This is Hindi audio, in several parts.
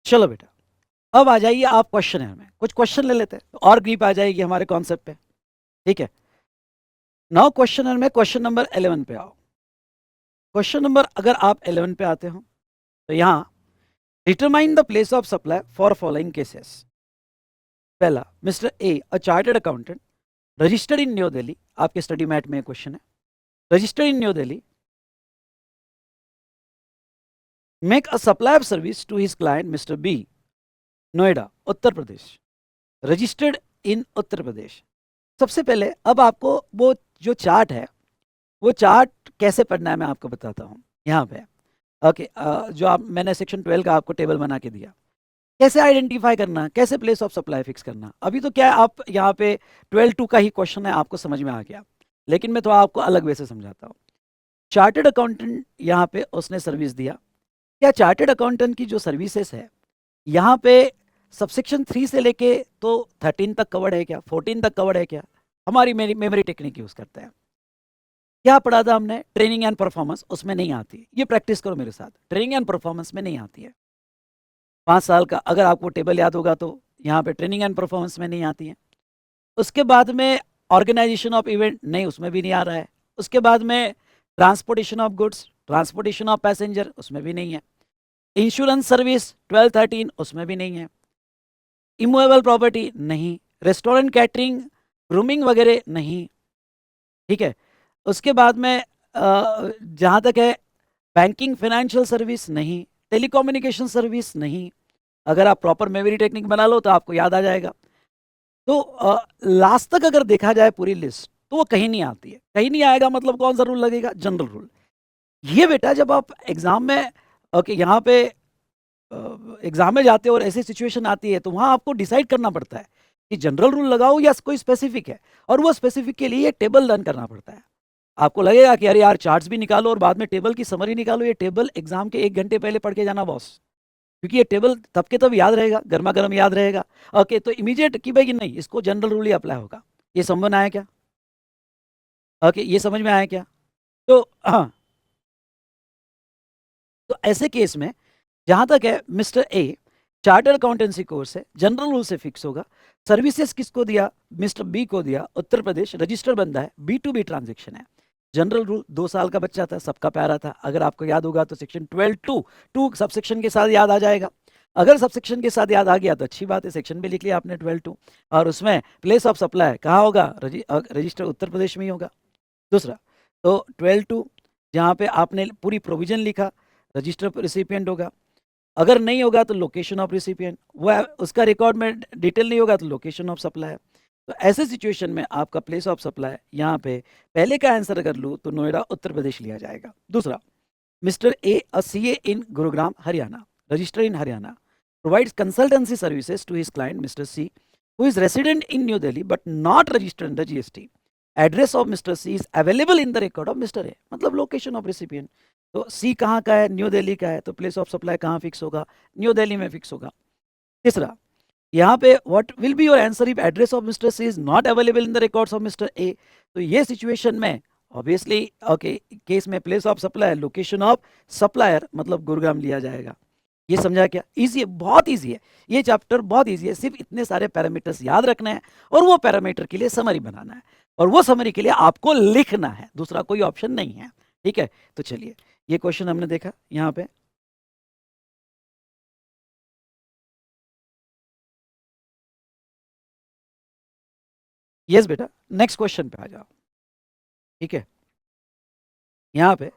चलो बेटा, अब आ जाइए आप क्वेश्चन में, कुछ क्वेश्चन ले लेते हैं तो और ग्रीप आ जाएगी हमारे कॉन्सेप्ट पे। ठीक है, नाउ क्वेश्चन में क्वेश्चन नंबर 11 पे आओ। क्वेश्चन नंबर अगर आप 11 पे आते हो तो यहाँ determine the place of supply for following cases. पहला, mister A a chartered accountant registered in new Delhi, आपके स्टडी मैट में क्वेश्चन है, registered in new Delhi make a supply of service to his client mister B, Noida Uttar Pradesh, registered in Uttar Pradesh. सबसे पहले अब आपको वो जो चार्ट है, वो चार्ट कैसे पढ़ना है मैं आपको बताता हूँ यहाँ पे। ओके, जो आप मैंने सेक्शन 12 का आपको टेबल बना के दिया, कैसे आइडेंटिफाई करना, कैसे प्लेस ऑफ सप्लाई फिक्स करना। अभी तो क्या है, आप यहाँ पे 12-2 का ही क्वेश्चन है, आपको समझ में आ गया, लेकिन मैं तो आपको अलग वे से समझाता हूँ। चार्टर्ड अकाउंटेंट यहाँ पे उसने सर्विस दिया, क्या चार्टर्ड अकाउंटेंट की जो सर्विसेज है यहाँ पे सबसेक्शन 3 से लेके तो 13 तक कवर्ड है क्या, 14 तक कवर्ड है क्या? हमारी मेमोरी टेक्निक यूज करते हैं। क्या पढ़ा था हमने? ट्रेनिंग एंड परफॉर्मेंस, उसमें नहीं आती, ये प्रैक्टिस करो मेरे साथ, ट्रेनिंग एंड परफॉर्मेंस में नहीं आती है। 5 साल का अगर आपको टेबल याद होगा तो यहाँ पे ट्रेनिंग एंड परफॉर्मेंस में नहीं आती है। उसके बाद में ऑर्गेनाइजेशन ऑफ इवेंट, नहीं उसमें भी नहीं आ रहा है। उसके बाद में transportation of goods, transportation of passenger, उसमें भी नहीं है। इंश्योरेंस सर्विस 12-13, उसमें भी नहीं है। इमूवेबल प्रॉपर्टी नहीं, रेस्टोरेंट कैटरिंग ग्रूमिंग वगैरह नहीं। ठीक है, उसके बाद में जहाँ तक है बैंकिंग फाइनेंशियल सर्विस नहीं, टेलीकम्युनिकेशन सर्विस नहीं। अगर आप प्रॉपर मेमोरी टेक्निक बना लो तो आपको याद आ जाएगा। तो लास्ट तक अगर देखा जाए पूरी लिस्ट तो वो कहीं नहीं आती है। कहीं नहीं आएगा मतलब कौन सा रूल लगेगा? General rule. ये बेटा जब आप एग्जाम में ओके यहाँ पे एग्जाम में जाते हो और ऐसी सिचुएशन आती है तो वहाँ आपको डिसाइड करना पड़ता है कि जनरल रूल लगाओ या कोई स्पेसिफिक है, और वो स्पेसिफिक के लिए टेबल रन करना पड़ता है। आपको लगेगा कि अरे यार चार्ट्स भी निकालो और बाद में टेबल की समरी निकालो, ये टेबल एग्जाम के 1 घंटे पहले पढ़ के जाना बॉस, क्योंकि ये टेबल तब के तब याद रहेगा, गर्मा गर्म याद रहेगा। ओके, तो इमीडिएट कि भाई कि नहीं इसको जनरल रूल ही अप्लाई होगा। ये समझ में आया क्या? ओके, ये समझ में आया क्या? तो हाँ, तो ऐसे केस में जहां तक है mister A charter accountancy course है, जनरल रूल से फिक्स होगा। सर्विसेज किसको दिया? मिस्टर बी को दिया, उत्तर प्रदेश, रजिस्टर बंदा है, B2B ट्रांजेक्शन है। जनरल रूल 2 साल का बच्चा था, सबका प्यारा था। अगर आपको याद होगा तो सेक्शन 12(2) सबसेक्शन के साथ याद आ जाएगा। अगर सबसेक्शन के साथ याद आ गया तो अच्छी बात है, सेक्शन भी लिख लिया आपने 12(2), और उसमें प्लेस ऑफ सप्लाई कहाँ होगा? रजिस्टर उत्तर प्रदेश में ही होगा। दूसरा, तो 12(2) जहाँ पे आपने पूरी प्रोविजन लिखा, रजिस्टर रिसिपिएंट होगा। अगर नहीं होगा तो लोकेशन ऑफ रिसिपिएंट, वो उसका रिकॉर्ड में डिटेल नहीं होगा तो लोकेशन ऑफ सप्लाई। तो ऐसे सिचुएशन में आपका प्लेस ऑफ सप्लाई यहाँ पे पहले का आंसर अगर लूँ तो नोएडा उत्तर प्रदेश लिया जाएगा। दूसरा, mister A a CA in Gurugram Haryana, register in Haryana, provides consultancy services to his client mister C who is resident in New Delhi but not registered under GST. Address of Mr. C is available in the record of Mr. A. मतलब लोकेशन ऑफ रिसिपिएंट। तो सी कहाँ का है? न्यू दिल्ली का है, तो प्लेस ऑफ सप्लाई कहाँ फिक्स होगा? न्यू दिल्ली में फिक्स होगा। तीसरा, यहाँ पे what will be your answer if address of mister C is not available in the records of mister A? तो ये सिचुएशन में ऑब्वियसली ओके केस में place of supply location of supplier मतलब गुरुग्राम लिया जाएगा। ये समझा क्या? इजी है, बहुत इजी है ये चैप्टर, बहुत इजी है। सिर्फ इतने सारे पैरामीटर्स याद रखने हैं और वो पैरामीटर के लिए समरी बनाना है, और वो समरी के लिए आपको लिखना है, दूसरा कोई ऑप्शन नहीं है। ठीक है, तो चलिए ये क्वेश्चन हमने देखा यहाँ पे। यस बेटा, नेक्स्ट क्वेश्चन पे आ जाओ। ठीक है, यहाँ पे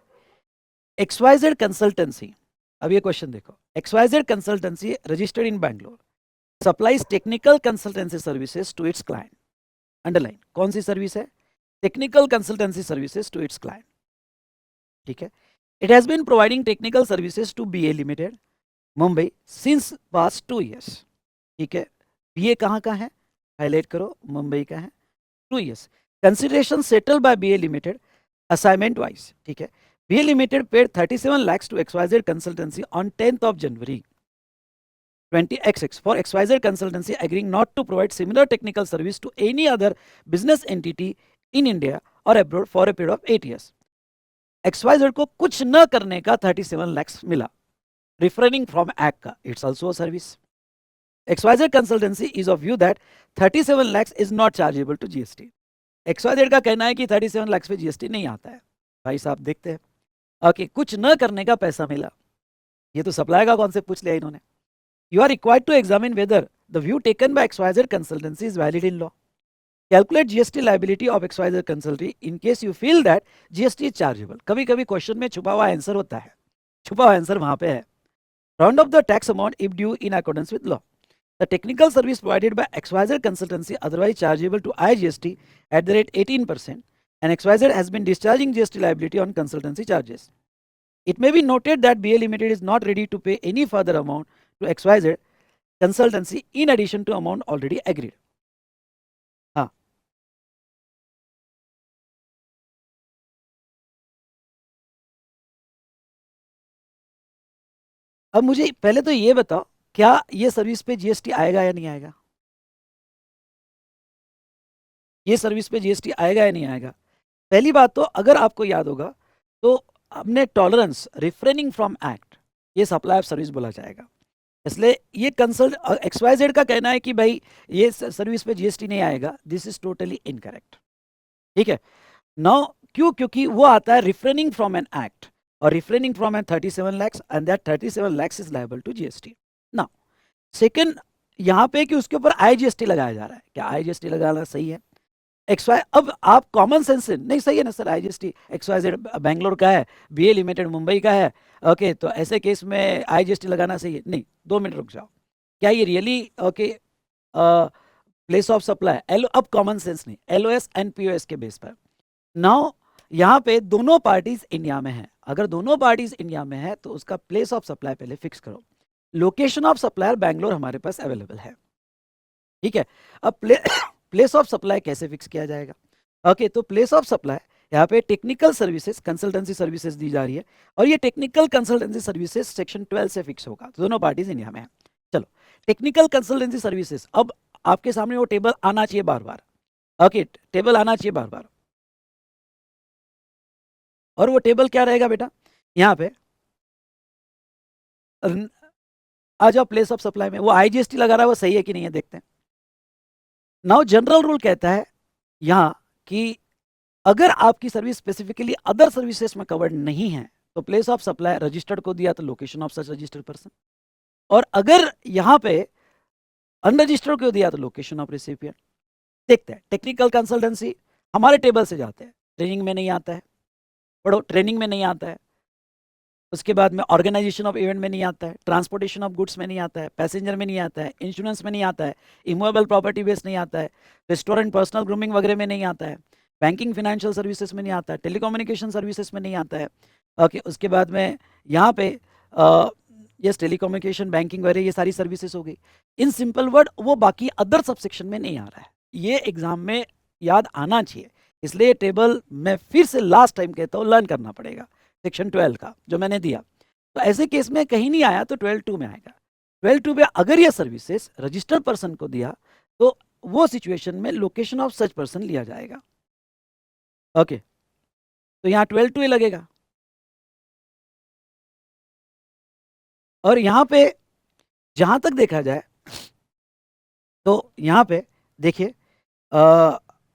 XYZ कंसल्टेंसी, अब ये क्वेश्चन देखो, XYZ consultancy registered in Bangalore supplies technical consultancy services to its client. Underline, कौन सी सर्विस है? Technical consultancy services to its client. ठीक है, it has been providing technical services to BA limited Mumbai since past 2 years। ठीक है, BA कहाँ का है? हाईलाइट करो, मुंबई का है, 2 years। Consideration settle by BA limited assignment wise. ठीक है, BA limited paid 37 lakhs to XYZ consultancy on 10th of January 20XX for XYZ consultancy agreeing not to provide similar technical service to any other business entity in India or abroad for a period of 8 years। XYZ को कुछ न करने का 37 lakhs मिला। रिफ्रेनिंग फ्रॉम एक्ट का, it's also a service. XYZ consultancy is of view that 37 lakhs is not chargeable to GST. XYZ का कहना है कि 37 lakhs पे GST नहीं आता है. भाई साहब देखते हैं. ओके, कुछ न करने का पैसा मिला. ये तो सप्लाई का कॉन्सेप्ट पूछ लिया इन्होंने. You are required to examine whether the view taken by XYZ consultancy is valid in law. Calculate GST liability of XYZ consultancy in case you feel that GST is chargeable. कभी कभी क्वेश्चन में छुपा हुआ आंसर होता है. छुपा हुआ आंसर वहां पे है. Round up the tax amount if due in accordance with law. The technical service provided by XYZ consultancy otherwise chargeable to IGST at the rate 18%, and XYZ has been discharging GST liability on consultancy charges. It may be noted that BA Limited is not ready to pay any further amount to XYZ consultancy in addition to amount already agreed. हाँ, अब मुझे पहले तो ये बताओ, क्या ये सर्विस पे जीएसटी आएगा या नहीं आएगा? ये सर्विस पे जीएसटी आएगा या नहीं आएगा? पहली बात तो अगर आपको याद होगा तो हमने टॉलरेंस रिफ्रेनिंग फ्रॉम एक्ट, ये सप्लाई ऑफ सर्विस बोला जाएगा. इसलिए ये कंसल्ट XYZ का कहना है कि भाई ये सर्विस पे जीएसटी नहीं आएगा. This is totally incorrect. ठीक है. नाउ क्यों? क्योंकि वो आता है रिफ्रेनिंग फ्रॉम एन एक्ट, और refraining from an 37 lakhs and that 37 lakhs is liable to GST. Now second यहाँ पे कि उसके ऊपर आईजीएसटी लगाया जा रहा है. क्या आईजीएसटी लगाना सही है? XY, अब आप कॉमन सेंस से नहीं, सही है ना सर, आईजीएसटी XYZ बैंगलोर का है, BA लिमिटेड मुंबई का है. ओके, तो ऐसे केस में आईजीएसटी लगाना सही है? नहीं. 2 मिनट रुक जाओ. क्या ये really okay place of supply अब कॉमन सेंस नहीं, LOS एंड POS के बेस पर. नाउ यहाँ पे दोनों पार्टीज इंडिया में है. अगर दोनों पार्टीज इंडिया में है तो उसका प्लेस ऑफ सप्लाई पहले फिक्स करो. लोकेशन ऑफ सप्लायर बैंगलोर हमारे पास अवेलेबल है. ठीक है. अब प्लेस ऑफ सप्लाई कैसे फिक्स किया जाएगा? ओके, तो प्लेस ऑफ सप्लाई यहाँ पे टेक्निकल सर्विसेज कंसल्टेंसी सर्विसेज दी जा रही है, और ये टेक्निकल कंसल्टेंसी सर्विसेज सेक्शन 12 से फिक्स होगा. तो दोनों पार्टीज इंडिया में है. चलो, टेक्निकल कंसल्टेंसी सर्विसेज, अब आपके सामने वो टेबल आना चाहिए बार बार. ओके, टेबल आना चाहिए बार बार. और वो टेबल क्या रहेगा बेटा? यहाँ पे आ जाओ प्लेस ऑफ सप्लाई में. वो आईजीएसटी लगा रहा है, वो सही है कि नहीं है देखते हैं. नाउ जनरल रूल कहता है यहाँ कि अगर आपकी सर्विस स्पेसिफिकली अदर सर्विसेज में कवर्ड नहीं है तो प्लेस ऑफ सप्लाई रजिस्टर्ड को दिया तो location of such registered person, और अगर यहाँ पे अनरजिस्टर्ड को दिया तो लोकेशन ऑफ रिसिपिएंट. देखते हैं. टेक्निकल कंसल्टेंसी हमारे टेबल से जाते हैं. ट्रेनिंग में नहीं आता है, पढ़ो, ट्रेनिंग में नहीं आता है. उसके बाद में ऑर्गेनाइजेशन ऑफ इवेंट में नहीं आता है, ट्रांसपोर्टेशन ऑफ गुड्स में नहीं आता है, पैसेंजर में नहीं आता है, इंश्योरेंस में नहीं आता है, इमूवेबल प्रॉपर्टी बेस नहीं आता है, रेस्टोरेंट पर्सनल ग्रूमिंग वगैरह में नहीं आता है, बैंकिंग फाइनेंशियल सर्विसेज में नहीं आता है, टेलीकम्युनिकेशन सर्विसेज में नहीं आता है. ओके, उसके बाद में यहाँ पे यस टेलीकम्युनिकेशन बैंकिंग वगैरह ये सारी सर्विसेज हो गई. इन सिंपल वर्ड वो बाकी अदर सबसेक्शन में नहीं आ रहा है. ये एग्जाम में याद आना चाहिए. इसलिए टेबल मैं फिर से लास्ट टाइम कहता हूँ लर्न करना पड़ेगा सेक्शन 12 का जो मैंने दिया. तो ऐसे केस में कहीं नहीं आया तो 12(2) में आएगा. 12(2) में अगर ये सर्विसेज रजिस्टर्ड पर्सन को दिया तो वो सिचुएशन में लोकेशन ऑफ सच पर्सन लिया जाएगा. ओके, तो यहाँ 12(2) ही लगेगा. और यहाँ पे जहां तक देखा जाए तो यहाँ पे देखिए,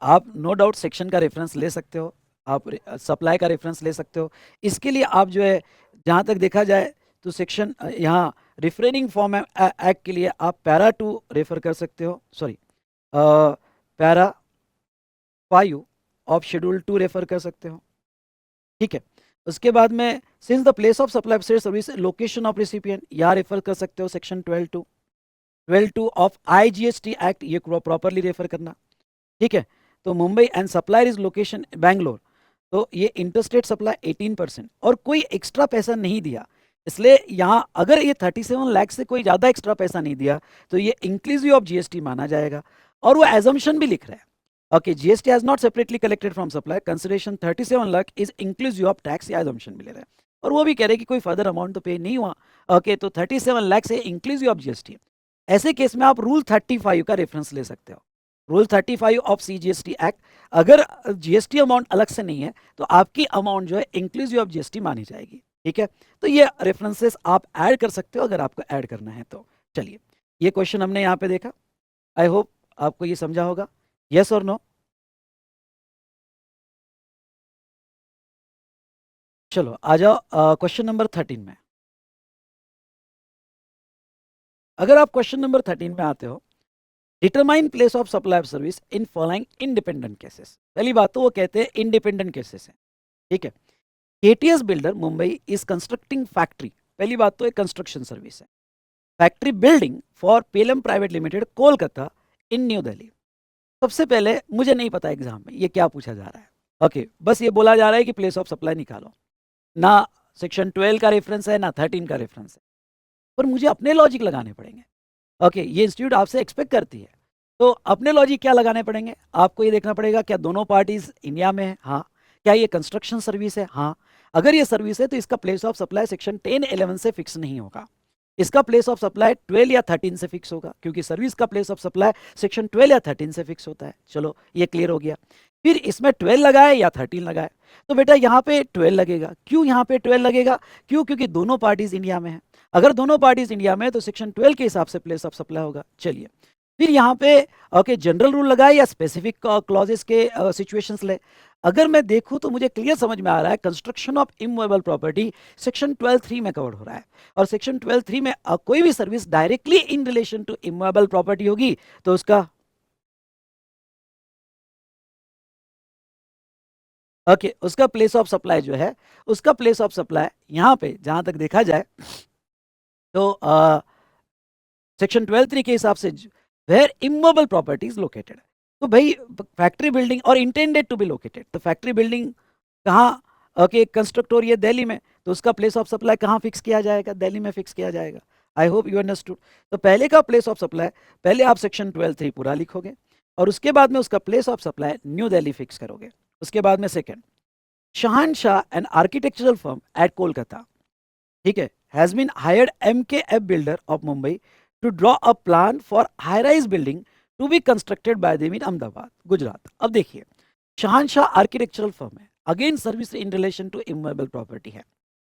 आप नो डाउट सेक्शन का रेफरेंस ले सकते हो, आप सप्लाई का रेफरेंस ले सकते हो. इसके लिए आप जो है जहाँ तक देखा जाए तो सेक्शन यहाँ रिफ्रेनिंग फॉर्म एक्ट के लिए आप पैरा 2 रेफर कर सकते हो, sorry para 5 of schedule 2 refer कर सकते हो. ठीक है. उसके बाद में since the place of supply service location of recipient यहाँ रेफर कर सकते हो सेक्शन 12(2) ऑफ IGST एक्ट, ये प्रॉपरली रेफर करना. ठीक है. तो Mumbai and supplier is location Bangalore, तो ये इंटरस्टेट सप्लाई 18%, और कोई एक्स्ट्रा पैसा नहीं दिया. इसलिए यहाँ अगर ये 37 लाख से कोई ज़्यादा एक्स्ट्रा पैसा नहीं दिया तो ये इंक्लूसिव ऑफ जीएसटी माना जाएगा. और वो एजम्पशन भी लिख रहा है. Okay, GST has not separately collected from supply, consideration 37 lakh is inclusive of tax, या एजम्पशन भी ले रहा है. और वो भी कह रहे हैं कि कोई फर्दर अमाउंट तो पे नहीं हुआ. ओके, तो 37 लाख से इंक्लूसिव ऑफ जीएसटी. ऐसे केस में आप रूल 35 का रेफरेंस ले सकते हो. रूल 35 ऑफ CGST एक्ट, अगर जीएसटी अमाउंट अलग से नहीं है तो आपकी अमाउंट जो है इंक्लूसिव ऑफ जीएसटी मानी जाएगी. ठीक है, तो ये रेफरेंसेस आप ऐड कर सकते हो अगर आपको ऐड करना है तो। चलिए, ये क्वेश्चन हमने यहाँ पे देखा, आई होप आपको ये समझा होगा, यस और नो। चलो आ जाओ क्वेश्चन नंबर 13 में। अगर आप क्वेश्चन नंबर 13 में आते हो, determine place of supply of service in following independent cases. पहली बात तो वो कहते हैं इंडिपेंडेंट केसेस है, ठीक है। KTS builder Mumbai is constructing factory, पहली बात तो एक कंस्ट्रक्शन सर्विस है। Factory building for PLM private limited Kolkata in new Delhi. सबसे पहले मुझे नहीं पता एग्जाम में ये क्या पूछा जा रहा है, ओके बस ये बोला जा रहा है कि प्लेस ऑफ सप्लाई निकालो, ना सेक्शन 12 का रेफरेंस है ना 13 का रेफरेंस है, पर मुझे अपने लॉजिक लगाने पड़ेंगे। ओके, ये इंस्टीट्यूट आपसे एक्सपेक्ट करती है, तो अपने लॉजिक क्या लगाने पड़ेंगे, आपको ये देखना पड़ेगा क्या दोनों पार्टीज इंडिया में है, हाँ। क्या ये कंस्ट्रक्शन सर्विस है, हाँ। अगर ये सर्विस है तो इसका प्लेस ऑफ सप्लाई सेक्शन 10-11 से फिक्स नहीं होगा, इसका प्लेस ऑफ सप्लाई 12 या 13 से फिक्स होगा, क्योंकि सर्विस का प्लेस ऑफ सप्लाई सेक्शन 12 या 13 से फिक्स होता है। चलो ये क्लियर हो गया। फिर इसमें 12 लगाए या 13 लगाए, तो बेटा यहाँ पे 12 लगेगा। क्यों यहाँ पे 12 लगेगा, क्यों, क्योंकि दोनों पार्टीज इंडिया में है। अगर दोनों पार्टीज इंडिया में है तो सेक्शन 12 के हिसाब से प्लेस ऑफ सप्लाई होगा। चलिए, फिर यहाँ पे ओके जनरल रूल लगाए या स्पेसिफिक क्लॉजेस के सिचुएशंस ले। अगर मैं देखूं तो मुझे क्लियर समझ में आ रहा है construction of immovable property section 12(3) में कवर हो रहा है, और सेक्शन 12(3) में कोई भी service directly in relation to immovable property होगी तो उसका ओके उसका प्लेस ऑफ सप्लाई जो है, उसका प्लेस ऑफ सप्लाई यहाँ पे जहां तक देखा जाए तो सेक्शन 12(3) के हिसाब से where immovable property is located, तो भाई फैक्ट्री बिल्डिंग और इंटेंडेड टू बी लोकेटेड, तो फैक्ट्री बिल्डिंग कहाँ, ओके कंस्ट्रक्ट हो रही है दिल्ली में, तो उसका प्लेस ऑफ सप्लाई कहाँ फिक्स किया जाएगा, दिल्ली में फिक्स किया जाएगा। I hope you understood. तो पहले का प्लेस ऑफ सप्लाई, पहले आप सेक्शन 12(3) पूरा लिखोगे और उसके बाद में उसका place of supply new Delhi fix करोगे। उसके बाद में second, Shahenshah an architectural firm at Kolkata, ठीक है, has been hired MKF builder of Mumbai to draw a plan for high rise building to be constructed by them in Ahmedabad Gujarat. अब देखिए, शहनशाह आर्किटेक्चरल फर्म है, again service in relation to immovable property है,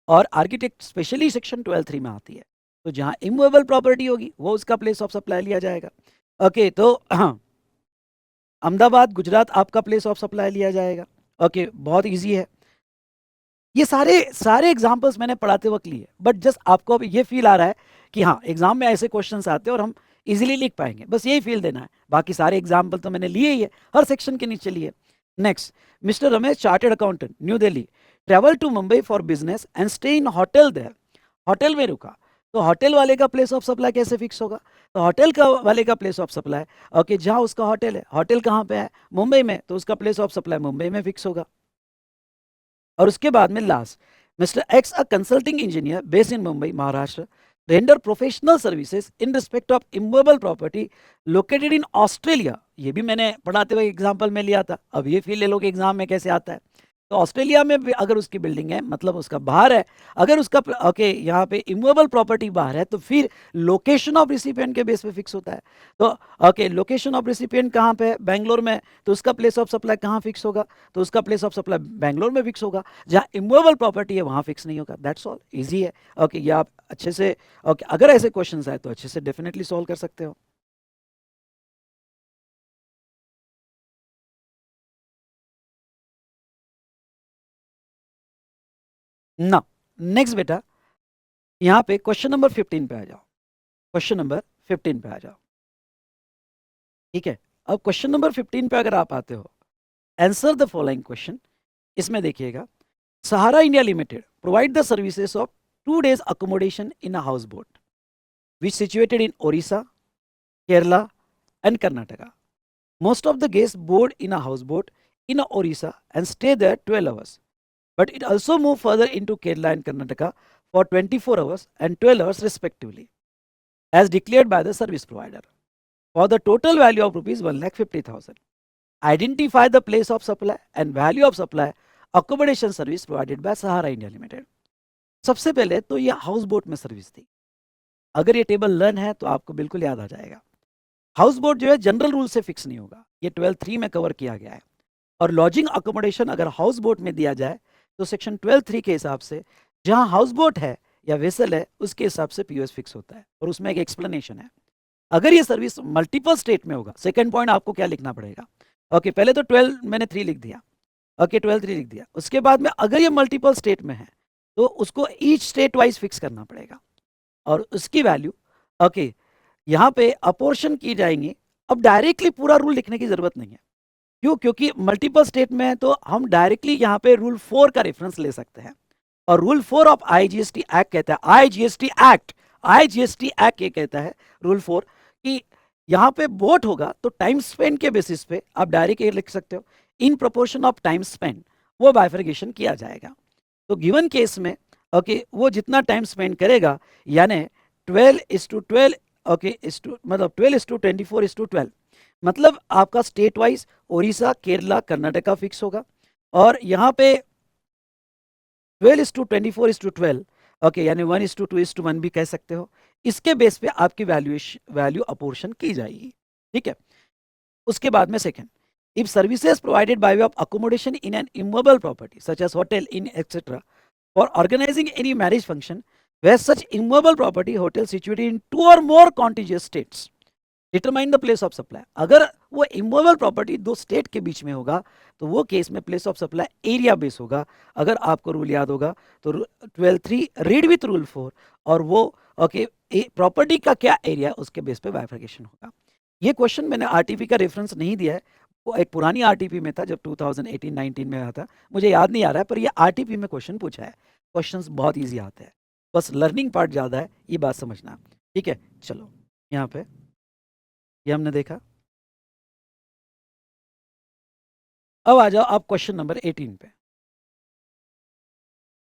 और आर्किटेक्ट स्पेशली सेक्शन 12(3) में आती है, तो जहां इमूवेबल प्रॉपर्टी होगी वो उसका प्लेस ऑफ सप्लाई लिया जाएगा। ओके, तो अहमदाबाद गुजरात आपका प्लेस ऑफ सप्लाई लिया जाएगा। ओके, बहुत ईजी है। ये सारे सारे एग्जाम्पल्स मैंने पढ़ाते वक्त लिए, बट जस्ट आपको अब ये फील आ रहा है कि हाँ एग्जाम में ऐसे क्वेश्चंस आते हैं और हम इजीली लिख पाएंगे, बस यही फील देना है। बाकी सारे एग्जाम्पल तो मैंने लिए ही है, हर सेक्शन के नीचे लिए। Next, mister Ramesh chartered accountant New Delhi travel to Mumbai for business and stay in hotel there, hotel में रुका, तो होटल वाले का प्लेस ऑफ सप्लाई कैसे फिक्स होगा, तो होटल का वाले का प्लेस ऑफ सप्लाई ओके जहाँ उसका होटल है, होटल कहाँ पे है, मुंबई में, तो उसका प्लेस ऑफ सप्लाई मुंबई में फिक्स होगा। और उसके बाद में last, mister X a consulting engineer based in Mumbai Maharashtra render professional services in respect of immovable property located in Australia, ये भी मैंने पढ़ाते हुए एग्जांपल में लिया था, अब ये फील ले लो कि एग्जाम में कैसे आता है। तो ऑस्ट्रेलिया में भी अगर उसकी बिल्डिंग है मतलब उसका बाहर है, अगर उसका ओके यहाँ पे इमूवेबल प्रॉपर्टी बाहर है तो फिर लोकेशन ऑफ रिसिपिएंट के बेस पे फिक्स होता है। तो ओके लोकेशन ऑफ रिसिपिएंट कहाँ पे है, बैंगलोर में, तो उसका प्लेस ऑफ सप्लाई कहाँ फिक्स होगा, तो उसका प्लेस ऑफ सप्लाई बैंगलोर में फिक्स होगा, जहाँ इमूवेबल प्रॉपर्टी है वहाँ फिक्स नहीं होगा। दैट्स ऑल, ईजी है। ओके, ये आप अच्छे से ओके अगर ऐसे क्वेश्चन आए तो अच्छे से डेफिनेटली सॉल्व कर सकते हो ना। नेक्स्ट बेटा, यहाँ पे क्वेश्चन नंबर 15 पे आ जाओ, क्वेश्चन नंबर 15 पे आ जाओ, ठीक है। अब क्वेश्चन नंबर 15 पे अगर आप आते हो, आंसर द फॉलोइंग क्वेश्चन, इसमें देखिएगा, Sahara India limited provide the services of 2 days accommodation in a houseboat which situated in Orissa, Kerala and Karnataka. Most of the guests board in a houseboat in Orissa and stay there 12 hours, but it also move further into Kerala and Karnataka for 24 hours and 12 hours respectively as declared by the service provider for the total value of rupees 1,50,000. Identify the place of supply and value of supply accommodation service provided by Sahara India Limited. सबसे पहले तो ये हाउस बोट में सर्विस थी, अगर ये टेबल लर्न है तो आपको बिल्कुल याद आ जाएगा। हाउस बोट जो है जनरल रूल से फिक्स नहीं होगा, ये 12(3) में कवर किया गया है, और लॉजिंग अकोमोडेशन अगर हाउस बोट में दिया जाए तो सेक्शन 12(3) के हिसाब से जहां हाउस बोट है या वेसल है उसके हिसाब से पीओएस फिक्स होता है, और उसमें एक एक्सप्लेनेशन है। अगर ये सर्विस मल्टीपल स्टेट में होगा, सेकंड पॉइंट आपको क्या लिखना पड़ेगा? ओके, पहले तो 12 मैंने 3 लिख दिया। ओके, 12 3 लिख दिया। उसके बाद में अगर ये मल्टीपल स्टेट में है तो उसको ईच स्टेट वाइज फिक्स करना पड़ेगा, और उसकी वैल्यू ओके यहाँ पे अपोर्शन की जाएंगी। अब डायरेक्टली पूरा रूल लिखने की जरूरत नहीं है। क्यों? क्योंकि मल्टीपल स्टेट में है तो हम डायरेक्टली यहाँ पे रूल 4 का रेफरेंस ले सकते हैं, और रूल 4 ऑफ आईजीएसटी एक्ट कहता है, आईजीएसटी एक्ट ये कहता है रूल 4 कि यहाँ पे वोट होगा तो टाइम स्पेंड के बेसिस पे आप डायरेक्ट ये लिख सकते हो, in proportion of time spend वो बाइफर्गेशन किया जाएगा। तो गिवन केस में ओके वो जितना टाइम स्पेंड करेगा, यानी 12:12 ओके मतलब 12:24:12, मतलब आपका state wise Odisha, Kerala, Karnataka fix होगा, और यहाँ पे 12:24:12 ओके यानी 1:2:1 भी कह सकते हो। इसके बेस पे आपकी वैल्यू अपोर्शन की जाएगी, ठीक है। उसके बाद में second, if services provided by way of accommodation in an immovable property such as hotel inn etcetera for organizing any marriage function where such immovable property hotel situated in 2 और more contiguous states determine the place of supply. अगर वो इमूवेबल प्रॉपर्टी 2 स्टेट के बीच में होगा तो वो केस में place of supply area base होगा। अगर आपको रूल याद होगा तो 12(3) रीड विथ रूल 4, और वो ओके प्रॉपर्टी का क्या एरिया उसके बेस पे बाइफर्केशन होगा। ये क्वेश्चन मैंने आरटीपी का रेफरेंस नहीं दिया है, वो एक पुरानी आरटीपी में था जब 2018-19 में आया था, मुझे याद नहीं आ रहा है, पर ये आरटीपी में क्वेश्चन पूछा है। क्वेश्चंस बहुत ईजी आते हैं, बस लर्निंग पार्ट ज़्यादा है, ये बात समझना, ठीक है। चलो यहाँ पे ये हमने देखा। अब आ जाओ आप क्वेश्चन नंबर 18 पे।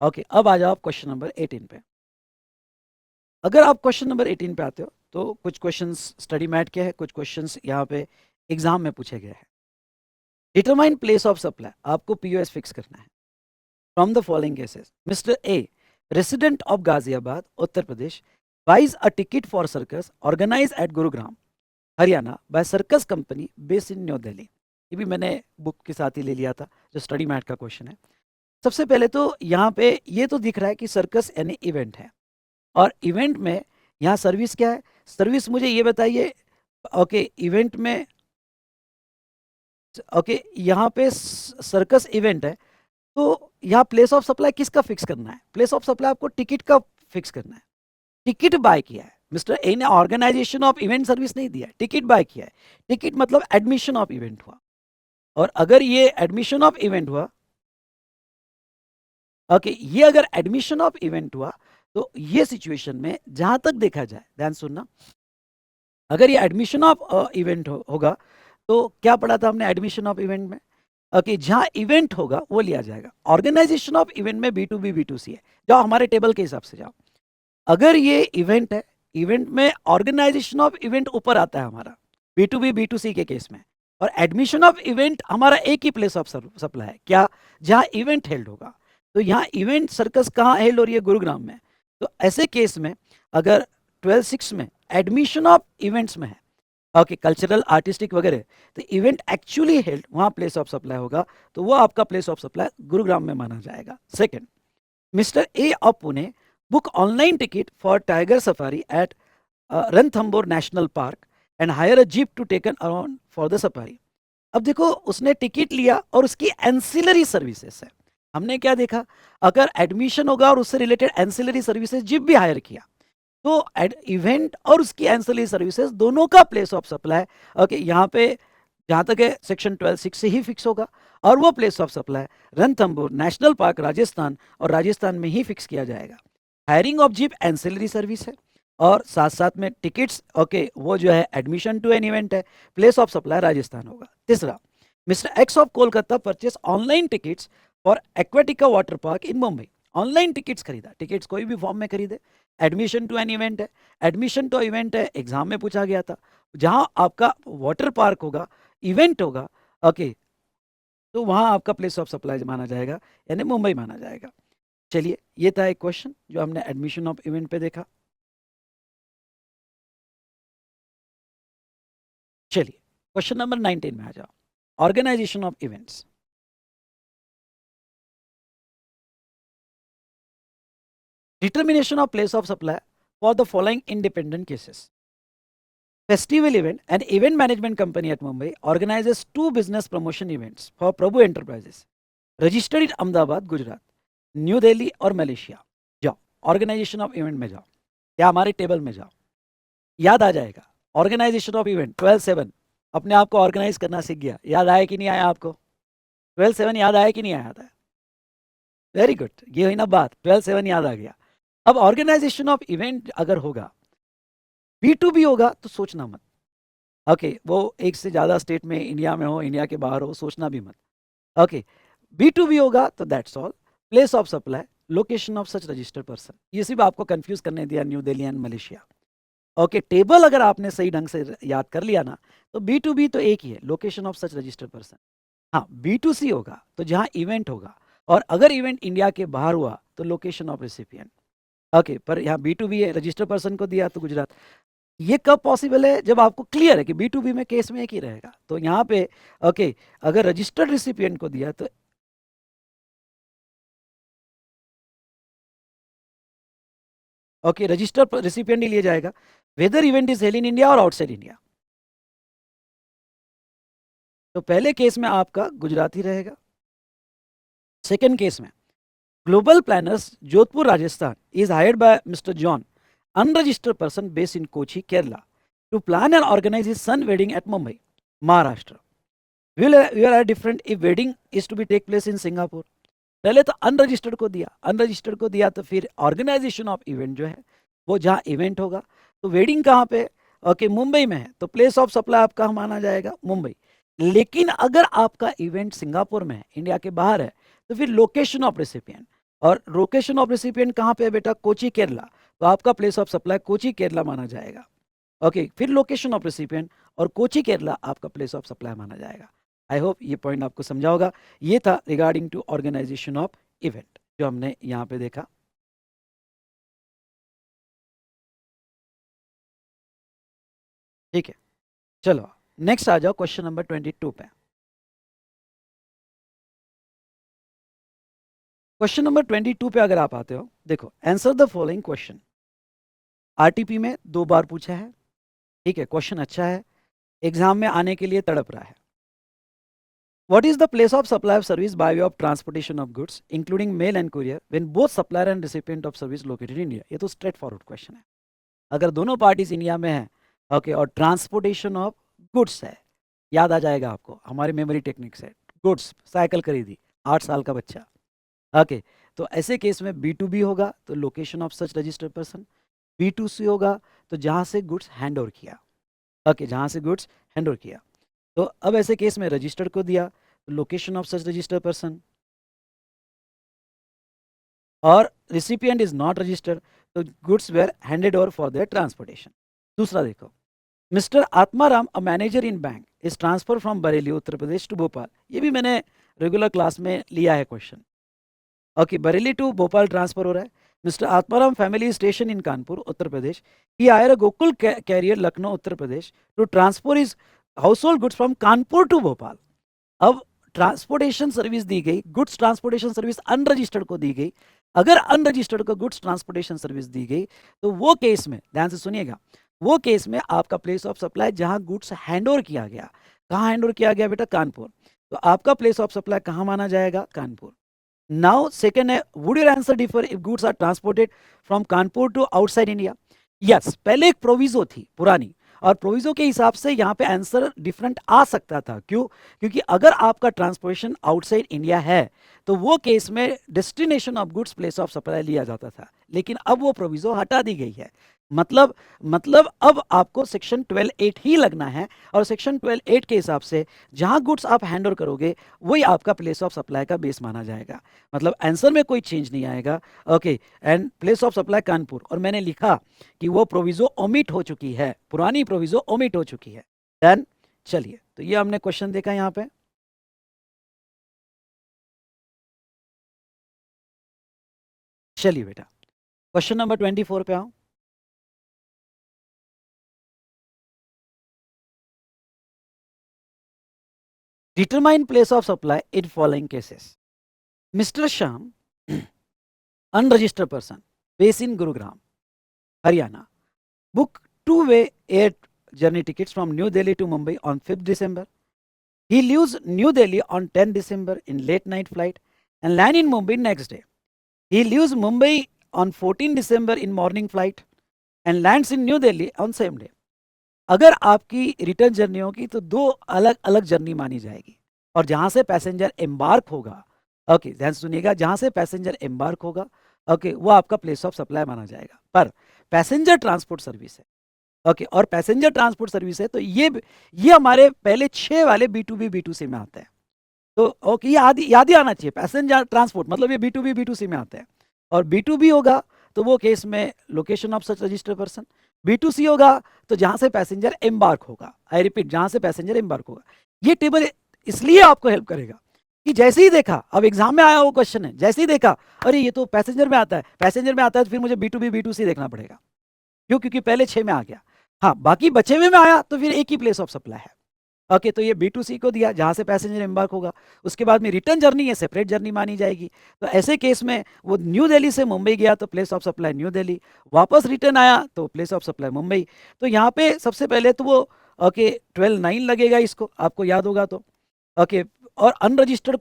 ओके, अब आ जाओ आप क्वेश्चन नंबर 18 पे। अगर आप क्वेश्चन नंबर 18 पे आते हो तो कुछ क्वेश्चंस स्टडी मैट के हैं, कुछ क्वेश्चंस यहाँ पे एग्जाम में पूछे गए हैं। डिटरमाइन प्लेस ऑफ सप्लाई, आपको पीओएस फिक्स करना है from the following cases. Mister A, resident of Ghaziabad, Uttar Pradesh, buys a ticket for circus organise at Gurugram, Haryana by circus company based in new Delhi. ये भी मैंने बुक के साथ ही ले लिया था, जो स्टडी मैट का क्वेश्चन है। सबसे पहले तो यहाँ पे ये तो दिख रहा है कि सर्कस यानी इवेंट है, और इवेंट में यहाँ सर्विस क्या है? सर्विस मुझे ये बताइए। ओके, इवेंट में ओके यहाँ पे सर्कस इवेंट है, तो यहाँ प्लेस ऑफ सप्लाई किसका फिक्स करना है? प्लेस ऑफ सप्लाई आपको टिकट का फिक्स करना है। टिकट बाय किया है, मिस्टर ए ने ऑर्गेनाइजेशन ऑफ इवेंट सर्विस नहीं दिया है, टिकट बाय किया है। टिकट मतलब एडमिशन ऑफ इवेंट हुआ, और अगर ये एडमिशन ऑफ इवेंट हुआ ओके ये अगर एडमिशन ऑफ इवेंट हुआ तो ये सिचुएशन में जहां तक देखा जाए, ध्यान सुनना, अगर ये एडमिशन ऑफ इवेंट होगा तो क्या पढ़ा था हमने एडमिशन ऑफ इवेंट में? ओके जहां इवेंट होगा वो लिया जाएगा। ऑर्गेनाइजेशन ऑफ इवेंट में B2B B2C है, जाओ हमारे टेबल के हिसाब से जाओ। अगर ये इवेंट है, इवेंट में ऑर्गेनाइजेशन ऑफ इवेंट ऊपर आता है हमारा B2B B2C के केस में, और एडमिशन ऑफ इवेंट हमारा एक ही प्लेस ऑफ सप्लाई है, क्या? जहां इवेंट हेल्ड होगा। तो यहाँ इवेंट सर्कस कहाँ हेल्ड हो रही है? गुरुग्राम में। तो ऐसे केस में अगर 12(6) में एडमिशन ऑफ इवेंट्स में है ओके कल्चरल आर्टिस्टिक वगैरह, तो इवेंट एक्चुअली हेल्ड वहां प्लेस ऑफ सप्लाई होगा, तो वो आपका प्लेस ऑफ सप्लाई गुरुग्राम में माना जाएगा। Second, mister A of Pune book online ticket for tiger safari at Ranthambore National Park and hire a jeep to taken around for the safari। अब देखो उसने टिकट लिया और उसकी एंसिलरी सर्विसेज है। हमने क्या देखा? अगर एडमिशन होगा और उससे रिलेटेड एंसिलरी सर्विसेज जीप भी हायर किया, तो इवेंट और उसकी एंसिलरी सर्विसेज दोनों का प्लेस ऑफ सप्लाई ओके यहाँ पे जहां तक है सेक्शन 12(6) से ही फिक्स होगा, और वो place of supply Ranthambore national park Rajasthan, और राजस्थान में ही फिक्स किया जाएगा। Hiring of jeep ancillary service है, और साथ साथ में टिकट्स ओके वो जो है एडमिशन टू एन इवेंट है, प्लेस ऑफ सप्लाई राजस्थान होगा। तीसरा, mister X of Kolkata purchase online tickets for Aquatica water park in Mumbai. Online tickets खरीदा, टिकट्स कोई भी फॉर्म में खरीदे, एडमिशन टू एन इवेंट है, एडमिशन टू इवेंट है, एग्जाम में पूछा गया था, जहां आपका वाटर पार्क होगा, इवेंट होगा ओके, तो वहां आपका प्लेस ऑफ सप्लाई माना जाएगा, यानी मुंबई माना जाएगा। चलिए, ये था एक क्वेश्चन जो हमने एडमिशन ऑफ इवेंट पे देखा। चलिए क्वेश्चन नंबर 19 में आ जाओ, organisation of events. Determination of place of supply for the following independent cases. Festival event, an event management company at Mumbai organizes 2 business promotion events for Prabhu Enterprises, registered in Ahmedabad, Gujarat, new Delhi और मलेशिया. जाओ ऑर्गेनाइजेशन ऑफ इवेंट में जाओ या हमारे टेबल में जाओ, याद आ जाएगा. ऑर्गेनाइजेशन ऑफ इवेंट 12/7 अपने आप को ऑर्गेनाइज करना सीख गया. याद आया कि नहीं आया आपको? 12/7 याद आया कि नहीं आया था? वेरी गुड, ये हुई ना बात. 12/7 याद आ गया. अब ऑर्गेनाइजेशन ऑफ इवेंट अगर होगा, B2B होगा तो सोचना मत. ओके वो एक से ज़्यादा स्टेट में, इंडिया में हो, इंडिया के बाहर हो, सोचना भी मत. ओके B2B होगा तो that's all. Place of supply, location of such registered person. ये सिर्फ आपको कंफ्यूज करने दिया new Delhi and Malaysia. Okay table अगर आपने सही ढंग से याद कर लिया ना, तो B2B तो एक ही है, location of such registered person. हाँ B2C होगा तो जहाँ इवेंट होगा, और अगर इवेंट इंडिया के बाहर हुआ तो लोकेशन ऑफ रेसिपिएंट. ओके पर यहाँ B2B है, रजिस्टर्ड पर्सन को दिया तो गुजरात. ये कब पॉसिबल है? जब आपको क्लियर है कि B2B में केस में एक ही रहेगा. तो यहाँ पे ओके अगर रजिस्टर्ड रिसिपिएंट को दिया तो ओके रजिस्टर्ड रिसिपिएंट ही लिया जाएगा, whether event is held in India और आउटसाइड इंडिया. तो पहले केस में आपका गुजराती रहेगा. सेकेंड केस में Global Planners Jodhpur Rajasthan is hired by mister John, unregistered person based in Kochi, Kerala, to plan and organize his son wedding at Mumbai, Maharashtra. We are different if wedding is to be take place in Singapore. पहले तो अनरजिस्टर्ड को दिया, अनरजिस्टर्ड को दिया तो फिर ऑर्गेनाइजेशन ऑफ इवेंट जो है वो जहाँ इवेंट होगा, तो वेडिंग कहाँ पे? ओके मुंबई में है तो प्लेस ऑफ सप्लाई आपका माना जाएगा मुंबई. लेकिन अगर आपका इवेंट सिंगापुर में है, इंडिया के बाहर है, तो फिर लोकेशन ऑफ रेसिपिएंट, और लोकेशन ऑफ रेसिपिएंट कहाँ पे है बेटा? कोची केरला. तो आपका place of supply Kochi Kerala माना जाएगा. ओके फिर लोकेशन ऑफ रेसिपिएंट और कोची केरला आपका प्लेस ऑफ सप्लाई माना जाएगा. आई होप ये पॉइंट आपको समझा होगा. ये था regarding to organisation of event जो हमने यहाँ पे देखा. ठीक है चलो नेक्स्ट आ जाओ क्वेश्चन नंबर 22 पे. क्वेश्चन नंबर 22 पे अगर आप आते हो, देखो answer the following question. RTP में 2 बार पूछा है. ठीक है क्वेश्चन अच्छा है, एग्जाम में आने के लिए तड़प रहा है. What is the place of supply of service by way of transportation of goods, including mail and courier, when both supplier and recipient of service located in India? ये तो स्ट्रेट फॉरवर्ड क्वेश्चन है. अगर दोनों पार्टीज इंडिया में है, ओके, और ट्रांसपोर्टेशन ऑफ गुड्स है, याद आ जाएगा आपको हमारी मेमोरी टेक्निक से. गुड्स साइकिल खरीदी 8 साल का बच्चा. ओके तो ऐसे केस में B2B होगा तो location of such registered person. B2C होगा तो जहाँ से गुड्स हैंड ओवर किया. ओके जहाँ से गुड्स हैंड ओवर किया. तो अब ऐसे केस में रजिस्टर्ड को दिया location of such registered person, और रिसिपिएंट इज नॉट रजिस्टर्ड तो goods were handed over for their transportation. दूसरा देखो, mister Atmaram a manager in bank is transfer from Bareilly Uttar Pradesh to Bhopal. ये भी मैंने रेगुलर क्लास में लिया है question. Okay Bareilly to Bhopal transfer हो रहा है. Mister Atmaram family station in Kanpur Uttar Pradesh. He hire a Gokul carrier Lucknow Uttar Pradesh to transfer his household goods from Kanpur to Bhopal. अब ट्रांसपोर्टेशन सर्विस दी गई, गुड्स ट्रांसपोर्टेशन सर्विस अनरजिस्टर्ड को दी गई. अगर अनरजिस्टर्ड को गुड्स ट्रांसपोर्टेशन सर्विस दी गई तो वो केस में ध्यान से सुनिएगा, वो केस में आपका प्लेस ऑफ सप्लाई जहां गुड्स हैंड ओवर किया गया, कहाँ हैंड ओवर किया गया बेटा? कानपुर. तो आपका प्लेस ऑफ सप्लाई कहाँ माना जाएगा? कानपुर. नाउ सेकेंड है, would your answer differ if goods are transported from Kanpur to outside India? Yes, पहले एक प्रोविजो थी पुरानी, और प्रोविजो के हिसाब से यहाँ पे आंसर डिफरेंट आ सकता था. क्यों? क्योंकि अगर आपका ट्रांसपोर्टेशन आउटसाइड इंडिया है तो वो केस में destination of goods place of supply लिया जाता था. लेकिन अब वो प्रोविजो हटा दी गई है. मतलब अब आपको सेक्शन 12(8) ही लगना है, और सेक्शन 12(8) के हिसाब से जहां गुड्स आप हैंड ओवर करोगे वही आपका प्लेस ऑफ सप्लाई का बेस माना जाएगा. मतलब आंसर में कोई चेंज नहीं आएगा. Okay and place of supply Kanpur, और मैंने लिखा कि वो प्रोविजो ओमिट हो चुकी है, पुरानी प्रोविजो ओमिट हो चुकी है. देन चलिए, तो ये हमने क्वेश्चन देखा यहाँ पे. चलिए बेटा क्वेश्चन नंबर 24 पे आओ. Determine place of supply in following cases. Mr. Sham, unregistered person, based in Gurugram, Haryana, book two-way air journey tickets from New Delhi to Mumbai on 5th December. He leaves New Delhi on 10th December in late night flight and land in Mumbai next day. He leaves Mumbai on 14th December in morning flight and lands in New Delhi on same day. अगर आपकी रिटर्न जर्नी होगी तो दो अलग अलग जर्नी मानी जाएगी और जहां से पैसेंजर एम्बार्क होगा, ओके ध्यान सुनिएगा, जहां से पैसेंजर एम्बार्क होगा, ओके वो आपका प्लेस ऑफ सप्लाई माना जाएगा। पर पैसेंजर ट्रांसपोर्ट सर्विस है, ओके और पैसेंजर ट्रांसपोर्ट सर्विस है तो ये हमारे पहले 6 वाले B2B B2C में आते हैं। तो ओके ये याद ही आना चाहिए, पैसेंजर ट्रांसपोर्ट मतलब ये B2B B2C में आते हैं। और B2B होगा तो वो केस में location of such registered person, B2C होगा तो जहां से पैसेंजर एम्बार्क होगा, आई रिपीट जहां से पैसेंजर एम्बार्क होगा। ये टेबल इसलिए आपको हेल्प करेगा कि जैसे ही देखा, अब एग्जाम में आया वो क्वेश्चन है, जैसे ही देखा अरे ये तो पैसेंजर में आता है, पैसेंजर में आता है तो फिर मुझे B2B B2C देखना पड़ेगा, क्यों? क्योंकि पहले 6 में आ गया। हाँ बाकी बचे हुए में आया तो फिर एक ही प्लेस ऑफ सप्लाई है, ओके तो ये B2C को दिया जहां से पैसेंजर एम्बार्क होगा। उसके बाद में रिटर्न जर्नी है, सेपरेट जर्नी मानी जाएगी। तो ऐसे केस में वो न्यू दिल्ली से मुंबई गया तो place of supply new Delhi, वापस रिटर्न आया तो प्लेस ऑफ सप्लाई मुंबई। तो यहाँ पे सबसे पहले तो वो ओके 12/9 लगेगा, इसको आपको याद होगा तो ओके। और अनरजिस्टर्ड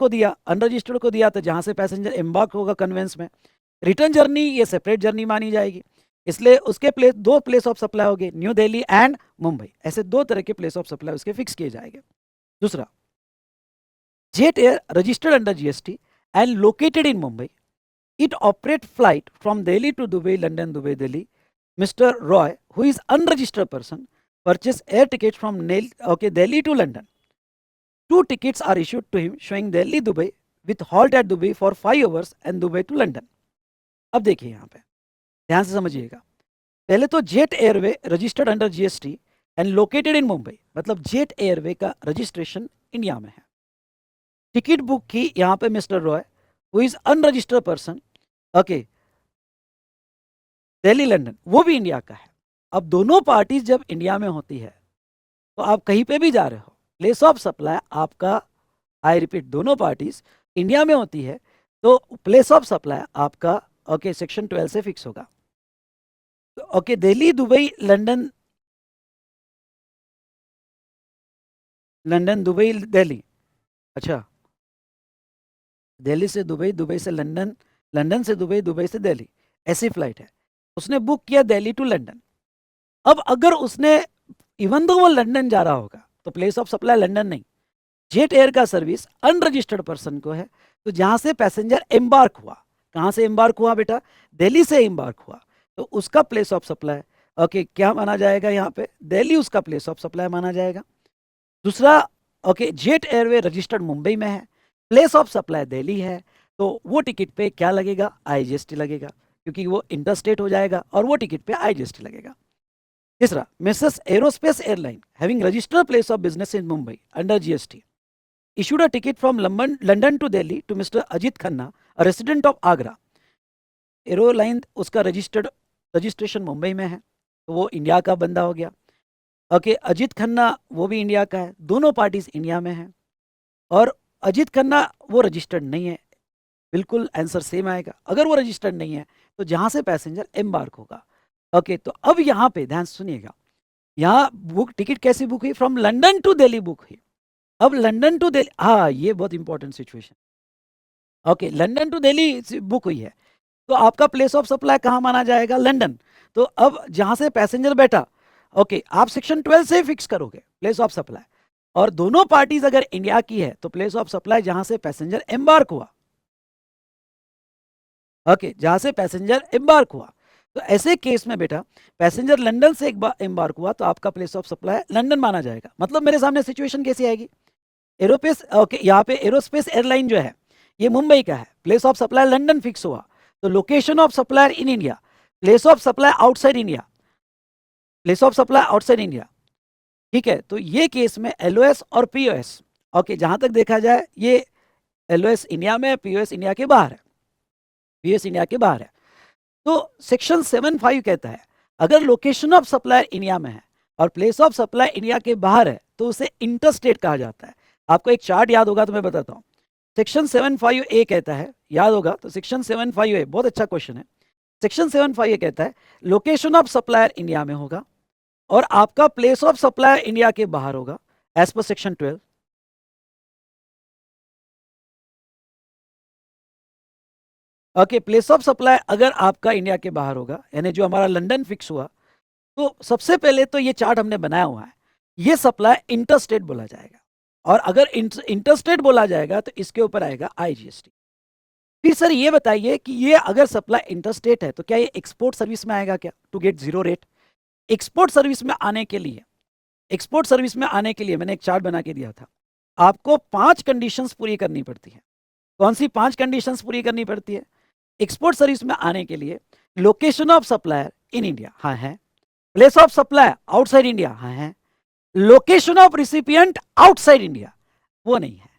को दिया तो जहां से पैसेंजर एम्बार्क होगा कन्वेंस में, रिटर्न जर्नी ये सेपरेट जर्नी मानी जाएगी, इसलिए उसके दो प्लेस ऑफ सप्लाई हो गए, न्यू दिल्ली एंड मुंबई। ऐसे दो तरह के प्लेस ऑफ सप्लाई उसके फिक्स किए जाएंगे। दूसरा, jet air registered under GST and located in Mumbai, it operate flight from Delhi to Dubai, London, Dubai, Delhi. Mister Roy who is unregistered person purchase air ticket from Delhi to London. 2 tickets are issued to him showing Delhi Dubai with halt at Dubai for 5 hours and Dubai to London। अब देखिए यहाँ पे ध्यान से समझिएगा, पहले तो jet airway registered under GST and located in Mumbai, मतलब जेट एयरवे का रजिस्ट्रेशन इंडिया में है। टिकट बुक की यहाँ पे mister Roy who is unregistered person, okay Delhi London, वो भी इंडिया का है। अब दोनों पार्टीज जब इंडिया में होती है तो आप कहीं पे भी जा रहे हो, प्लेस ऑफ सप्लाई आपका, आई रिपीट दोनों पार्टीज इंडिया में होती है तो प्लेस ऑफ सप्लाई आपका ओके सेक्शन 12 से फिक्स होगा। Okay Delhi Dubai London, London Dubai Delhi, अच्छा दिल्ली से दुबई, दुबई से लंदन, लंदन से दुबई, दुबई से दिल्ली, ऐसी फ्लाइट है। उसने बुक किया दिल्ली टू लंदन। अब अगर उसने इवन दो वो लंदन जा रहा होगा तो प्लेस ऑफ सप्लाई लंदन नहीं, जेट एयर का सर्विस अनरजिस्टर्ड पर्सन को है तो जहां से पैसेंजर एम्बार्क हुआ, कहां से एम्बार्क हुआ बेटा, दिल्ली से एम्बार्क हुआ, तो उसका प्लेस ऑफ सप्लाई ओके क्या माना जाएगा, यहाँ पे दिल्ली उसका प्लेस ऑफ सप्लाई माना जाएगा। दूसरा okay jet airway registered Mumbai में है, प्लेस ऑफ सप्लाई दिल्ली है, तो वो टिकट पे क्या लगेगा, IGST लगेगा, क्योंकि वो इंटरस्टेट हो जाएगा और वो टिकट पे IGST लगेगा। तीसरा, Mrs aerospace airline having registered place of business in Mumbai under GST issued a ticket from London to Delhi to Mr. Ajit Khanna, a resident of Agra। एरोलाइन उसका रजिस्ट्रेशन मुंबई में है तो वो इंडिया का बंदा हो गया। ओके अजीत खन्ना वो भी इंडिया का है, दोनों पार्टीज इंडिया में है। और अजीत खन्ना वो रजिस्टर्ड नहीं है, बिल्कुल आंसर सेम आएगा। अगर वो रजिस्टर्ड नहीं है तो जहां से पैसेंजर एम्बार्क होगा। ओके तो अब यहाँ पे ध्यान सुनिएगा, यहाँ बुक टिकट कैसी बुक हुई, from London to Delhi book हुई। अब लंदन टू दिल्ली, हाँ ये बहुत important situation, okay London to Delhi book हुई है तो आपका प्लेस ऑफ सप्लाई कहाँ माना जाएगा, लंदन। तो अब जहां से पैसेंजर बैठा ओके आप सेक्शन 12 से फिक्स करोगे प्लेस ऑफ सप्लाई, और दोनों पार्टीज अगर इंडिया की है तो प्लेस ऑफ सप्लाई जहां से पैसेंजर एम्बार्क हुआ, ओके जहां से पैसेंजर एम्बार्क हुआ। तो ऐसे केस में बेटा पैसेंजर लंदन से एक बार एम्बार्क हुआ तो आपका प्लेस ऑफ सप्लाई लंदन माना जाएगा। मतलब मेरे सामने सिचुएशन कैसी आएगी, एरोपेस ओके यहाँ पे एरोस्पेस एयरलाइन जो है ये मुंबई का है, place of supply London fix हुआ, तो location of supplier in India, place of supply outside India, place of supply outside India, ठीक है। तो ये केस में LOS और POS ओके जहां तक देखा जाए ये LOS इंडिया में, POS इंडिया के बाहर है, POS इंडिया के बाहर है। तो सेक्शन 7(5) कहता है अगर लोकेशन ऑफ सप्लायर इंडिया में है और प्लेस ऑफ सप्लाई इंडिया के बाहर है तो उसे इंटरस्टेट कहा जाता है। आपको एक चार्ट याद होगा तो मैं बताता हूँ। सेक्शन 7(5)(a) कहता है, याद होगा तो सेक्शन 7(5)(a) बहुत अच्छा क्वेश्चन है। सेक्शन 7(5) ये कहता है लोकेशन ऑफ सप्लायर इंडिया में होगा और आपका प्लेस ऑफ सप्लायर इंडिया के बाहर होगा as per section 12। Okay, place of supply अगर आपका इंडिया के बाहर होगा, यानी जो हमारा लंदन फिक्स हुआ, तो सबसे पहले तो ये चार्ट हमने बनाया हुआ है, ये सप्लाई इंटरस्टेट बोला जाएगा, और अगर इंटरस्टेट बोला जाएगा तो इसके ऊपर आएगा आईजीएसटी। फिर सर ये बताइए कि ये अगर सप्लाई इंटरस्टेट है तो क्या ये एक्सपोर्ट सर्विस में आएगा क्या, to get zero rate? Export service में आने के लिए, एक्सपोर्ट सर्विस में आने के लिए मैंने एक चार्ट बना के दिया था, आपको 5 कंडीशंस पूरी करनी पड़ती है। कौन सी 5 कंडीशंस पूरी करनी पड़ती है एक्सपोर्ट सर्विस में आने के लिए? Location of supplier in India, हाँ है। Place of supply outside India, हाँ है। Location of recipient outside India, वो नहीं है।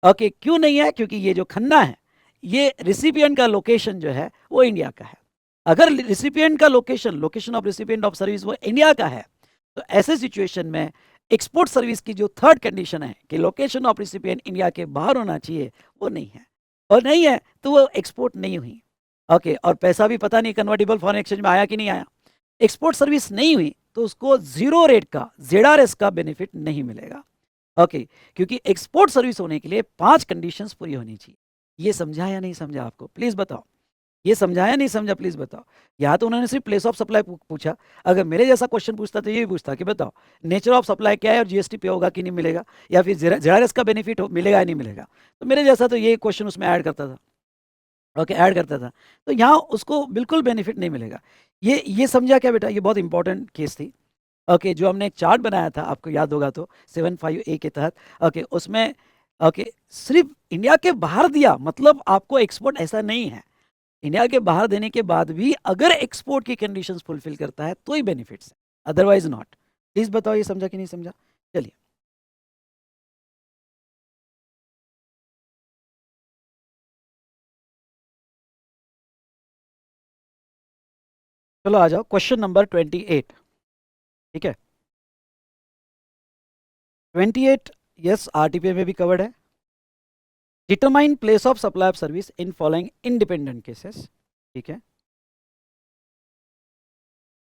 ओके, क्यों नहीं है? क्योंकि ये जो खन्ना है, ये रिसिपिएंट का लोकेशन जो है वो इंडिया का है। अगर रिसिपिएंट का location, location of recipient of service वो इंडिया का है, तो ऐसे सिचुएशन में एक्सपोर्ट सर्विस की जो थर्ड कंडीशन है कि लोकेशन ऑफ रिसिपिएंट इंडिया के बाहर होना चाहिए, वो नहीं है, और नहीं है तो वो एक्सपोर्ट नहीं हुई। ओके, और पैसा भी पता नहीं कन्वर्टेबल फॉरेन एक्सचेंज में आया कि नहीं आया। एक्सपोर्ट सर्विस नहीं हुई तो उसको जीरो रेट का, जेडआरएस का बेनिफिट नहीं मिलेगा। ओके, क्योंकि एक्सपोर्ट सर्विस होने के लिए 5 कंडीशंस पूरी होनी चाहिए। ये समझा या नहीं समझा आपको, प्लीज बताओ। ये समझा या नहीं समझा, प्लीज बताओ। या तो उन्होंने सिर्फ प्लेस ऑफ सप्लाई पूछा, अगर मेरे जैसा क्वेश्चन पूछता तो ये भी पूछता कि बताओ नेचर ऑफ सप्लाई क्या है और जीएसटी पे होगा कि नहीं मिलेगा, या फिर जेडआरएस का बेनिफिट मिलेगा या नहीं मिलेगा। तो मेरे जैसा तो ये क्वेश्चन उसमें ऐड करता था। ओके, ऐड करता था, तो यहाँ उसको बिल्कुल बेनिफिट नहीं मिलेगा। ये समझा क्या बेटा, ये बहुत इंपॉर्टेंट केस थी। ओके, जो हमने एक चार्ट बनाया था, आपको याद होगा तो 7(5)(a) के तहत, ओके उसमें, ओके सिर्फ इंडिया के बाहर दिया, मतलब आपको एक्सपोर्ट ऐसा नहीं है, इंडिया के बाहर देने के बाद भी अगर एक्सपोर्ट की कंडीशंस फुलफिल करता है तो ही बेनिफिट्स है, अदरवाइज नॉट। प्लीज बताओ ये समझा कि नहीं समझा। चलिए चलो आ जाओ क्वेश्चन नंबर 28। ठीक है, 28 यस आरटीपीए में भी कवर्ड है। Determine place of supply of service in following independent cases. ठीक है,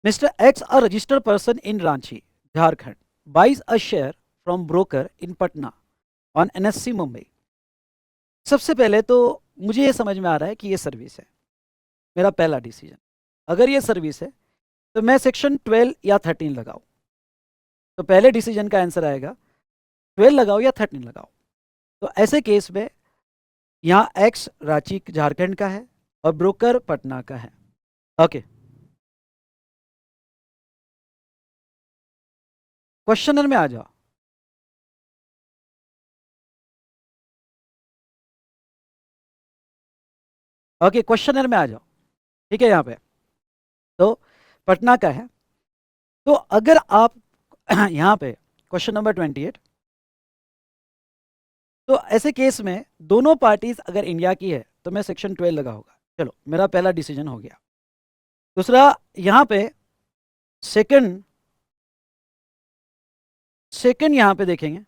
mister X a registered person in Ranchi Jharkhand buys a share from broker in Patna on NSC Mumbai. सबसे पहले तो मुझे ये समझ में आ रहा है कि ये सर्विस है, मेरा पहला डिसीजन। अगर ये सर्विस है तो मैं सेक्शन 12 या 13 लगाऊं, तो पहले डिसीजन का आंसर आएगा 12 लगाओ या 13 लगाओ। तो ऐसे केस में यहाँ एक्स रांची झारखंड का है और ब्रोकर पटना का है। ओके, क्वेश्चनर में आ जाओ। ओके, क्वेश्चनर में आ जाओ। ठीक है, यहाँ पे तो पटना का है। तो अगर आप यहाँ पे क्वेश्चन नंबर 28, तो ऐसे केस में दोनों पार्टीज अगर इंडिया की है तो मैं सेक्शन 12 लगाऊंगा। चलो, मेरा पहला डिसीजन हो गया। दूसरा, यहाँ पे सेकंड सेकंड यहाँ पे देखेंगे,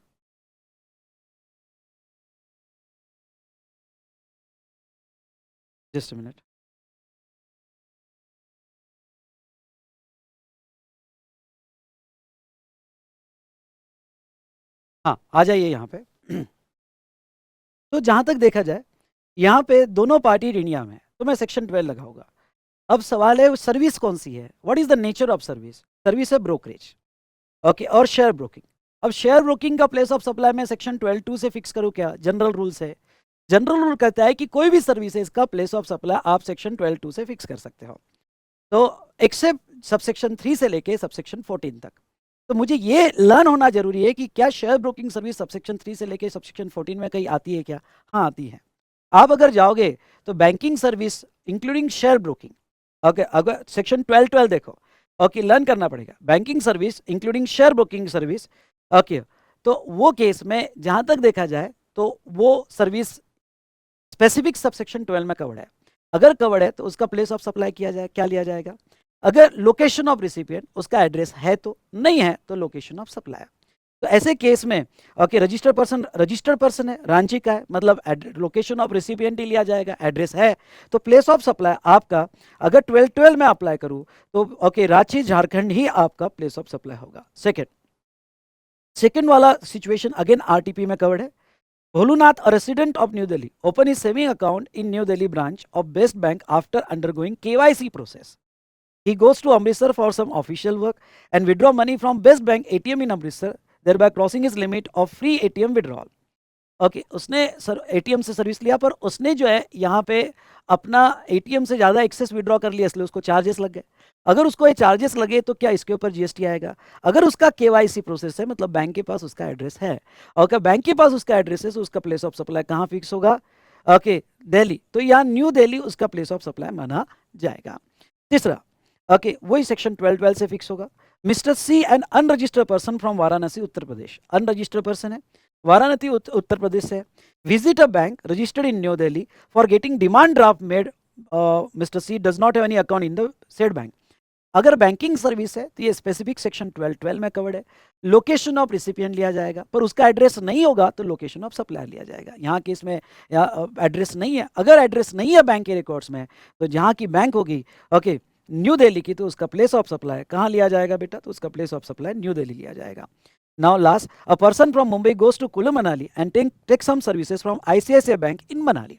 जस्ट मिनट। हाँ, आ जाइए यहाँ पे। तो जहां तक देखा जाए यहाँ पे दोनों पार्टी इंडिया में है, तो मैं सेक्शन 12 लगाऊंगा। अब सवाल है सर्विस कौन सी है, what is the nature of service. Service है ब्रोकरेज, ओके, और शेयर ब्रोकिंग। अब शेयर ब्रोकिंग का प्लेस ऑफ सप्लाई में सेक्शन 12(2) से फिक्स करूँ क्या? जनरल रूल से। जनरल रूल कहता है कि कोई भी सर्विस है इसका प्लेस ऑफ सप्लाई आप सेक्शन 12(2) से फिक्स कर सकते हो, तो एक्सेप्ट सबसेक्शन 3 से लेके सबसेक्शन 14 तक। तो मुझे ये लर्न होना जरूरी है कि क्या शेयर ब्रोकिंग सर्विस सबसेक्शन 3 से लेके सबसेक्शन 14 में कहीं आती है क्या? हाँ, आती है। आप अगर जाओगे तो banking service including share broking, okay, अगर सेक्शन 12(12) देखो, ओके, लर्न करना पड़ेगा। Banking service including share broking service, okay, तो वो केस में जहां तक देखा जाए तो वो सर्विस स्पेसिफिक सबसेक्शन 12 में कवर्ड है। अगर कवर्ड है तो उसका प्लेस ऑफ सप्लाई किया जाए, क्या लिया जाएगा? अगर लोकेशन ऑफ रिसिपिएंट उसका एड्रेस है तो, नहीं है तो लोकेशन ऑफ सप्लायर। तो ऐसे केस में ओके रजिस्टर्ड पर्सन है, रांची का है, मतलब लोकेशन ऑफ रिसिपिएंट ही लिया जाएगा, एड्रेस है। तो प्लेस ऑफ सप्लाई आपका अगर 12-12 में अप्लाई करूं तो ओके रांची झारखंड ही आपका प्लेस ऑफ सप्लाई होगा। सेकेंड वाला सिचुएशन अगेन आरटीपी में कवर्ड है। Bholunath, a resident of New Delhi, open his saving account in New Delhi branch of Best Bank after undergoing KYC process. He goes to Amritsar for some official work and withdraw money from Best Bank ATM in Amritsar, thereby crossing his limit of free ATM withdrawal. Okay उसने सर एटीएम से सर्विस लिया, पर उसने जो है यहाँ पे अपना एटीएम से ज़्यादा एक्सेस विड्रॉ कर लिया, इसलिए उसको चार्जेस लग गए। अगर उसको ये चार्जेस लगे तो क्या इसके ऊपर जीएसटी आएगा? अगर उसका केवाईसी प्रोसेस है, मतलब बैंक के पास उसका एड्रेस है, और अगर बैंक के पास उसका एड्रेस है तो उसका प्लेस ऑफ सप्लाई कहाँ फिक्स होगा? ओके दिल्ली, तो यहाँ न्यू दिल्ली उसका प्लेस ऑफ सप्लाई माना जाएगा। तीसरा ओके वही सेक्शन 12-12 से फिक्स होगा। Mister C N unregistered person from Varanasi Uttar Pradesh, unregistered person है, वाराणसी उत्तर प्रदेश से, visit a bank registered in new Delhi for getting demand draft made, mister C does not have any account in the said bank. अगर बैंकिंग सर्विस है तो ये स्पेसिफिक सेक्शन 12-12 में कवर्ड है। लोकेशन ऑफ रिसिपिएंट लिया जाएगा, पर उसका एड्रेस नहीं होगा तो लोकेशन ऑफ सप्लायर लिया जाएगा। यहाँ केस में एड्रेस नहीं है, अगर एड्रेस नहीं है बैंक के रिकॉर्ड्स में तो जहाँ की बैंक होगी ओके न्यू दिल्ली की, तो उसका प्लेस ऑफ सप्लाई कहाँ लिया जाएगा बेटा? तो उसका place of supply new Delhi लिया जाएगा। Now last, a person from Mumbai goes to Kullu Manali and take some services from ICICI Bank in Manali.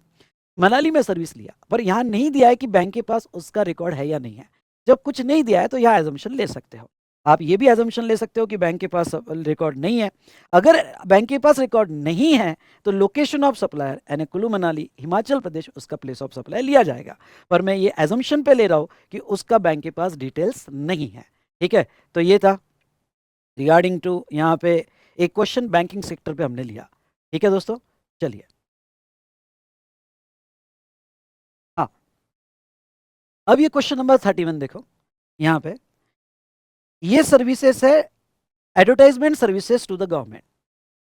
Manali में सर्विस लिया, पर यहाँ नहीं दिया है कि बैंक के पास उसका रिकॉर्ड है या नहीं है। जब कुछ नहीं दिया है तो यहाँ एजम्पशन ले सकते हो। आप ये भी एजम्पशन ले सकते हो कि बैंक के पास रिकॉर्ड नहीं है। अगर बैंक के पास रिकॉर्ड नहीं है तो लोकेशन ऑफ सप्लायर यानी कुल्लू मनाली हिमाचल प्रदेश उसका प्लेस ऑफ सप्लाई लिया जाएगा, पर मैं ये एजम्पशन पे ले रहा हूँ कि उसका बैंक के पास डिटेल्स नहीं है। ठीक है, तो ये था रिगार्डिंग टू यहाँ पे एक क्वेश्चन बैंकिंग सेक्टर पे हमने लिया। ठीक है दोस्तों, चलिए हाँ, अब ये क्वेश्चन नंबर 31 देखो। यहाँ पे ये सर्विसेज है advertisement services to the government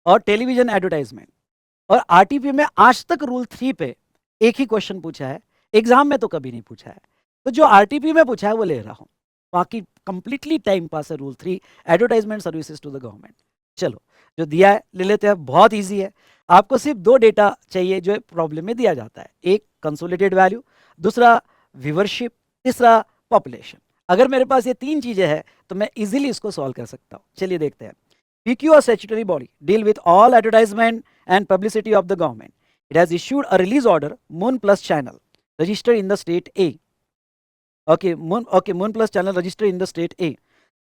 और टेलीविजन एडवर्टाइजमेंट, और आरटीपी में आज तक रूल 3 पे एक ही क्वेश्चन पूछा है, एग्जाम में तो कभी नहीं पूछा है। तो जो आरटीपी में पूछा है वो ले रहा हूँ, बाकी कंप्लीटली टाइम पास है। Rule 3 advertisement services to the government. चलो जो दिया है ले लेते हैं, बहुत इजी है। आपको सिर्फ 2 डेटा चाहिए जो प्रॉब्लम में दिया जाता है, एक कंसोलिडेटेड वैल्यू, दूसरा व्यूअरशिप, तीसरा पॉपुलेशन। अगर मेरे पास ये 3 चीजें हैं तो मैं इजीली इसको सॉल्व कर सकता हूँ। चलिए देखते हैं। PQ, a statutory body, deal with all advertisement and publicity of the government. It has issued a release order, Moon Plus channel, registered in the state A. Moon Plus channel registered in the state A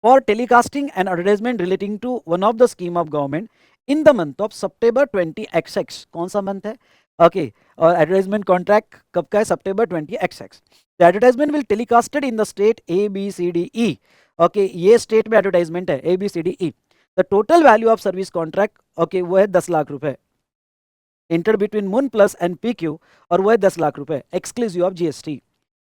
for telecasting an advertisement relating to one of the scheme of government in the month of September 20XX. कौन सा मंथ है? और एडवर्टाइजमेंट कॉन्ट्रैक्ट कब का है? September 20XX. The advertisement will telecasted in the state A, B, C, D, E. ये स्टेट में एडवर्टाइजमेंट है A, B, C, D, E. The total value of service contract वो है 10 लाख रुपए, inter between moon plus and PQ, और वो है 10 लाख रुपए exclusive of GST.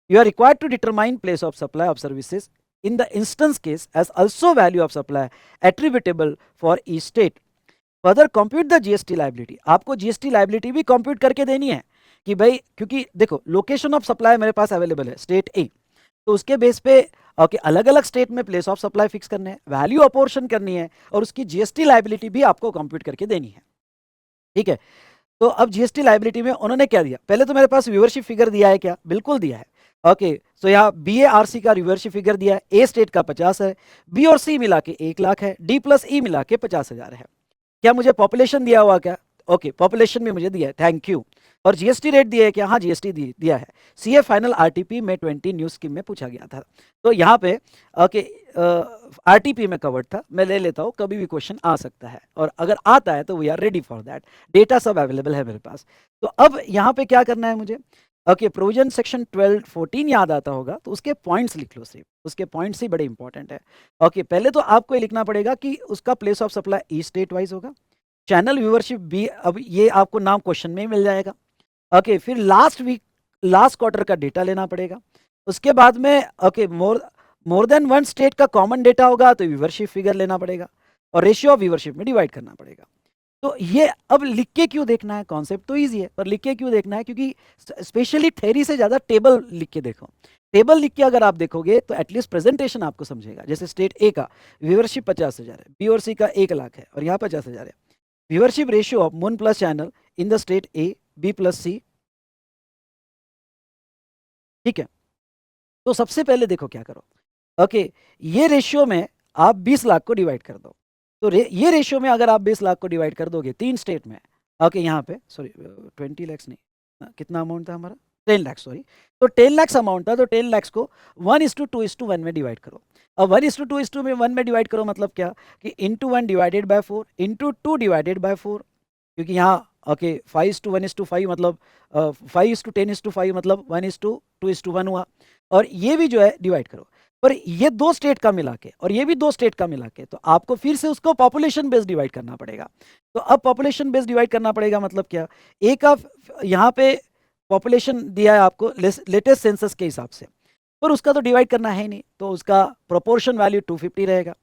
You are required to determine place of supply of services in the instance case as also value of supply attributable for each state. Further compute the GST liability. आपको GST liability भी compute करके देनी है कि भाई, क्योंकि देखो लोकेशन ऑफ सप्लाई मेरे पास अवेलेबल है स्टेट ए, तो उसके बेस पे अलग अलग स्टेट में प्लेस ऑफ सप्लाई फिक्स करने हैं, वैल्यू अपोर्शन करनी है, और उसकी जीएसटी लाइबिलिटी भी आपको कंप्यूट करके देनी है। ठीक है, तो अब जीएसटी लाइबिलिटी में उन्होंने क्या दिया? पहले तो मेरे पास व्यूअरशिप फिगर दिया है क्या? बिल्कुल दिया है। सो यहाँ BARC का व्यूअरशिप फिगर दिया है। ए स्टेट का 50 है, बी और सी मिला के 1 लाख है, डी प्लस ई मिला के 50,000 है। क्या मुझे पॉपुलेशन दिया हुआ क्या? पॉपुलेशन भी मुझे दिया है, थैंक यू। और जीएसटी रेट दिया है क्या? हाँ, जीएसटी दिया है। सीए फाइनल आरटीपी में 20 न्यूज स्कीम में पूछा गया था, तो यहाँ पे आरटीपी में कवर्ड था। मैं ले लेता हूँ, कभी भी क्वेश्चन आ सकता है, और अगर आता है तो we are ready for that. Data सब अवेलेबल है मेरे पास। तो अब यहाँ पे क्या करना है मुझे? प्रोविजन सेक्शन 12-14 याद आता होगा, तो उसके पॉइंट्स लिख लो सिर्फ, उसके पॉइंट्स ही बड़े इंपॉर्टेंट है। पहले तो आपको ये लिखना पड़ेगा कि उसका place of supply E state wise होगा, चैनल व्यूअरशिप भी, अब ये आपको नाम क्वेश्चन में ही मिल जाएगा। फिर लास्ट क्वार्टर का डेटा लेना पड़ेगा। उसके बाद में मोर देन 1 स्टेट का कॉमन डेटा होगा तो व्यूअरशिप फिगर लेना पड़ेगा, और रेशियो ऑफ व्यूअरशिप में डिवाइड करना पड़ेगा। तो ये अब लिख के क्यों देखना है? कॉन्सेप्ट तो ईजी है, पर लिख के क्यों देखना है? क्योंकि स्पेशली थ्योरी से ज़्यादा टेबल लिख के देखो। टेबल लिख के अगर आप देखोगे तो एटलीस्ट प्रेजेंटेशन आपको समझेगा। जैसे स्टेट ए का व्यूअरशिप 50,000 है, बी और सी का 1 लाख है और यहाँ 50,000 है। Viewership ratio of moon plus channel in the state A, B plus C. ठीक है, तो सबसे पहले देखो क्या करो। ओके, ये रेशियो में आप 20 लाख को डिवाइड कर दो। तो ये रेशियो में अगर आप 20 लाख को डिवाइड कर दोगे 3 स्टेट में, ओके यहाँ पे सॉरी 20 लैक्स नहीं, कितना अमाउंट था हमारा, 10 लाख सॉरी। तो 10 लाख अमाउंट था, तो 10 लाख को 1:2:1 में डिवाइड करो। अब 1:2:1 में डिवाइड करो मतलब क्या कि into 1 divided by 4 into 2 divided by 4, क्योंकि यहाँ ओके 5:1:5 मतलब 5:10:5 मतलब 1:2:1 हुआ। और ये भी जो है डिवाइड करो, पर ये 2 स्टेट का मिला के और ये भी 2 स्टेट का मिला के, तो आपको फिर से उसको पॉपुलेशन बेस्ड डिवाइड करना पड़ेगा। तो अब पॉपुलेशन बेस्ड डिवाइड करना पड़ेगा मतलब क्या, एक का यहाँ पे पॉपुलेशन दिया है आपको लेटेस्ट सेंसस के हिसाब से, पर उसका तो डिवाइड करना है नहीं, तो उसका प्रोपोर्शन वैल्यू 250 रहेगा।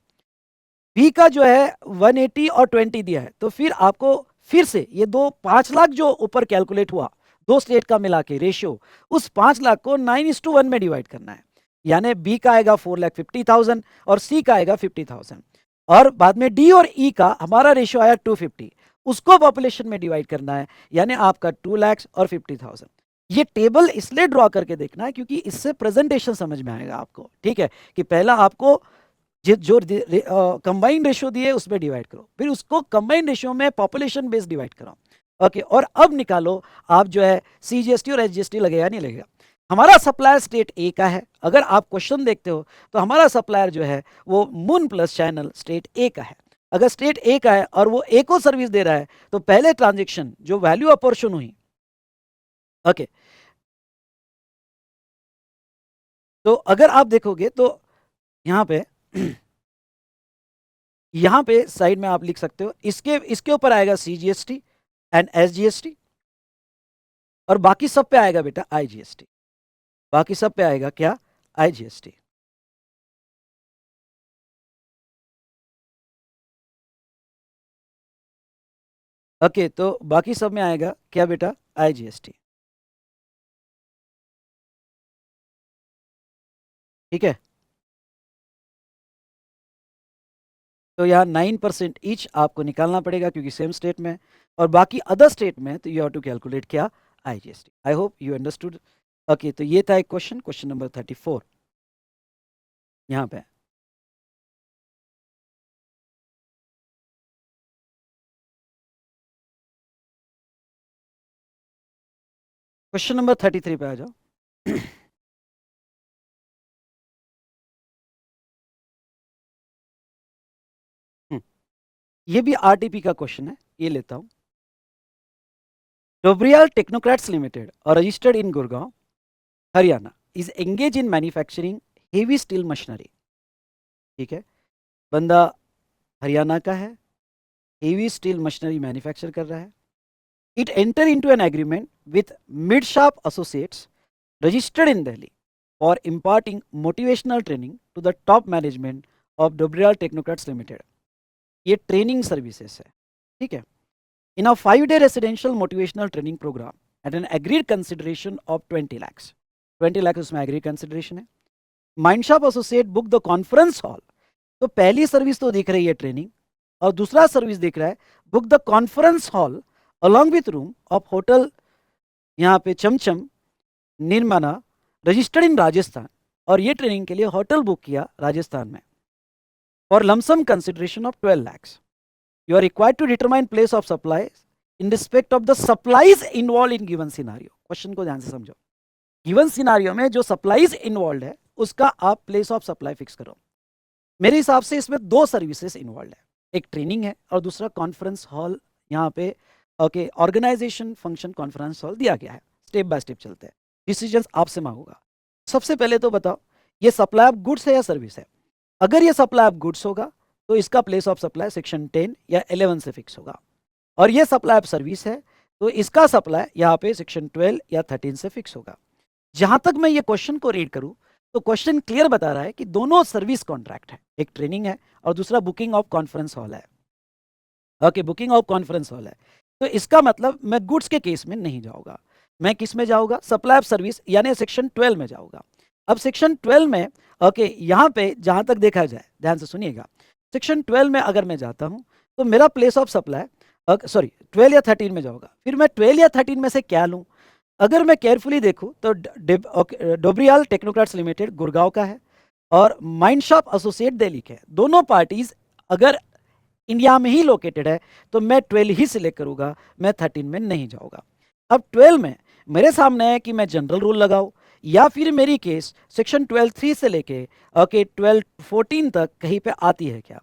बी का जो है 180 और 20 दिया है, तो फिर आपको फिर से ये 5 लाख जो ऊपर कैलकुलेट हुआ 2 स्टेट का मिला के रेशियो, उस 5 लाख को 9:1 में डिवाइड करना है। यानी बी का आएगा 4,50,000 और सी का आएगा 50,000, और बाद में डी और ई का हमारा रेशियो आया 250, उसको पॉपुलेशन में डिवाइड करना है, यानी आपका 2 लाख और 50,000। ये टेबल इसलिए ड्रॉ करके देखना है क्योंकि इससे प्रेजेंटेशन समझ में आएगा आपको। ठीक है, कि पहला आपको जो कंबाइंड रेशियो दिए उसमें डिवाइड करो, फिर उसको कंबाइंड रेशियो में पॉपुलेशन बेस्ड डिवाइड करो। ओके, और अब निकालो आप जो है सीजीएसटी और एचजीएसटी लगेगा नहीं लगेगा। हमारा सप्लायर स्टेट ए का है, अगर आप क्वेश्चन देखते हो तो हमारा सप्लायर जो है वो moon plus channel state A का है। अगर स्टेट ए का है और वो ए को सर्विस दे रहा है, तो पहले ट्रांजेक्शन जो वैल्यू अपोर्शन हुई, ओके, तो अगर आप देखोगे तो यहाँ पे यहां पे साइड में आप लिख सकते हो, इसके ऊपर आएगा सीजीएसटी एंड एसजीएसटी, और बाकी सब पे आएगा बेटा आईजीएसटी। बाकी सब पे आएगा क्या, आईजीएसटी। ओके, तो बाकी सब में आएगा क्या बेटा, आईजीएसटी। ठीक है, तो यहाँ 9% ईच आपको निकालना पड़ेगा क्योंकि सेम स्टेट में, और बाकी अदर स्टेट में तो यू हैव टू कैलकुलेट क्या, IGST. I hope you understood. Okay, तो ये था एक क्वेश्चन, क्वेश्चन नंबर 34 यहाँ पे। क्वेश्चन नंबर 33 पे आ जाओ। ये भी आरटीपी का क्वेश्चन है, ये लेता हूं। डोबरियाल टेक्नोक्रेट्स लिमिटेड और registered in Gurgaon, Haryana, is engage in manufacturing heavy steel machinery. ठीक है, बंदा हरियाणा का है, हेवी स्टील मशीनरी मैन्युफैक्चर कर रहा है। It enter into an agreement with Midsharp associates registered in Delhi for imparting motivational training to the top management of Dobriyal technocrats limited. ये ट्रेनिंग सर्विसेज है। ठीक है, in a 5-day residential motivational training program at an agreed consideration of 20 lakhs। 20 lakh उसमें agreed consideration है। Mindshop associate book the conference hall. तो पहली सर्विस तो दिख रही है ट्रेनिंग, और दूसरा सर्विस दिख रहा है book the conference hall along with room of hotel, यहाँ पे चमचम निर्माना, रजिस्टर्ड इन राजस्थान, और ये ट्रेनिंग के लिए होटल बुक किया राजस्थान में for lump sum consideration of 12 lakhs। You are required to determine place of supplies in respect of the supplies involved in given scenario। Question को ध्यान से समझो। गिवन सिनारियो में जो सप्लाईज इन्वॉल्व है उसका आप प्लेस ऑफ सप्लाई फिक्स करो। मेरे हिसाब से इसमें 2 सर्विसेज इन्वॉल्व है, एक ट्रेनिंग है और दूसरा कॉन्फ्रेंस हॉल। यहाँ पे okay, organisation function conference hall दिया गया है। स्टेप बाय स्टेप चलते हैं, डिसीजन आपसे मांगूंगा। सबसे पहले तो बताओ ये सप्लाई ऑफ गुड्स है या सर्विस है। अगर ये सप्लाई ऑफ गुड्स होगा तो इसका प्लेस ऑफ सप्लाई सेक्शन 10 या 11 से फिक्स होगा, और ये सप्लाई ऑफ सर्विस है तो इसका सप्लाई यहाँ पे सेक्शन 12 या 13 से फिक्स होगा। जहां तक मैं ये क्वेश्चन को रीड करूं तो क्वेश्चन क्लियर बता रहा है कि दोनों सर्विस कॉन्ट्रैक्ट है, एक ट्रेनिंग है और दूसरा बुकिंग ऑफ कॉन्फ्रेंस हॉल है। Okay, booking of conference hall है, तो इसका मतलब मैं गुड्स के केस में नहीं जाऊंगा, मैं किस में जाऊंगा, सप्लाई ऑफ सर्विस यानी सेक्शन 12 में जाऊंगा। अब सेक्शन 12 में ओके यहाँ पे जहाँ तक देखा जाए, ध्यान से सुनिएगा, सेक्शन 12 में अगर मैं जाता हूँ तो मेरा प्लेस ऑफ सप्लाई, सॉरी 12 या 13 में जाऊँगा, फिर मैं 12 या 13 में से क्या लूँ? अगर मैं केयरफुली देखूँ तो डोबरियाल टेक्नोक्रेट्स लिमिटेड गुड़गांव का है और माइंड शॉप एसोसिएट दिल्ली के है। दोनों पार्टीज अगर इंडिया में ही लोकेटेड है तो मैं 12 ही सिलेक्ट करूंगा, मैं 13 में नहीं जाऊंगा। अब 12 में मेरे सामने है कि मैं जनरल रूल लगाऊं या फिर मेरी केस सेक्शन 12(3) से लेके ओके 12(14) तक कहीं पे आती है क्या,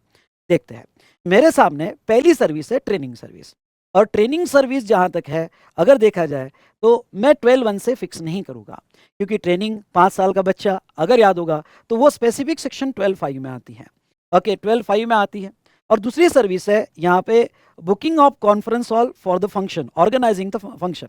देखते हैं। मेरे सामने पहली सर्विस है ट्रेनिंग सर्विस, और ट्रेनिंग सर्विस जहां तक है अगर देखा जाए तो मैं 12(1) से फिक्स नहीं करूंगा, क्योंकि ट्रेनिंग 5 साल का बच्चा अगर याद होगा तो वो स्पेसिफिक सेक्शन 12(5) में आती है, ओके 12(5) में आती है। और दूसरी सर्विस है यहाँ पे booking of conference hall for the function, organising the function.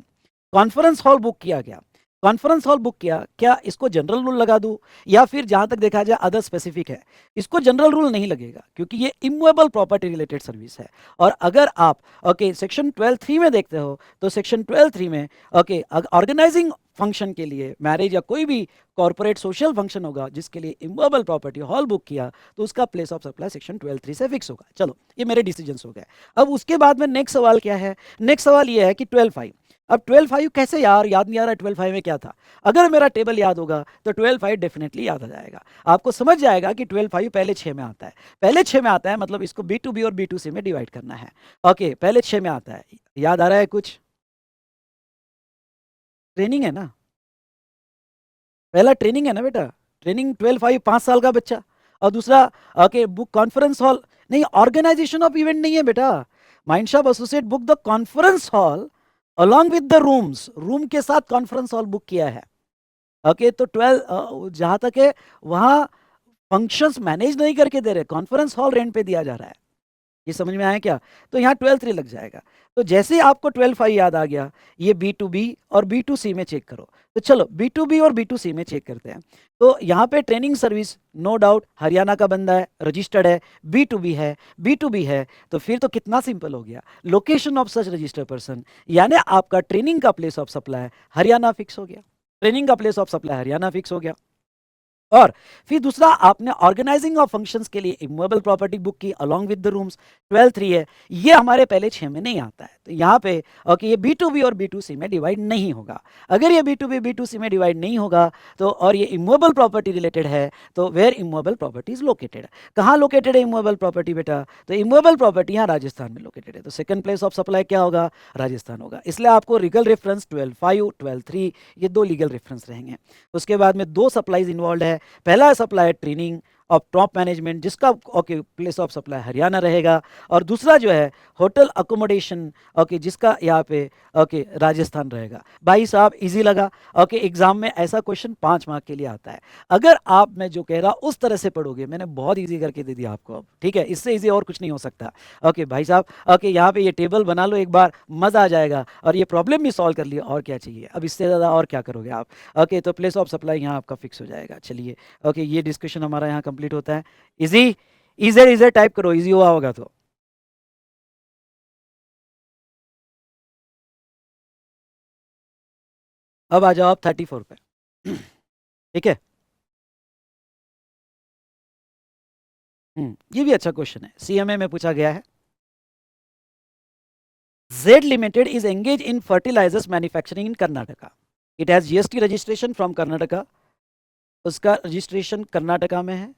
Conference hall book किया गया, कॉन्फ्रेंस हॉल बुक किया, क्या इसको जनरल रूल लगा दूं या फिर जहां तक देखा जाए अदर स्पेसिफिक है? इसको जनरल रूल नहीं लगेगा क्योंकि ये इमूवेबल प्रॉपर्टी रिलेटेड सर्विस है। और अगर आप ओके सेक्शन 12(3) में देखते हो तो सेक्शन 12(3) में ओके ऑर्गेनाइजिंग फंक्शन के लिए, मैरिज या कोई भी कॉर्पोरेट सोशल फंक्शन होगा जिसके लिए इमूवेबल प्रॉपर्टी हॉल बुक किया तो उसका प्लेस ऑफ सप्लाई सेक्शन 12(3) से फिक्स होगा। चलो ये मेरे डिसीजंस हो गए। अब उसके बाद में नेक्स्ट सवाल क्या है? नेक्स्ट सवाल ये है कि 12(5), अब 12(5) कैसे यार याद नहीं आ रहा है 12(5) में क्या था? अगर मेरा टेबल याद होगा तो 12(5) डेफिनेटली याद आ जाएगा, आपको समझ जाएगा कि 12(5) पहले 6 में आता है, पहले 6 में आता है मतलब इसको B2B और B2C में डिवाइड करना है। ओके पहले 6 में आता है, याद आ रहा है कुछ? ट्रेनिंग है ना, पहला ट्रेनिंग है ना बेटा, ट्रेनिंग 12(5) 5 साल का बच्चा, और दूसरा ओके बुक कॉन्फ्रेंस हॉल, नहीं ऑर्गेनाइजेशन ऑफ इवेंट नहीं है बेटा, mind shop associate book the conference hall along with the rooms, room के साथ कॉन्फ्रेंस हॉल बुक किया है। ओके तो 12 जहां तक है वहां फंक्शंस मैनेज नहीं करके दे रहे, कॉन्फ्रेंस हॉल रेंट पे दिया जा रहा है। ये समझ में आया क्या? तो यहाँ 12(3) लग जाएगा। तो जैसे ही आपको 12(5) याद आ गया, ये B2B और B2C में चेक करो। तो चलो B2B और B2C में चेक करते हैं। तो यहाँ पे training service no doubt Haryana का बंदा है, रजिस्टर्ड है, B2B है, B2B है, तो फिर तो कितना सिंपल हो गया, location of such registered person, यानी आपका ट्रेनिंग का place of supply Haryana fix हो गया, ट्रेनिंग का place of supply Haryana fix हो गया। और फिर दूसरा आपने ऑर्गेनाइजिंग ऑफ फंक्शंस के लिए इमूवेबल प्रॉपर्टी बुक की अलोंग विद द रूम्स, 12(3) है, ये हमारे पहले 6 में नहीं आता है, तो यहाँ पे ओके ये B2B और B2C में डिवाइड नहीं होगा। अगर ये B2B B2C में डिवाइड नहीं होगा तो, और ये इमूवेबल प्रॉपर्टी रिलेटेड है, तो where immovable property is located, कहाँ लोकेटेड है इमूवेबल प्रॉपर्टी बेटा? तो इमूवेबल प्रॉपर्टी यहाँ राजस्थान में लोकेटेड है, तो सेकंड प्लेस ऑफ सप्लाई क्या होगा? राजस्थान होगा। इसलिए आपको लीगल रेफरेंस 12(5) 12(3) ये 2 लीगल रेफरेंस रहेंगे। उसके बाद में 2 सप्लाईज इन्वॉल्व है, पहला supply training of top management जिसका okay place of supply Haryana रहेगा, और दूसरा जो है होटल अकोमोडेशन ओके जिसका यहाँ पे ओके राजस्थान रहेगा। भाई साहब इजी लगा? ओके एग्जाम में ऐसा क्वेश्चन 5 मार्क के लिए आता है, अगर आप मैं जो कह रहा उस तरह से पढ़ोगे, मैंने बहुत इजी करके दे दिया आपको अब, ठीक है, इससे इजी और कुछ नहीं हो सकता। ओके भाई साहब ओके यहाँ पे ये टेबल बना लो एक बार, मजा आ जाएगा, और ये प्रॉब्लम भी सॉल्व कर लिया, और क्या चाहिए अब इससे ज़्यादा, और क्या करोगे आप? ओके तो प्लेस ऑफ सप्लाई यहाँ आपका फिक्स हो जाएगा। चलिए ओके ये डिस्कशन हमारा यहाँ कंप्लीट होता है। इजी, इजर इजर टाइप करो, इजी हुआ होगा तो। अब आ जाओ आप 34 पे। ठीक है, ये भी अच्छा क्वेश्चन है, CMA में पूछा गया है। Z Limited is engaged in fertilizers manufacturing in Karnataka. It has GST registration from Karnataka. उसका रजिस्ट्रेशन कर्नाटका में है।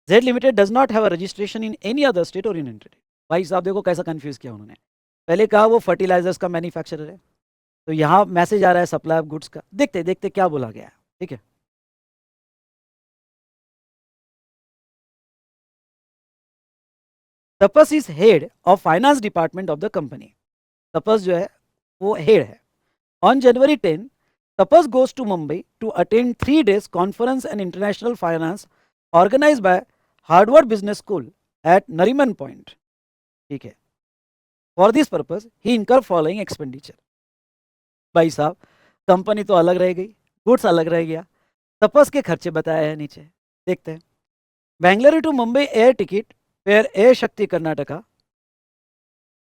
Z Limited does not have a registration in any other state or union territory. भाई साहब देखो कैसा कंफ्यूज किया उन्होंने, पहले कहा वो फर्टिलाइजर्स का मैन्युफैक्चरर है, तो यहाँ मैसेज आ रहा है सप्लाई ऑफ गुड्स का, देखते देखते क्या बोला गया है। ठीक है, Tapas is head of finance department of the company. Tapas जो है वो हेड है। On January 10, Tapas goes to Mumbai to attend 3 days conference and international finance organize by Harvard business school at Nariman point. ठीक है, फॉर दिस पर्पज ही इनकर फॉलोइंग एक्सपेंडिचर। भाई साहब कंपनी तो अलग रह गई, गुड्स अलग रह गया, तपस के खर्चे बताए हैं नीचे, देखते हैं। Bengaluru to Mumbai air ticket fare air Shakti Karnataka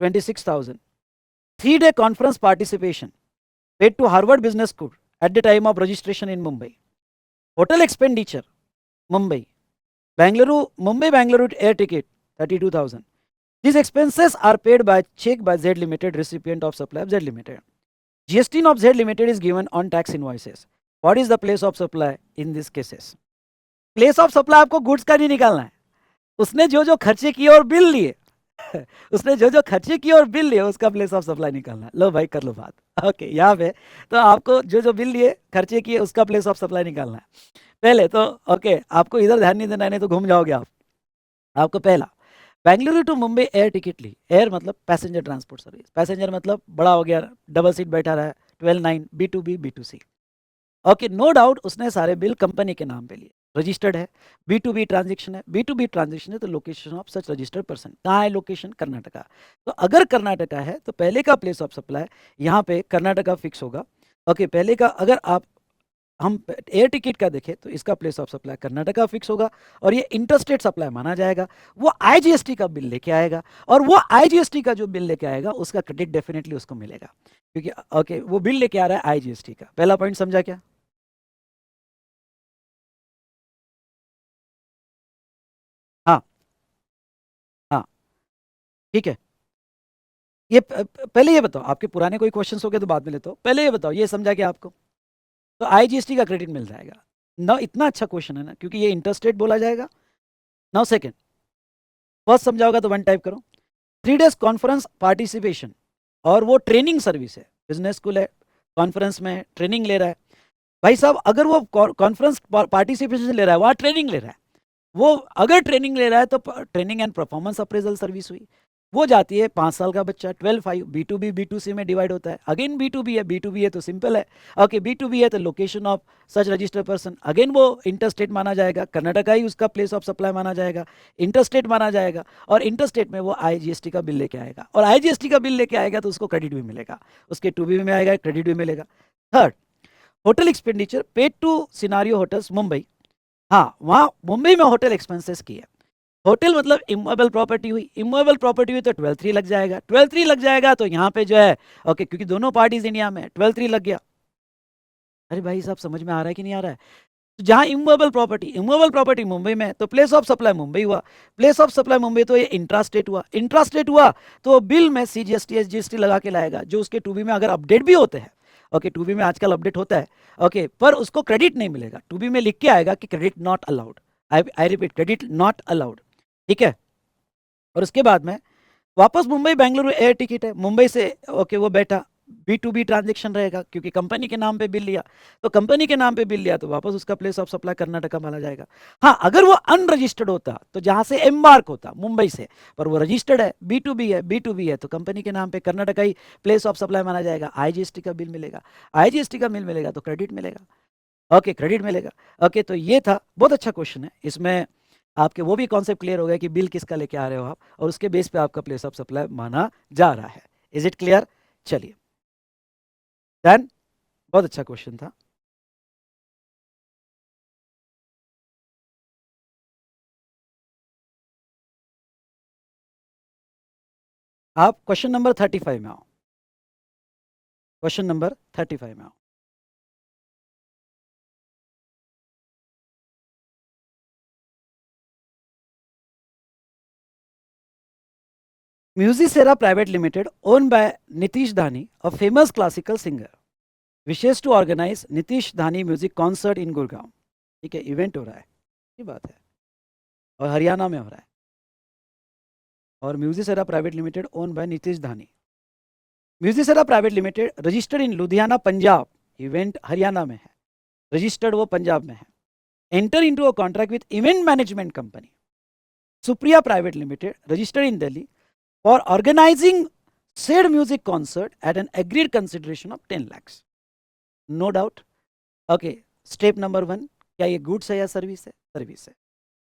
26,000। 3-day conference participation paid to Harvard Business School at the time of registration in Mumbai hotel expenditure Mumbai Bengaluru air ticket 32,000. These expenses are paid by check by Z Limited, recipient of supply of Z Limited. GST of Z Limited is given on tax invoices. What is the place of supply in these cases? Place of supply आपको गुड्स का नहीं निकालना है, उसने जो जो खर्चे किए और बिल लिए उसने जो जो खर्चे किए और बिल लिए उसका प्लेस ऑफ सप्लाई निकालना है. लो भाई कर लो बात. ओके यहाँ पे तो आपको जो जो बिल लिए खर्चे किए उसका प्लेस ऑफ सप्लाई निकालना है. पहले तो ओके आपको इधर ध्यान नहीं देना है, नहीं तो घूम जाओगे आप. आपको पहला Bengaluru to Mumbai air ticket ली. एयर मतलब पैसेंजर ट्रांसपोर्ट सर्विस, पैसेंजर मतलब बड़ा हो गया, डबल सीट बैठा रहा है, 12/9 B2B B2C. Okay no doubt उसने सारे बिल कंपनी के नाम पे लिए, रजिस्टर्ड है. B2B ट्रांजेक्शन है, B2B ट्रांजेक्शन है तो location of such registered person कहाँ है? लोकेशन कर्नाटका. तो अगर कर्नाटका है तो पहले का प्लेस ऑफ सप्लाई यहाँ पे कर्नाटका फिक्स होगा. ओके पहले का अगर आप हम एयर टिकट का देखें तो इसका place of supply Karnataka fix होगा और ये इंटरस्टेट सप्लाई माना जाएगा. वो आईजीएसटी का बिल लेके आएगा और वो आईजीएसटी का जो बिल लेके आएगा उसका क्रेडिट डेफिनेटली उसको मिलेगा, क्योंकि ओके वो बिल लेके आ रहा है आईजीएसटी का. पहला पॉइंट समझा क्या? हाँ हाँ ठीक है. ये पहले ये बताओ, आपके पुराने कोई क्वेश्चंस हो गए तो बाद में लेता हूँ. पहले ये बताओ, ये समझा क्या आपको? तो आईजीएसटी का क्रेडिट मिल जाएगा ना. इतना अच्छा क्वेश्चन है ना, क्योंकि ये इंटरस्टेट बोला जाएगा. नाउ सेकेंड, फर्स्ट समझा होगा तो वन टाइप करो. 3 days कॉन्फ्रेंस पार्टिसिपेशन और वो ट्रेनिंग सर्विस है, बिजनेस स्कूल है, कॉन्फ्रेंस में ट्रेनिंग ले रहा है. भाई साहब अगर वो कॉन्फ्रेंस पार्टिसिपेशन ले रहा है, वहाँ ट्रेनिंग ले रहा है, वो अगर ट्रेनिंग ले रहा है तो training and performance appraisal service हुई. वो जाती है 5 साल का बच्चा, 12/5 B2B B2C में डिवाइड होता है. अगेन B2B है तो सिंपल है. ओके B2B है तो location of such registered person, again वो इंटरस्टेट माना जाएगा, कर्नाटका ही उसका प्लेस ऑफ सप्लाई माना जाएगा, इंटरस्टेट माना जाएगा. और इंटरस्टेट में वो आईजीएसटी का बिल लेके आएगा, और आईजीएसटी का बिल लेके आएगा तो उसको क्रेडिट भी मिलेगा, उसके 2B में आएगा, क्रेडिट भी मिलेगा. Third, hotel expenditure paid to scenario hotels Mumbai. हाँ वहाँ मुंबई में होटल एक्सपेंसेस किए. होटल मतलब इमूवेबल प्रॉपर्टी हुई, इमूवेबल प्रॉपर्टी हुई तो 12/3 लग जाएगा, 12/3 लग जाएगा तो यहाँ पे जो है ओके क्योंकि दोनों पार्टीज इंडिया में 12/3 लग गया. अरे भाई साहब समझ में आ रहा है कि नहीं आ रहा है? तो जहाँ इमूवेबल प्रॉपर्टी मुंबई में तो प्लेस ऑफ सप्लाई मुंबई हुआ, प्लेस ऑफ सप्लाई मुंबई तो ये इंट्रास्टेट हुआ, इंट्रास्टेट हुआ तो बिल में CGST SGST लगा के लाएगा, जो उसके 2B में अगर अपडेट भी होते हैं. ओके 2B में आजकल अपडेट होता है. ओके पर उसको क्रेडिट नहीं मिलेगा, 2B में लिख के आएगा कि credit not allowed. I repeat, credit not allowed. ठीक है. और उसके बाद में वापस मुंबई बेंगलुरु एयर टिकट है, मुंबई से ओके वो बैठा, B2B ट्रांजेक्शन रहेगा क्योंकि कंपनी के नाम पे बिल लिया, तो कंपनी के नाम पे बिल लिया तो वापस उसका प्लेस ऑफ सप्लाई कर्नाटका माना जाएगा. हाँ अगर वो अनरजिस्टर्ड होता तो जहां से एम्बार्क होता मुंबई से, पर वो रजिस्टर्ड है, B2B है तो कंपनी के नाम पे कर्नाटका ही प्लेस ऑफ सप्लाई माना जाएगा. आईजीएसटी का बिल मिलेगा, आईजीएसटी का बिल मिलेगा तो क्रेडिट मिलेगा. ओके क्रेडिट मिलेगा. ओके तो ये था, बहुत अच्छा क्वेश्चन है. इसमें आपके वो भी कॉन्सेप्ट क्लियर हो गया कि बिल किसका लेके आ रहे हो आप, और उसके बेस पे आपका प्लेस ऑफ सप्लाई माना जा रहा है. Is it clear? चलिए डन, बहुत अच्छा क्वेश्चन था. आप क्वेश्चन नंबर 35 में आओ, क्वेश्चन नंबर 35 में आओ. Musicera private limited own by Nitish Dhani, a famous classical singer, wishes to organize Nitish Dhani music concert in Gurgaon. ठीक है, इवेंट हो रहा है, ये बात है, और हरियाणा में हो रहा है. और Musicera private limited own by Nitish Dhani. Musicera private limited registered in Ludhiana Punjab, event Haryana में है, रजिस्टर्ड वो पंजाब में है. Enter into a contract with event management company Supriya private limited, registered in Delhi, for organizing said music concert at an agreed consideration of 10 lakhs. No doubt. Okay step number 1, क्या ये गुड्स है या सर्विस है? सर्विस है.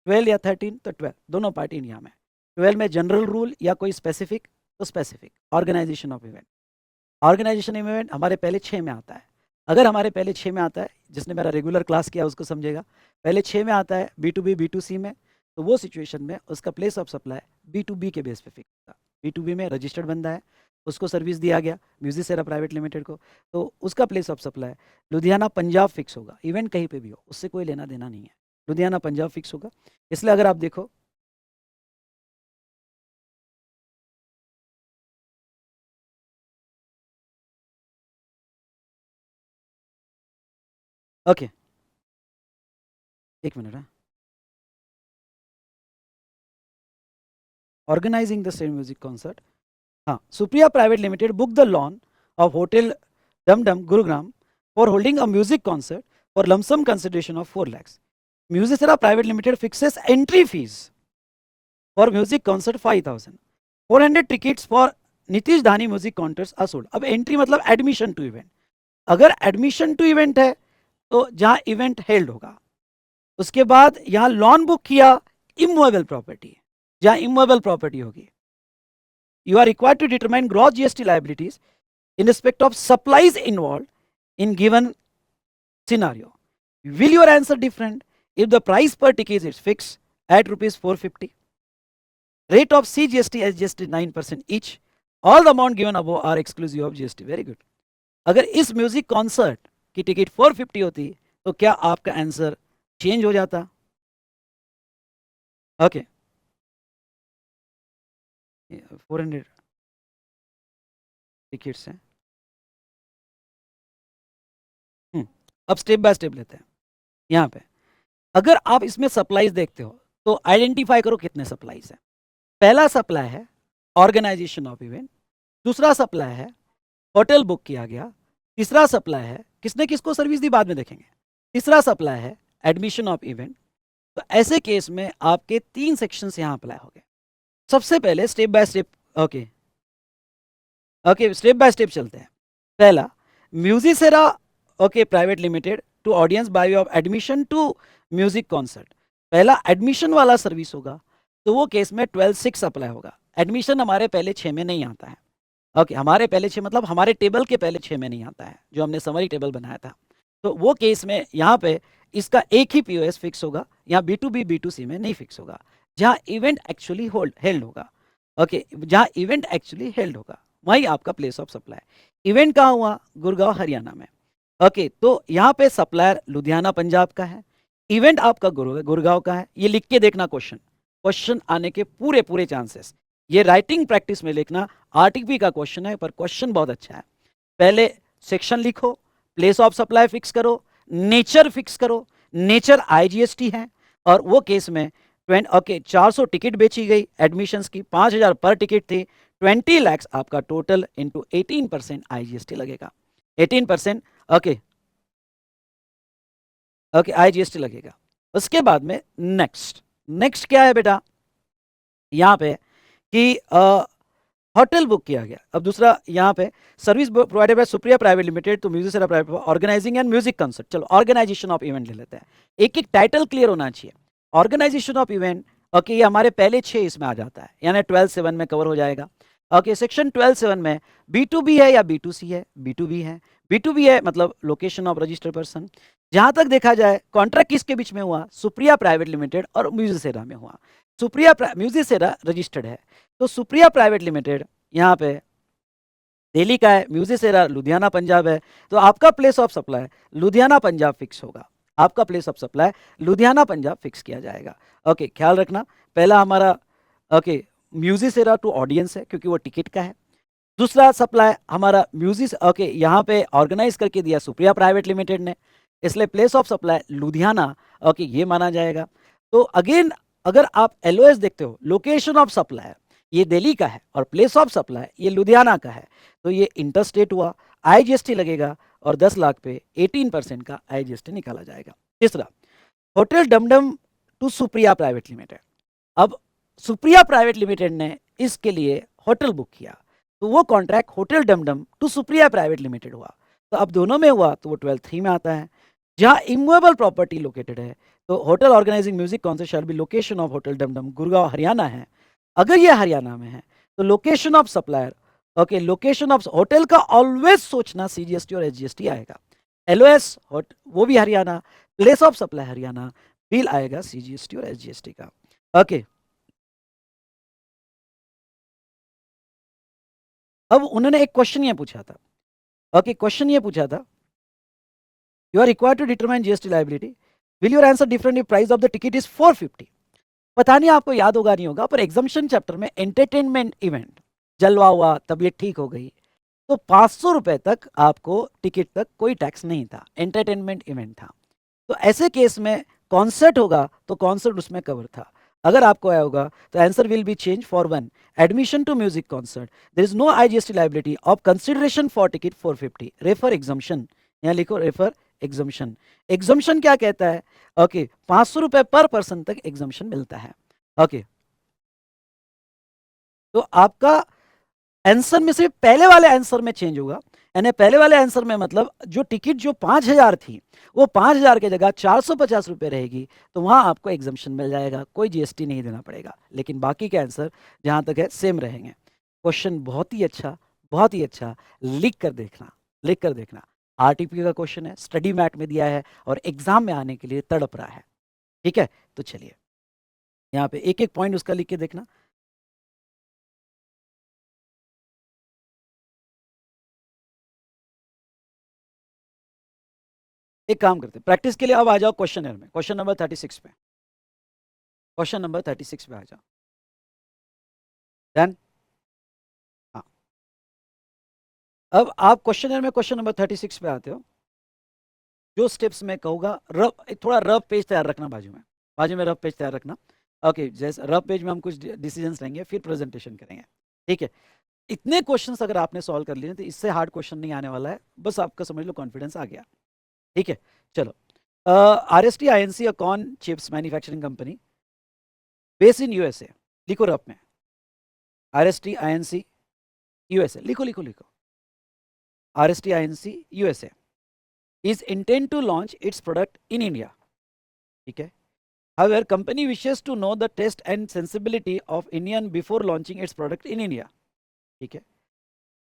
12 या 13 तो 12, दोनों पार्टी इंडिया में. 12 में जनरल रूल या कोई स्पेसिफिक तो specific. Organisation of event, organisation of event हमारे पहले 6 में आता है. अगर हमारे पहले 6 में आता है, जिसने मेरा रेगुलर क्लास किया उसको समझेगा, पहले 6 में आता है B2B B2C में, तो वो सिचुएशन में उसका प्लेस ऑफ सप्लाई B2B के बेस पे फिक्स होगा. B2B में रजिस्टर्ड बंदा है, उसको सर्विस दिया गया म्यूजिसेरा प्राइवेट लिमिटेड को, तो उसका place of supply Ludhiana Punjab fix होगा। इवेंट कहीं पे भी हो उससे कोई लेना देना नहीं है, लुधियाना पंजाब फिक्स होगा। इसलिए अगर आप देखो ओके, एक मिनट है। Organizing the same music concert, हाँ, Supriya private limited book the lawn of hotel Dumdum Gurugram for holding a music concert for lump sum consideration of 4 lakhs। Musicera private limited fixes entry fee for music concert 5,000। 400 tickets for Nitish Dhani music concerts are sold. अब एंट्री मतलब एडमिशन टू इवेंट। अगर एडमिशन टू इवेंट है तो जहां इवेंट हेल्ड होगा, उसके बाद यहां लॉन बुक किया, इमूवेबल प्रॉपर्टी, जहां इमूवेबल प्रॉपर्टी होगी, you are required to determine gross GST liabilities in respect of supplies involved in given scenario. Will your answer different if the price per ticket is fixed at rupees 450? Rate of CGST SGST 9% each. All the amount given above are exclusive of GST. Very good. अगर इस म्यूजिक कॉन्सर्ट की टिकट 450 होती तो क्या आपका आंसर चेंज हो जाता? ओके, 400 टिकट्स हैं। अब स्टेप बाय स्टेप लेते हैं। यहाँ पे अगर आप इसमें सप्लाईज देखते हो तो आइडेंटिफाई करो कितने सप्लाईज है। पहला सप्लाई है ऑर्गेनाइजेशन ऑफ इवेंट, दूसरा सप्लाई है होटल बुक किया गया, तीसरा सप्लाई है किसने किसको सर्विस दी बाद में देखेंगे, तीसरा सप्लाई है एडमिशन ऑफ इवेंट। तो ऐसे केस में आपके 3 सेक्शंस यहां अप्लाई हो गए। सबसे पहले step by step, okay okay, step by step चलते हैं। पहला, Musicera okay private limited to audience by way of admission to music concert. पहला एडमिशन वाला सर्विस होगा तो वो केस में 12(6) अप्लाई होगा। एडमिशन हमारे पहले 6 में नहीं आता है। ओके, हमारे पहले 6 मतलब हमारे टेबल के पहले 6 में नहीं आता है, जो हमने समरी टेबल बनाया था। तो वो केस में यहाँ पे इसका एक ही पीओएस फिक्स होगा, यहाँ B2B B2C में नहीं फिक्स होगा, जहाँ इवेंट एक्चुअली हेल्ड होगा। ओके, जहाँ इवेंट एक्चुअली हेल्ड होगा वही आपका प्लेस ऑफ सप्लाई। इवेंट कहाँ हुआ? गुड़गांव हरियाणा में। ओके, तो यहाँ पे सप्लायर लुधियाना पंजाब का है, इवेंट आपका गुड़गांव का है। ये लिख के देखना, क्वेश्चन आने के पूरे पूरे चांसेस। ये राइटिंग प्रैक्टिस में लिखना, आरटीपी का क्वेश्चन है पर क्वेश्चन बहुत अच्छा है। पहले सेक्शन लिखो, प्लेस ऑफ सप्लाई फिक्स करो, नेचर फिक्स करो। नेचर आईजीएसटी है और वो केस में 400 टिकट बेची गई, एडमिशंस की 5,000 पर टिकट थी, 20 lakhs आपका टोटल इंटू 18% आईजीएसटी लगेगा। 18% ओके ओके आईजीएसटी लगेगा। उसके बाद में नेक्स्ट क्या है बेटा, यहाँ पे कि होटल बुक किया गया। अब दूसरा यहाँ पे service provided by Supriya private limited to Musicera private organizing and music concert. चलो ऑर्गेनाइजेशन ऑफ इवेंट ले लेते हैं, एक एक टाइटल क्लियर होना चाहिए। ऑर्गेनाइजेशन ऑफ इवेंट ओके, ये हमारे पहले 6 इसमें आ जाता है, यानी 12(7) में कवर हो जाएगा। ओके, सेक्शन 12(7) में B2B है या B2C है? B2B है। B2B है मतलब लोकेशन ऑफ रजिस्टर्ड पर्सन। जहां तक देखा जाए कॉन्ट्रैक्ट किसके बीच में हुआ? सुप्रिया प्राइवेट लिमिटेड और म्यूजिसेरा में हुआ। सुप्रिया म्यूजिसेरा रजिस्टर्ड है, तो सुप्रिया प्राइवेट लिमिटेड यहाँ पे दिल्ली का है, म्यूजिसेरा लुधियाना पंजाब है, तो आपका place of supply Ludhiana Punjab fix होगा। आपका place of supply Ludhiana Punjab fix किया जाएगा। ओके, ख्याल रखना, पहला हमारा ओके म्यूजिसेरा टू ऑडियंस है क्योंकि वो टिकट का है। दूसरा सप्लाई हमारा म्यूजिक ओके यहाँ पे ऑर्गेनाइज करके दिया सुप्रिया प्राइवेट लिमिटेड ने, इसलिए place of supply Ludhiana okay ये माना जाएगा। तो अगेन अगर आप एलओएस देखते हो, लोकेशन ऑफ सप्लाई ये दिल्ली का है और प्लेस ऑफ सप्लाई ये लुधियाना का है, तो ये इंटरस्टेट हुआ, आईजीएसटी लगेगा और 10 लाख पे 18% का आईजीएसटी निकाला जाएगा। तीसरा, hotel Dumdum to Supriya private limited. अब सुप्रिया प्राइवेट लिमिटेड ने इसके लिए होटल बुक किया, तो वो contract hotel Dumdum to Supriya private limited हुआ। तो अब दोनों में हुआ तो वो 12(3) में आता है। जहां इमूवेबल प्रॉपर्टी लोकेटेड है तो hotel organising music concert shall be location of hotel Dumdum Gurgaon Haryana है। अगर ये हरियाणा में है तो location of supplier okay location of hotel का ऑलवेज सोचना सीजीएसटी और एसजीएसटी आएगा। एलओएस वो भी Haryana, place of supply Haryana, bill आएगा सीजीएसटी और एसजीएसटी का। ओके अब उन्होंने एक क्वेश्चन ये पूछा था, ओके, क्वेश्चन ये पूछा था, you are required to determine GST liability, will your answer different if price of the ticket is 450। पता नहीं आपको याद होगा नहीं होगा, पर एग्जामिशन चैप्टर में एंटरटेनमेंट इवेंट, जलवा हुआ, तबीयत ठीक हो गई, तो 500 रुपए तक आपको टिकट तक कोई टैक्स नहीं था, एंटरटेनमेंट इवेंट था। तो ऐसे केस में कॉन्सर्ट होगा तो कॉन्सर्ट उसमें कवर था। अगर आपको आया होगा तो answer will be change for one, admission to music concert there is no IGST liability of consideration for ticket 450, refer exemption, यहाँ लिखो रेफर एग्जाम्पशन। एग्जाम्पशन क्या कहता है, ओके, 500 रुपए पर पर्सन तक एग्जाम्पशन मिलता है, ओके। तो आपका आंसर में से पहले वाले आंसर में चेंज होगा, यानी पहले वाले आंसर में मतलब जो टिकट जो 5000 थी वो 5000 की जगह 450 रुपये रहेगी, तो वहां आपको एग्जाम्पशन मिल जाएगा, कोई जीएसटी नहीं देना पड़ेगा। लेकिन बाकी के आंसर जहां तक है सेम रहेंगे। क्वेश्चन बहुत ही अच्छा, बहुत ही अच्छा, लिख कर देखना, लिख कर देखना। आरटीपी का क्वेश्चन है, स्टडी मैट में दिया है और एग्जाम में आने के लिए तड़प रहा है, ठीक है। तो चलिए यहाँ पे एक एक पॉइंट उसका लिख के देखना। एक काम करते, प्रैक्टिस के लिए अब आ जाओ क्वेश्चन में, क्वेश्चन नंबर 36 पे, क्वेश्चन नंबर 36 पे आ जाओ। डन, हाँ। अब आप क्वेश्चन में क्वेश्चन नंबर 36 पे आते हो। जो स्टेप्स मैं कहूँगा, रफ, थोड़ा रफ पेज तैयार रखना, बाजू में रफ पेज तैयार रखना, ओके। जैसे रफ पेज में हम कुछ डिसीजंस लेंगे, फिर प्रेजेंटेशन करेंगे, ठीक है। इतने क्वेश्चंस अगर आपने सॉल्व कर लिए तो इससे हार्ड क्वेश्चन नहीं आने वाला है, बस आपका समझ लो कॉन्फिडेंस आ गया, ठीक है। चलो, RST INC a corn chips manufacturing company based in USA, लिखो रफ में, आरएसटी आईएनसी यूएसए, लिखो लिखो लिखो, RST INC USA is intend to launch its product in India, ठीक है। However, company wishes to know the taste and sensibility of Indian before launching its product in India, ठीक है।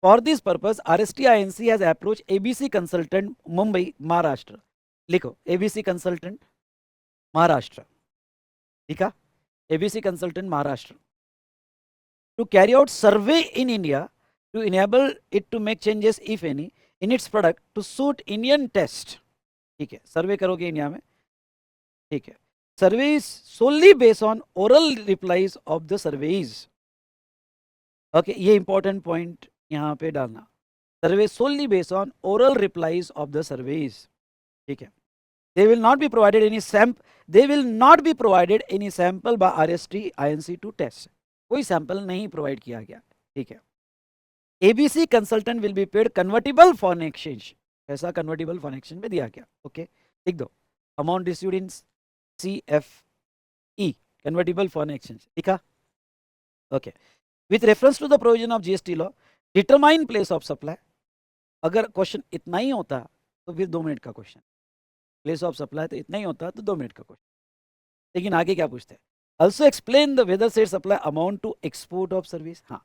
For this purpose, RST INC has approached ABC Consultant Mumbai, Maharashtra, लिखो ABC Consultant Maharashtra, ठीक है, ABC Consultant Maharashtra, to carry out survey in India to enable it to make changes if any in its product to suit Indian taste, ठीक है। सर्वे करोगे इंडिया में, ठीक है। Survey is solely based on oral replies of the surveys, okay, ये इंपॉर्टेंट पॉइंट यहाँ पे डालना, survey solely based on oral replies of the surveys, ठीक है। They will not be provided any they will not be provided any sample by RST INC to test, कोई सैंपल नहीं प्रोवाइड किया गया, ठीक है। ABC consultant will be paid convertible foreign exchange, ऐसा कन्वर्टिबल फॉरेन एक्सचेंज में दिया गया, ओके, लिख दो, amount received in CFE, convertible foreign exchange, लिखा, okay. With reference to the provision of GST law determine place of supply, अगर क्वेश्चन इतना ही होता तो फिर 2 मिनट का क्वेश्चन, प्लेस ऑफ सप्लाई तो इतना ही होता तो 2 मिनट का क्वेश्चन, लेकिन आगे क्या पूछते हैं, also explain the whether set supply amount to export of service, हाँ,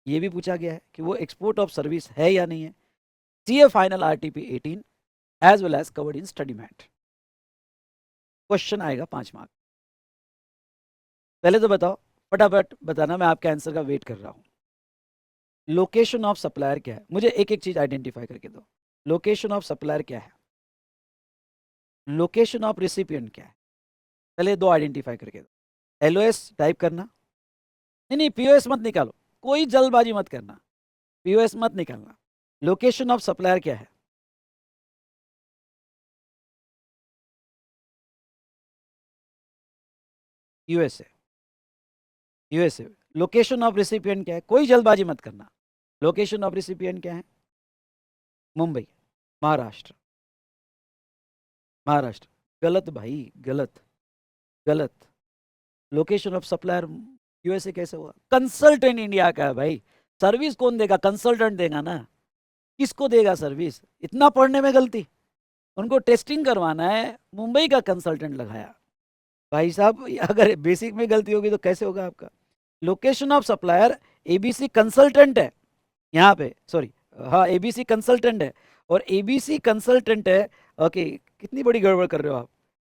ये भी पूछा गया है कि वो एक्सपोर्ट ऑफ सर्विस है या नहीं है। C A final RTP 18 as well as covered in study mat, question आएगा 5 मार्क। पहले तो बताओ, फटाफट बताना, मैं आपके आंसर का वेट कर रहा हूं। लोकेशन ऑफ सप्लायर क्या है, मुझे एक एक चीज आइडेंटिफाई करके दो। लोकेशन ऑफ सप्लायर क्या है, लोकेशन ऑफ रिसिपिएंट क्या है, पहले 2 आइडेंटिफाई करके दो। LOS टाइप करना, नहीं नहीं POS मत निकालो, कोई जल्दबाजी मत करना, POS मत निकालना। लोकेशन ऑफ सप्लायर क्या है, USA, USA. Location of recipient क्या है, कोई जल्दबाजी मत करना, लोकेशन ऑफ रिसिपिएंट क्या है, मुंबई, महाराष्ट्र, महाराष्ट्र, गलत भाई, गलत, गलत। लोकेशन ऑफ सप्लायर यूएसए कैसे हुआ, कंसल्टेंट इंडिया का है भाई, सर्विस कौन देगा, कंसल्टेंट देगा ना, किसको देगा सर्विस, इतना पढ़ने में गलती, उनको टेस्टिंग करवाना है, मुंबई का कंसल्टेंट लगाया भाई साहब, अगर बेसिक में गलती होगी तो कैसे होगा आपका। Location of supplier ABC consultant है यहाँ पे, सॉरी, हाँ एबीसी कंसल्टेंट है, और एबीसी कंसल्टेंट है, ओके, कितनी बड़ी गड़बड़ कर रहे हो आप,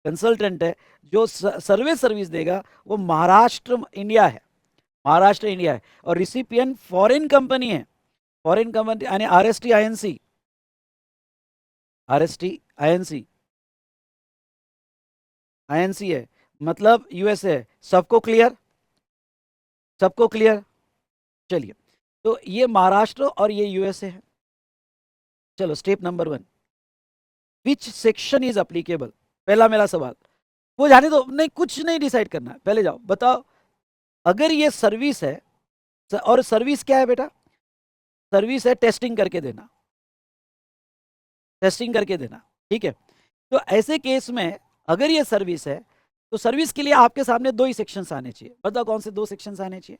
कंसल्टेंट है, जो सर्विस देगा वो महाराष्ट्र इंडिया है, महाराष्ट्र इंडिया है, और रिसिपिएंट फॉरेन कंपनी है, फॉरेन कंपनी यानी RST INC, RST INC, INC है मतलब यूएसए है। सबको क्लियर, सबको क्लियर। चलिए, तो ये महाराष्ट्र और ये यूएसए है। चलो step number 1, which section is applicable. पहला मेरा सवाल, वो जाने दो, नहीं कुछ नहीं डिसाइड करना है, पहले जाओ बताओ। अगर ये सर्विस है, और सर्विस क्या है बेटा, सर्विस है टेस्टिंग करके देना, टेस्टिंग करके देना, ठीक है। तो ऐसे केस में अगर ये सर्विस है तो सर्विस के लिए आपके सामने 2 ही सेक्शंस आने चाहिए। बताओ कौन से 2 सेक्शंस आने चाहिए,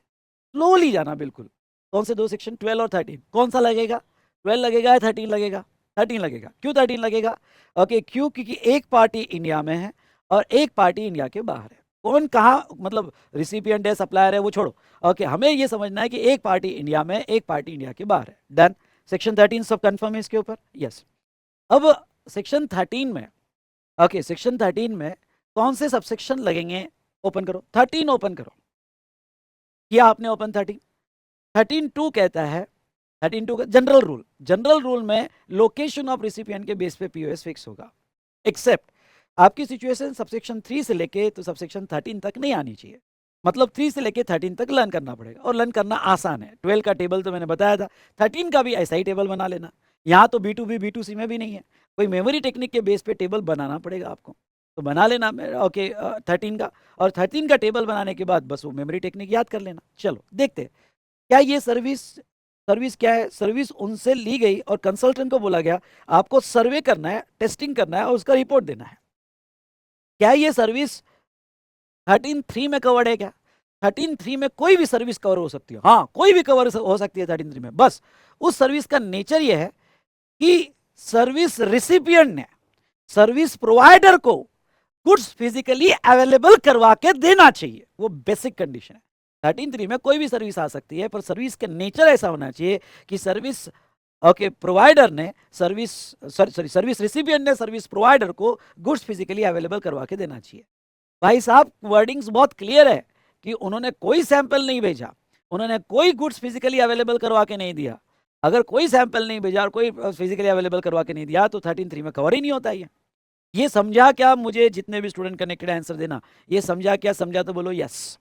स्लोली जाना बिल्कुल। कौन से 2 सेक्शन, 12 और 13, कौन सा लगेगा, 12 लगेगा या 13 लगेगा, 13 लगेगा। क्यों 13 लगेगा, ओके क्यों, क्योंकि एक पार्टी इंडिया में है और एक पार्टी इंडिया के बाहर है। कौन कहाँ मतलब रिसिपिएंट है, सप्लायर है, वो छोड़ो, ओके हमें ये समझना है कि एक पार्टी इंडिया में, एक पार्टी इंडिया के बाहर है। डन, सेक्शन 13 सब कंफर्म है इसके ऊपर, यस। अब सेक्शन 13 में, ओके सेक्शन 13 में कौन से सबसेक्शन लगेंगे, ओपन करो 13, ओपन करो, किया आपने ओपन 13। 13(2) कहता है, 13(2) का जनरल रूल, जनरल रूल में लोकेशन ऑफ रिसिपिएंट के बेस पे पीओएस फिक्स होगा, एक्सेप्ट आपकी सिचुएशन सबसेक्शन 3 से लेके तो सबसेक्शन 13 तक नहीं आनी चाहिए। मतलब 3 से लेके 13 तक लर्न करना पड़ेगा, और लर्न करना आसान है। 12 का टेबल तो मैंने बताया था, 13 का भी ऐसा ही टेबल बना लेना। यहाँ तो B2B B2C में भी नहीं है, कोई मेमोरी टेक्निक के बेस पे टेबल बनाना पड़ेगा आपको, तो बना लेना ओके 13 का। और 13 का टेबल बनाने के बाद बस वो मेमोरी टेक्निक याद कर लेना। चलो देखते हैं, क्या ये सर्विस, सर्विस क्या है, सर्विस उनसे ली गई और कंसल्टेंट को बोला गया आपको सर्वे करना है, टेस्टिंग करना है और उसका रिपोर्ट देना है। क्या ये सर्विस 13(3) में कवर्ड है क्या, 13(3) में कोई भी सर्विस कवर हो सकती है, हाँ कोई भी कवर हो सकती है 13(3) में। बस उस सर्विस का नेचर ये है कि सर्विस रिसिपिएंट ने सर्विस प्रोवाइडर को गुड्स फिजिकली अवेलेबल करवा के देना चाहिए, वो बेसिक कंडीशन है। 13(3) में कोई भी सर्विस आ सकती है, पर सर्विस का नेचर ऐसा होना चाहिए कि सर्विस ओके प्रोवाइडर ने सर्विस, सॉरी सर्विस रिसिपिएंट ने सर्विस प्रोवाइडर को गुड्स फिजिकली अवेलेबल करवा के देना चाहिए। भाई साहब वर्डिंग्स बहुत क्लियर है कि उन्होंने कोई सैंपल नहीं भेजा, उन्होंने कोई गुड्स फिजिकली अवेलेबल करवा के नहीं दिया। अगर कोई सैंपल नहीं भेजा और कोई फिजिकली अवेलेबल करवा के नहीं दिया तो 13(3) में कवर ही नहीं होता ये समझा क्या, मुझे जितने भी स्टूडेंट कनेक्टेड आंसर देना, ये समझा क्या, समझा तो बोलो यस,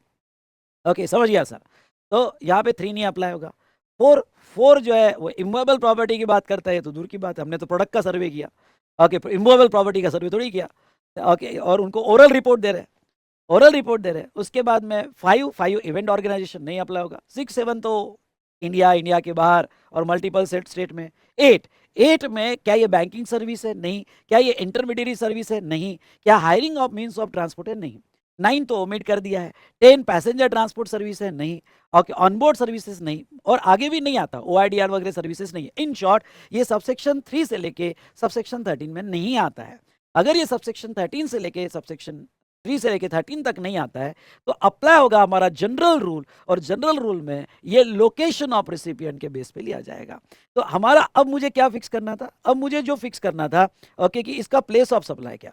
ओके समझ गया सर। तो यहाँ पे 3 नहीं अप्लाई होगा। 4 जो है वो इमूवेबल प्रॉपर्टी की बात करता है, तो दूर की बात है, हमने तो प्रोडक्ट का सर्वे किया, ओके इमूवेबल प्रॉपर्टी का सर्वे थोड़ी किया, ओके और उनको ओरल रिपोर्ट दे रहे हैं, ओरल रिपोर्ट दे रहे हैं। उसके बाद में 5 इवेंट ऑर्गेनाइजेशन नहीं अप्लाई होगा। 6 7 तो इंडिया, इंडिया के बाहर और मल्टीपल स्टेट में। 8 में क्या ये बैंकिंग सर्विस है, नहीं। क्या ये इंटरमीडिएट सर्विस है, नहीं। क्या hiring of means of transport है, नहीं। 9 तो ओमिट कर दिया है। 10 पैसेंजर ट्रांसपोर्ट सर्विस है, नहीं। ओके ऑनबोर्ड सर्विसेज नहीं, और आगे भी नहीं आता, OIDR वगैरह सर्विसेज नहीं है। इन शॉर्ट ये सबसेक्शन 3 से लेके सबसेक्शन 13 में नहीं आता है। अगर ये सबसेक्शन 13 से लेके सबसेक्शन 3 से लेके 13 तक नहीं आता है तो अप्लाई होगा हमारा जनरल रूल, और जनरल रूल में ये लोकेशन ऑफ रिसिपिएंट के बेस पे लिया जाएगा। तो हमारा अब मुझे क्या फिक्स करना था, अब मुझे जो फिक्स करना था ओके कि इसका प्लेस ऑफ सप्लाई क्या,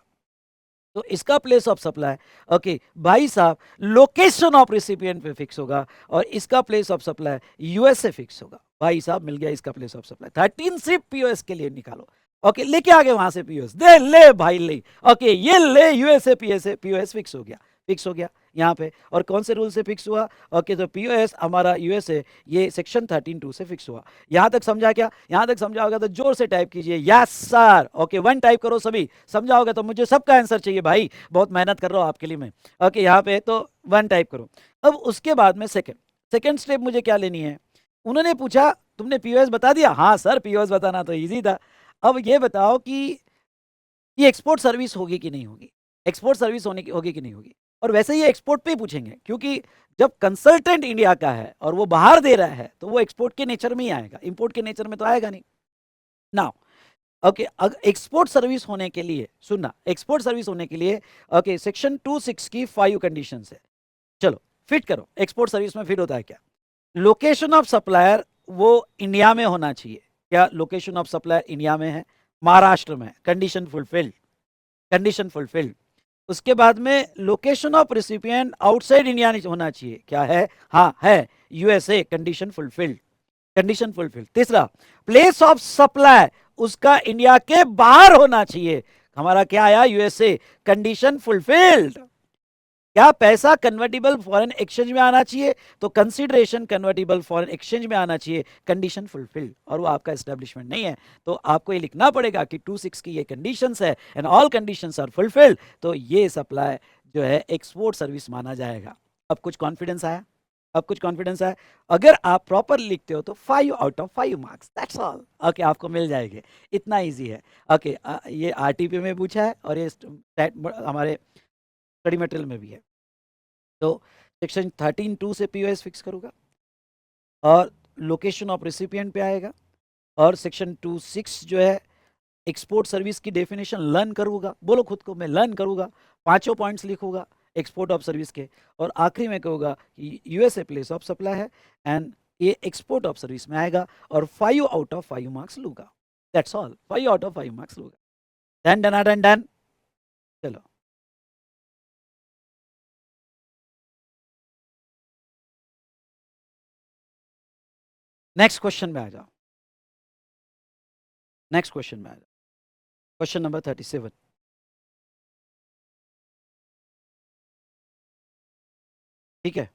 तो इसका प्लेस ऑफ सप्लाई ओके भाई साहब लोकेशन ऑफ रिसिपिएंट पे फिक्स होगा, और इसका place of supply USA fix होगा। भाई साहब मिल गया इसका प्लेस ऑफ सप्लाई। 13 सिर्फ पीओएस के लिए निकालो, ओके लेके आ गए वहां से पीओएस, दे ले भाई ले, ओके ये ले यूएसए पीएसए पीओएस फिक्स हो गया, फिक्स हो गया यहाँ पे। और कौन से रूल से फिक्स हुआ, ओके तो पीओएस हमारा यूएसए ये सेक्शन 13(2) से फिक्स हुआ। यहाँ तक समझा क्या, यहाँ तक समझा होगा तो जोर से टाइप कीजिए यस सर, ओके 1 टाइप करो सभी, समझा होगा तो मुझे सबका आंसर चाहिए भाई, बहुत मेहनत कर रहा हूँ आपके लिए मैं, ओके यहाँ पे तो 1 टाइप करो। अब उसके बाद में सेकेंड स्टेप मुझे क्या लेनी है, उन्होंने पूछा तुमने पीओएस बता दिया, हाँ सर पीओएस बताना तो ईजी था। अब ये बताओ कि ये एक्सपोर्ट सर्विस होगी कि नहीं होगी, एक्सपोर्ट सर्विस होगी कि नहीं होगी। और वैसे ये एक्सपोर्ट पे ही पूछेंगे, क्योंकि जब कंसल्टेंट इंडिया का है और वो बाहर दे रहा है तो वो एक्सपोर्ट के नेचर में ही आएगा, इंपोर्ट के नेचर में तो आएगा नहीं। नाउ ओके एक्सपोर्ट सर्विस होने के लिए, सुनना एक्सपोर्ट सर्विस होने के लिए ओके सेक्शन 26 की 5 कंडीशंस है। चलो फिट करो, एक्सपोर्ट सर्विस में फिट होता है क्या, लोकेशन ऑफ सप्लायर वो इंडिया में होना चाहिए। क्या लोकेशन ऑफ सप्लायर इंडिया में है, महाराष्ट्र में, कंडीशन फुलफिल्ड, कंडीशन फुलफिल्ड। उसके बाद में location of recipient outside India होना चाहिए, क्या है, हाँ है USA, condition fulfilled. Condition fulfilled. तीसरा, प्लेस ऑफ सप्लाई उसका इंडिया के बाहर होना चाहिए। हमारा क्या आया? यूएसए। Condition fulfilled. क्या पैसा कन्वर्टिबल फॉरेन एक्सचेंज में आना चाहिए? तो कंसीडरेशन कन्वर्टिबल फॉरेन एक्सचेंज में आना चाहिए। Condition fulfilled. और वो आपका एस्टेब्लिशमेंट नहीं है, तो आपको ये लिखना पड़ेगा कि 26 की ये कंडीशंस है and all conditions are fulfilled, तो ये सप्लाई जो है एक्सपोर्ट सर्विस माना जाएगा। अब कुछ कॉन्फिडेंस आया? अब कुछ कॉन्फिडेंस आया? अगर आप प्रॉपर लिखते हो तो 5 out of 5 marks, that's all. Okay, आपको मिल जाएंगे। इतना इजी है। ओके, ये आरटीपी में पूछा है और ये हमारे स्टडी मटेरियल में भी है। तो सेक्शन 13(2) से पीओएस फिक्स करूंगा और लोकेशन ऑफ रेसिपिएंट पे आएगा। और सेक्शन 26 जो है एक्सपोर्ट सर्विस की डेफिनेशन लर्न करूंगा। बोलो खुद को, मैं लर्न करूंगा। 5 पॉइंट्स लिखूंगा एक्सपोर्ट ऑफ सर्विस के, और आखिरी में कहूंगा कि यूएसए प्लेस ऑफ सप्लाई है एंड ये एक्सपोर्ट ऑफ सर्विस में आएगा, और 5 आउट ऑफ 5 मार्क्स लूंगा। That's all, 5 out of 5 marks लूंगा। Done done done done. चलो, नेक्स्ट क्वेश्चन में आ जाओ। नेक्स्ट क्वेश्चन में आ जाओ। Question number 37। ठीक है।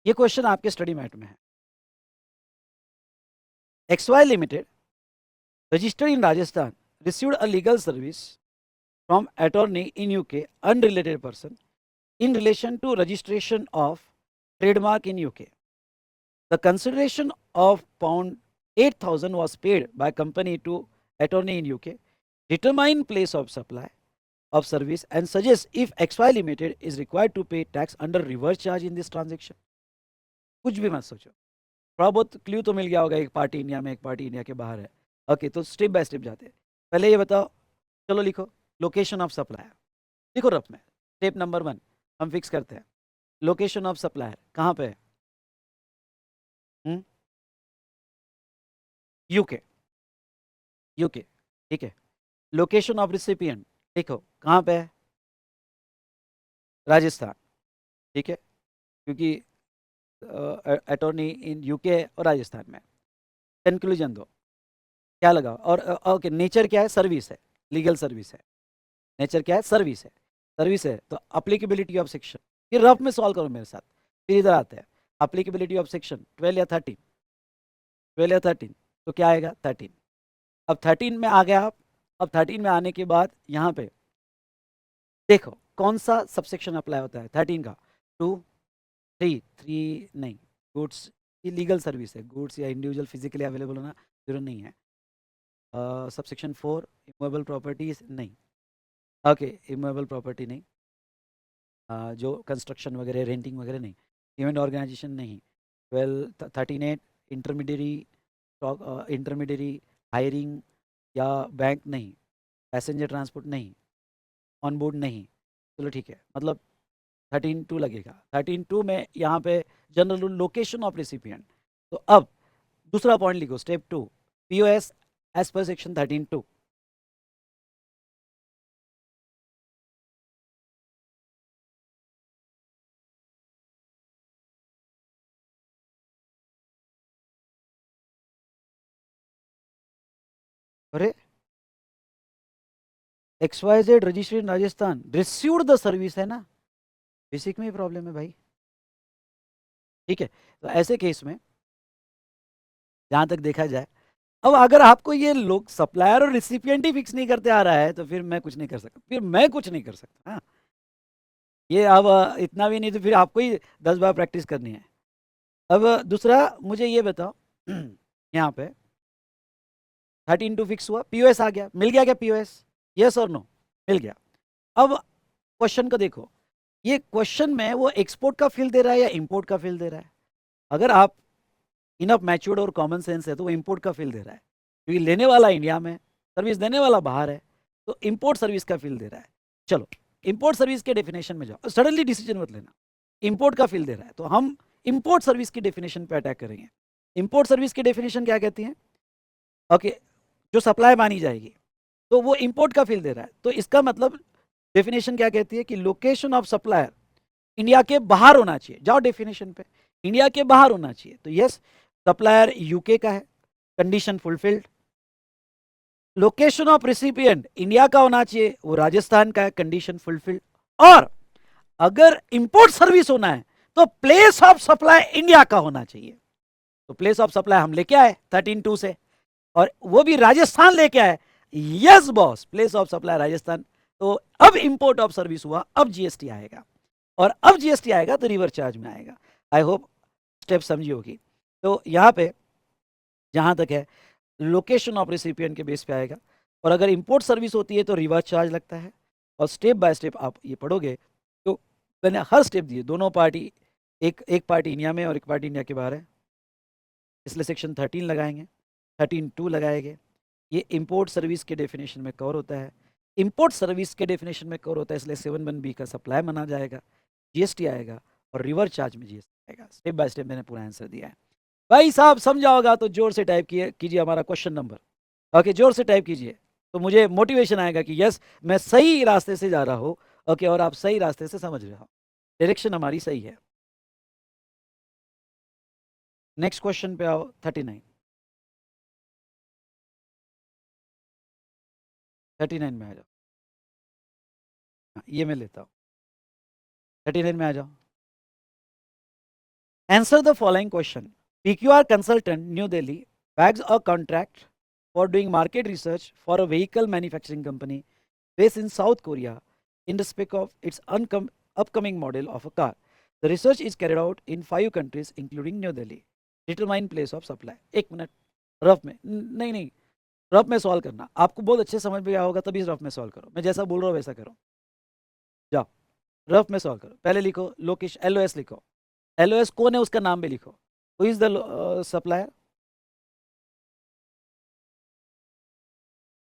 ये क्वेश्चन आपके स्टडी मैट में है। XY Limited, registered in Rajasthan, received a legal service from attorney in UK, unrelated person, in relation to registration of trademark in UK. The consideration of pound 8,000 was paid by company to attorney in UK. Determine place of supply of service and suggest if XY Limited is required to pay tax under reverse charge in this transaction. कुछ भी मत सोचो, थोड़ा बहुत क्ल्यू तो मिल गया होगा। एक पार्टी इंडिया में, एक पार्टी इंडिया के बाहर है। ओके, तो स्टेप बाय स्टेप जाते हैं। पहले ये बताओ, चलो लिखो लोकेशन ऑफ सप्लायर। लिखो रफ में। स्टेप नंबर 1 हम फिक्स करते हैं। लोकेशन ऑफ सप्लायर कहाँ पे है? यूके। यूके, ठीक है। लोकेशन ऑफ रिसिपिएंट लिखो कहाँ पे है? राजस्थान, ठीक है, क्योंकि अटॉर्नी इन यूके और राजस्थान में। कंक्लूजन दो, क्या लगा? और ओके, नेचर क्या है? सर्विस है, लीगल सर्विस है। नेचर क्या है? सर्विस है। सर्विस है तो अप्लीकेबिलिटी ऑफ सेक्शन, फिर रफ में सॉल्व करो मेरे साथ। फिर इधर आते हैं, अप्लीकेबिलिटी ऑफ सेक्शन 12 या 13। 12 या 13, तो क्या आएगा? 13। अब 13 में आ गया आप। अब 13 में आने के बाद यहाँ पे देखो कौन सा सबसेक्शन अप्लाई होता है 13 का? 2, 3, 3 नहीं, गुड्स। ये लीगल सर्विस है, गुड्स या इंडिविजुअल फिजिकली अवेलेबल होना जरूर नहीं है। सबसेक्शन 4 इमूवेबल प्रॉपर्टीज नहीं। ओके, इमूवेबल प्रॉपर्टी नहीं। जो कंस्ट्रक्शन वगैरह, रेंटिंग वगैरह नहीं। इवेंट ऑर्गेनाइजेशन नहीं। 12, 13(8) इंटरमीडियरी, इंटरमीडियरी हायरिंग या बैंक नहीं। पैसेंजर ट्रांसपोर्ट नहीं। ऑन बोर्ड नहीं। चलो ठीक है, मतलब 13(2) लगेगा। 13(2) में यहाँ पे general rule location of recipient. तो अब दूसरा पॉइंट लिखो, step 2 POS as per section 13(2). अरे, XYZ registered in Rajasthan, received the service है ना, बेसिक में ही प्रॉब्लम है भाई। ठीक है, तो ऐसे केस में जहां तक देखा जाए, अब अगर आपको ये लोग सप्लायर और रिसिपिएंट ही फिक्स नहीं करते आ रहा है, तो फिर मैं कुछ नहीं कर सकता। फिर मैं कुछ नहीं कर सकता। हाँ, ये अब इतना भी नहीं, तो फिर आपको ही 10 बार प्रैक्टिस करनी है। अब दूसरा मुझे ये बताओ, यहाँ पे 13(2) फिक्स हुआ, पीओएस आ गया, मिल गया क्या पीओएस? यस और नो? मिल गया। अब क्वेश्चन को देखो, ये क्वेश्चन में वो एक्सपोर्ट का फील दे रहा है या इंपोर्ट का फील दे रहा है? अगर आप इनफ मैच्योर्ड और कॉमन सेंस है तो वो इंपोर्ट का फील दे रहा है, क्योंकि लेने वाला इंडिया में, सर्विस देने वाला बाहर है, तो इंपोर्ट सर्विस का फील दे रहा है। चलो, इंपोर्ट सर्विस के डेफिनेशन में जाओ, सडनली डिसीजन मत लेना। इंपोर्ट का फील दे रहा है तो हम इंपोर्ट सर्विस की डेफिनेशन पे अटैक करेंगे। इंपोर्ट सर्विस की डेफिनेशन क्या कहती है? ओके, जो सप्लाई मानी जाएगी, तो वो इंपोर्ट का फील दे रहा है, तो इसका मतलब डेफिनेशन क्या कहती है कि लोकेशन ऑफ सप्लायर इंडिया के बाहर होना चाहिए। जाओ डेफिनेशन पे, इंडिया के बाहर होना चाहिए, तो यस सप्लायर यूके का है, condition fulfilled. Location of recipient India का होना चाहिए, वो राजस्थान का है, कंडीशन फुलफिल्ड। और अगर इंपोर्ट सर्विस होना है तो प्लेस ऑफ सप्लाई इंडिया का होना चाहिए। तो प्लेस ऑफ सप्लाई हम लेके आए 13(2) से, और वो भी राजस्थान लेके आए। Yes boss, place of supply Rajasthan. तो अब इंपोर्ट ऑफ सर्विस हुआ, अब जीएसटी आएगा, और अब जीएसटी आएगा तो रिवर्स चार्ज में आएगा। आई होप स्टेप समझी होगी। तो यहां पे जहां तक है लोकेशन ऑफ रिसिपिएंट के बेस पे आएगा, और अगर इंपोर्ट सर्विस होती है तो रिवर्स चार्ज लगता है। और स्टेप बाय स्टेप आप ये पढ़ोगे तो मैंने हर स्टेप दिए, दोनों पार्टी, एक पार्टी इंडिया में और एक पार्टी इंडिया के बाहर है, इसलिए सेक्शन 13 लगाएंगे, 13(2) लगाएंगे। ये इंपोर्ट सर्विस के डेफिनेशन में कवर होता है, इंपोर्ट सर्विस के डेफिनेशन में कवर होता है, इसलिए 7(1)(b) का सप्लाई माना जाएगा, जीएसटी आएगा और रिवर्स चार्ज में जीएसटी आएगा। स्टेप बाय स्टेप मैंने पूरा आंसर दिया है। भाई साहब समझा होगा तो जोर से टाइप कीजिए हमारा क्वेश्चन नंबर। ओके, जोर से टाइप कीजिए तो मुझे मोटिवेशन आएगा कि यस मैं सही रास्ते से जा रहा हूँ। ओके, और आप सही रास्ते से समझ रहे हो, डायरेक्शन हमारी सही है। नेक्स्ट क्वेश्चन पे आओ, 39। 39 में आ जाओ। ये मैं लेता हूँ, 39 में आ जाओ। Answer the following question. PQR consultant New Delhi bags a contract for doing market research for a vehicle manufacturing company based in South Korea in respect of its upcoming model of a car. The research is carried out in 5 countries including New Delhi. Determine place of supply. एक मिनट, रफ में नहीं, रफ में सॉल्व करना, आपको बहुत अच्छे समझ में आया होगा तभी रफ में सॉल्व करो, मैं जैसा बोल रहा हूँ वैसा करो। जाओ रफ में सॉल्व करो। पहले लिखो लोकेशन, LOS लिखो, LOS कौन है उसका नाम भी लिखो। हु इज द सप्लायर,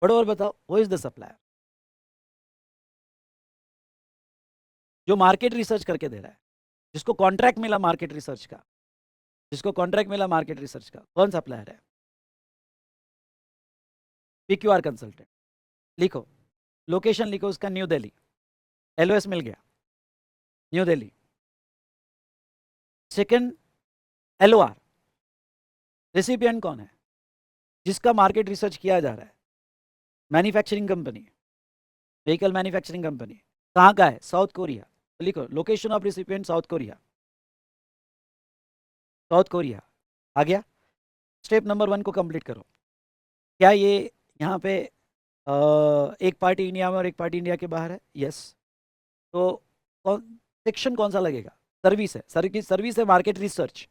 पढ़ो और बताओ, हु इज द सप्लायर, जो मार्केट रिसर्च करके दे रहा है, जिसको कॉन्ट्रैक्ट मिला मार्केट रिसर्च का, जिसको कॉन्ट्रैक्ट मिला मार्केट रिसर्च का, कौन सप्लायर है? PQR consultant. लिखो, लोकेशन लिखो उसका न्यू दिल्ली, LOS मिल गया, New Delhi. Second, LOR, recipient कौन है जिसका मार्केट रिसर्च किया जा रहा है? Manufacturing company, vehicle manufacturing company. कहाँ का है? South Korea. तो लिखो location of recipient south Korea, south Korea. आ गया। स्टेप नंबर 1 को कंप्लीट करो। क्या ये यहाँ पे एक पार्टी इंडिया में और एक पार्टी इंडिया के बाहर है? यस। तो सेक्शन कौन सा लगेगा? सर्विस है, सर्विस है मार्केट रिसर्च,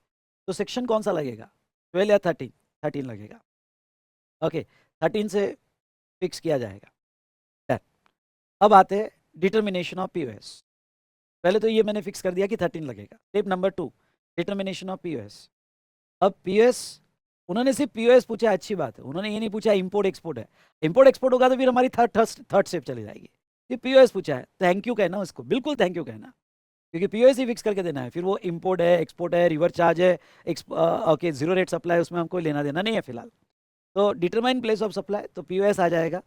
तो सेक्शन कौन सा लगेगा? 12 या 13? 13 लगेगा। ओके, 13 से फिक्स किया जाएगा। अब आते हैं डिटर्मिनेशन ऑफ POS। पहले तो ये मैंने फिक्स कर दिया कि 13 लगेगा। Step number 2, determination of POS। अब POS, उन्होंने सिर्फ POS पूछा, अच्छी बात है, उन्होंने ये नहीं पूछा इंपोर्ट एक्सपोर्ट है। इंपोर्ट एक्सपोर्ट होगा तो फिर हमारी थर्ड स्टेप चली जाएगी। फिर POS पूछा है, थैंक यू कहना उसको, बिल्कुल थैंक यू कहना, क्योंकि POS ही फिक्स करके देना है। फिर वो इंपोर्ट है, एक्सपोर्ट है, रिवर्स चार्ज है, ओके, जीरो रेट सप्लाई, उसमें हमको लेना देना नहीं है फिलहाल। तो डिटरमाइन प्लेस ऑफ सप्लाई, तो POS आ जाएगा।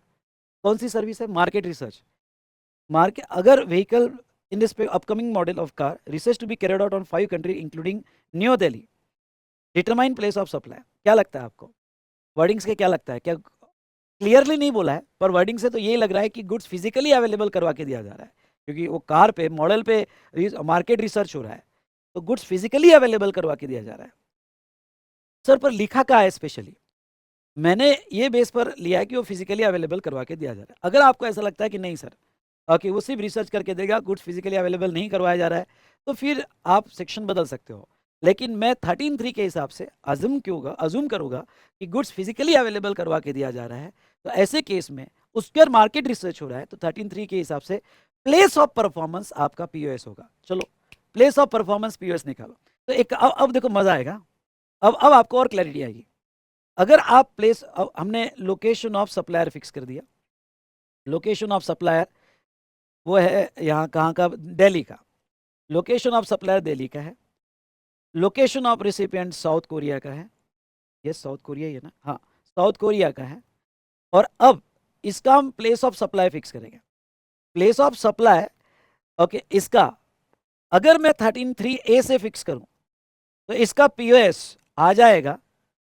कौन सी सर्विस है? Market research. मार्केट, अगर vehicle in this upcoming model of car research to be carried out on 5 country including New Delhi. Determine place of supply, क्या लगता है आपको? वर्डिंग्स के क्या लगता है? क्या क्लियरली नहीं बोला है, पर वर्डिंग से तो यही लग रहा है कि गुड्स फिजिकली अवेलेबल करवा के दिया जा रहा है, क्योंकि वो कार पे, मॉडल पे मार्केट रिसर्च हो रहा है, तो गुड्स फिजिकली अवेलेबल करवा के दिया जा रहा है। सर पर लिखा कहाँ है स्पेशली? मैंने ये बेस पर लिया है कि वो फिजिकली अवेलेबल करवा के दिया जा रहा है। अगर आपको ऐसा लगता है कि नहीं सर, ओके, वो सिर्फ रिसर्च करके देगा, गुड्स फिजिकली अवेलेबल नहीं करवाया जा रहा है, तो फिर आप सेक्शन बदल सकते हो। लेकिन मैं 13(3) के हिसाब से अजूम करूंगा कि गुड्स फिजिकली अवेलेबल करवा के दिया जा रहा है, तो ऐसे केस में उसके मार्केट रिसर्च हो रहा है, तो 13(3) के हिसाब से प्लेस ऑफ परफॉर्मेंस आपका POS होगा। चलो प्लेस ऑफ परफॉर्मेंस POS निकालो। तो एक अब देखो मजा आएगा, अब आपको और क्लैरिटी आएगी। अगर आप प्लेस, हमने लोकेशन ऑफ सप्लायर फिक्स कर दिया, लोकेशन ऑफ सप्लायर वो है यहाँ कहाँ का? दिल्ली का। लोकेशन ऑफ सप्लायर दिल्ली का है, location of recipient south Korea का है। ये साउथ कोरिया ही है ना? हाँ, साउथ कोरिया का है। और अब इसका हम प्लेस ऑफ सप्लाई फिक्स करेंगे। प्लेस ऑफ सप्लाई, ओके, इसका अगर मैं 13(3)(a) से फिक्स करूं, तो इसका पीओएस आ जाएगा,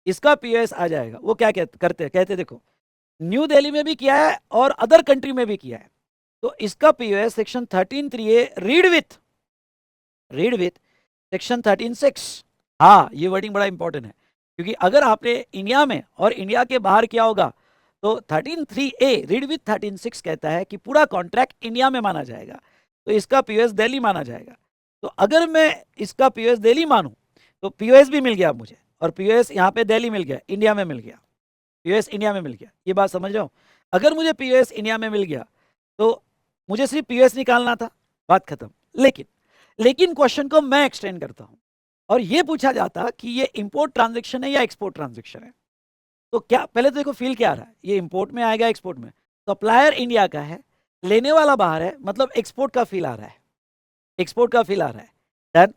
इसका पीओएस आ जाएगा। वो क्या कहते देखो, न्यू दिल्ली में भी किया है और अदर कंट्री में भी किया है। तो इसका POS section 13(3)(a) read with section 13(6). हाँ, ये वर्डिंग बड़ा इंपॉर्टेंट है, क्योंकि अगर आपने इंडिया में और इंडिया के बाहर किया होगा तो 13(3)(a) रीड विथ 13(6) कहता है कि पूरा कॉन्ट्रैक्ट इंडिया में माना जाएगा, तो इसका पीओएस दिल्ली माना जाएगा। तो अगर मैं इसका पीओएस दिल्ली मानूं तो पीओएस भी मिल गया मुझे, और पीओएस यहाँ पे दिल्ली मिल गया, इंडिया में मिल गया, पीओएस इंडिया में मिल गया। ये बात समझ रहे हो? अगर मुझे पीओएस इंडिया में मिल गया तो मुझे सिर्फ पीओएस निकालना था, बात खत्म। लेकिन क्वेश्चन को मैं एक्सटेंड करता हूं और ये पूछा जाता कि ये इंपोर्ट ट्रांजैक्शन है या एक्सपोर्ट ट्रांजैक्शन है। तो क्या पहले तो देखो फील क्या आ रहा है, ये इंपोर्ट में आएगा एक्सपोर्ट में। सप्लायर इंडिया का है, लेने वाला बाहर है, मतलब एक्सपोर्ट का फील आ रहा है, एक्सपोर्ट का फील आ रहा है। डन।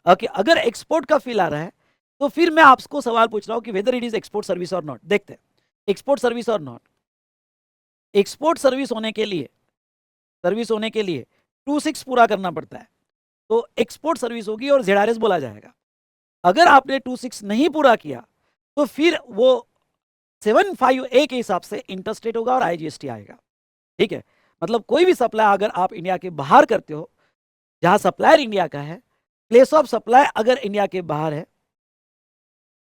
ओके, अगर एक्सपोर्ट का फील आ रहा है तो फिर मैं आपको सवाल पूछ रहा हूं कि whether it is export service और नॉट। देखते हैं एक्सपोर्ट सर्विस और नॉट। एक्सपोर्ट सर्विस होने के लिए 2(6) पूरा करना पड़ता है, तो एक्सपोर्ट सर्विस होगी और ZRS बोला जाएगा। अगर आपने 2(6) नहीं पूरा किया तो फिर वो 7(5)(a) के हिसाब से इंटरस्टेट होगा और IGST आएगा। ठीक है, मतलब कोई भी सप्लाई अगर आप इंडिया के बाहर करते हो, जहां सप्लायर इंडिया का है, प्लेस ऑफ सप्लाई अगर इंडिया के बाहर है,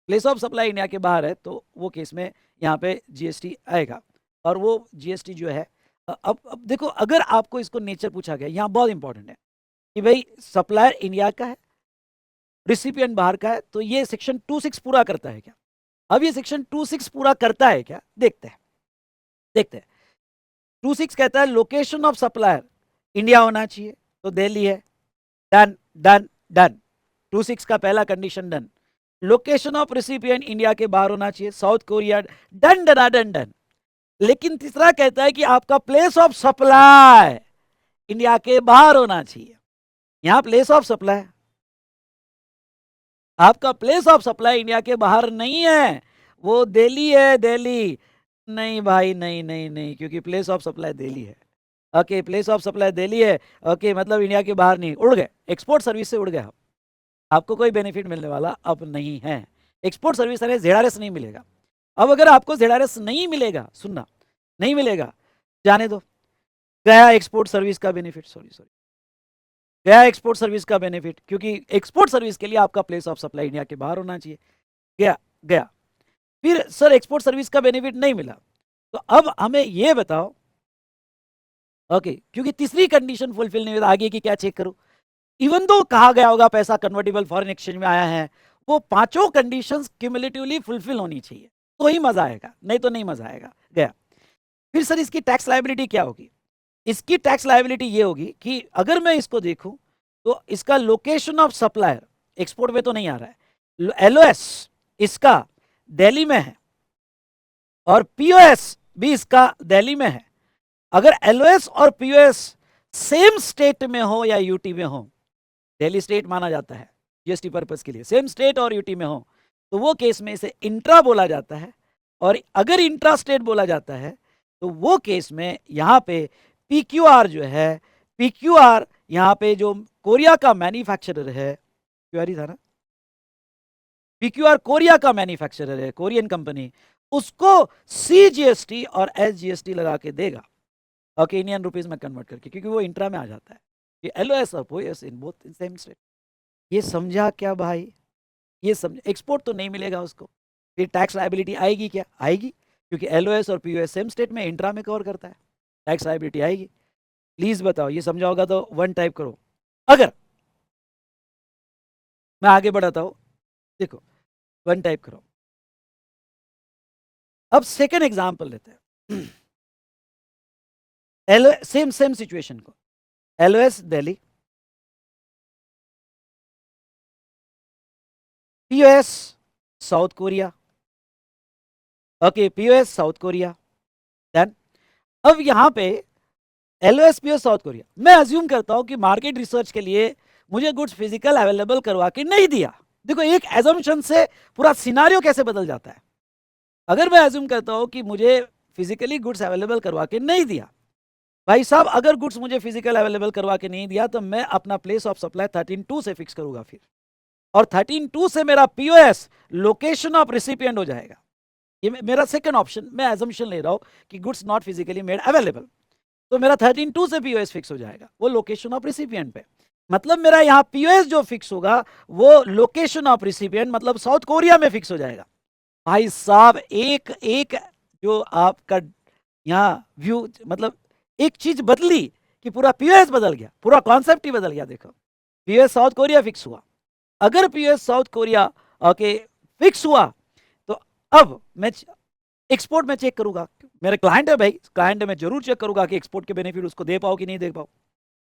प्लेस ऑफ सप्लाई इंडिया के बाहर है, तो वो केस में यहाँ पे GST आएगा। और वो GST जो है, अब देखो, अगर आपको इसको नेचर पूछा गया, यहाँ बहुत इंपॉर्टेंट है कि भाई सप्लायर इंडिया का है, रिसिपिएंट बाहर का है, तो ये सेक्शन 2(6) पूरा करता है क्या? अब ये सेक्शन 2(6) पूरा करता है क्या, देखते हैं। 2(6) कहता है लोकेशन ऑफ सप्लायर इंडिया होना चाहिए, तो दिल्ली है। डन डन डन, 2(6) का पहला condition done. Location of recipient India के बाहर होना चाहिए, south Korea. Done done done done. लेकिन तीसरा कहता है कि आपका प्लेस ऑफ सप्लाई इंडिया के बाहर होना चाहिए। यहां प्लेस ऑफ सप्लाई, आपका प्लेस ऑफ सप्लाई इंडिया के बाहर नहीं है, वो दिल्ली है, दिल्ली। नहीं भाई, नहीं नहीं नहीं, क्योंकि प्लेस ऑफ सप्लाई दिल्ली है। Okay, place of supply Delhi है, ओके, मतलब इंडिया के बाहर नहीं। उड़ गए, एक्सपोर्ट सर्विस से उड़ गए आप, आपको कोई बेनिफिट मिलने वाला अब नहीं है। एक्सपोर्ट सर्विस से ZRS नहीं मिलेगा। अब अगर आपको ZRS नहीं मिलेगा, सुनना, नहीं मिलेगा, जाने दो, गया एक्सपोर्ट सर्विस का बेनिफिट। सॉरी, गया एक्सपोर्ट सर्विस का बेनिफिट, क्योंकि एक्सपोर्ट सर्विस के लिए आपका प्लेस ऑफ सप्लाई इंडिया के बाहर होना चाहिए। गया। फिर सर एक्सपोर्ट सर्विस का बेनिफिट नहीं मिला, तो अब हमें यह बताओ, ओके, क्योंकि तीसरी कंडीशन फुलफिल नहीं हुई, आगे की क्या चेक करूं? इवन दो कहा गया होगा पैसा कन्वर्टेबल फॉरेन एक्सचेंज में आया है, वो पांचों कंडीशंस क्यूमुलेटिवली फुलफिल होनी चाहिए, तो ही मजा आएगा, नहीं तो नहीं मजा आएगा। गया। फिर सर इसकी टैक्स लायबिलिटी क्या होगी? इसकी टैक्स लायबिलिटी ये होगी कि अगर मैं इसको देखूं तो इसका लोकेशन ऑफ सप्लायर एक्सपोर्ट में तो नहीं आ रहा है, LOS इसका दिल्ली में है और POS भी इसका दिल्ली में है। अगर LOS और POS सेम स्टेट में हो या यूटी में हो, दिल्ली स्टेट माना जाता है GST पर्पस के लिए, सेम स्टेट और यूटी में हो, तो वो केस में इसे इंट्रा बोला जाता है। और अगर इंट्रा स्टेट बोला जाता है तो वो केस में यहाँ पे PQR जो है, PQR यहाँ पे जो कोरिया का मैन्युफैक्चरर है, क्यूआर था ना, PQR कोरिया का मैन्युफैक्चरर है, कोरियन कंपनी, उसको CGST और SGST लगा के देगा, ओके, इंडियन रुपीज में कन्वर्ट करके, क्योंकि वो इंट्रा में आ जाता है। ये LOS और POS in both in same state. ये समझा क्या भाई? ये समझ, एक्सपोर्ट तो नहीं मिलेगा उसको, फिर टैक्स लायबिलिटी आएगी क्या? आएगी, क्योंकि LOS और POS सेम स्टेट में, इंट्रा में कवर करता है, टैक्स लायबिलिटी आएगी। प्लीज बताओ, ये समझा होगा तो 1 टाइप करो। अगर मैं आगे बढ़ाता हूं, देखो 1 टाइप करो। अब सेकेंड एग्जाम्पल लेते हैं, सेम सिचुएशन को, LOS Delhi, POS South Korea, okay, POS South Korea. Then अब यहां पे LOS POS साउथ कोरिया, मैं अज्यूम करता हूं कि मार्केट रिसर्च के लिए मुझे गुड्स फिजिकल अवेलेबल करवा के नहीं दिया। देखो एक एजम्पशन से पूरा सिनारियो कैसे बदल जाता है। अगर मैं अज्यूम करता हूं कि मुझे फिजिकली गुड्स अवेलेबल करवा के नहीं दिया, भाई साहब, अगर गुड्स मुझे फिजिकल अवेलेबल करवा के नहीं दिया तो मैं अपना प्लेस ऑफ सप्लाई 13(2) से फिक्स करूंगा। फिर और 13(2) से मेरा पीओएस लोकेशन ऑफ रिसिपिएंट हो जाएगा। ये मेरा सेकंड ऑप्शन, मैं एजम्पशन ले रहा हूं कि goods not physically made available, तो मेरा 13(2) से पीओएस फिक्स हो जाएगा, वो लोकेशन ऑफ रिसिपिएंट पे। मतलब मेरा यहाँ पीओएस जो फिक्स होगा वो लोकेशन ऑफ रिसिपिएंट मतलब साउथ कोरिया में फिक्स हो जाएगा। भाई साहब एक एक जो आपका यहाँ व्यू, मतलब एक चीज बदली कि पूरा पीओएस बदल गया, पूरा कॉन्सेप्ट ही बदल गया। देखो पीओएस साउथ कोरिया फिक्स हुआ, अगर POS south Korea okay fix हुआ तो अब मैं एक्सपोर्ट में चेक करूंगा, मेरे क्लाइंट है भाई, क्लाइंट है, मैं जरूर चेक करूंगा कि एक्सपोर्ट के बेनिफिट उसको दे पाओ कि नहीं दे पाओ।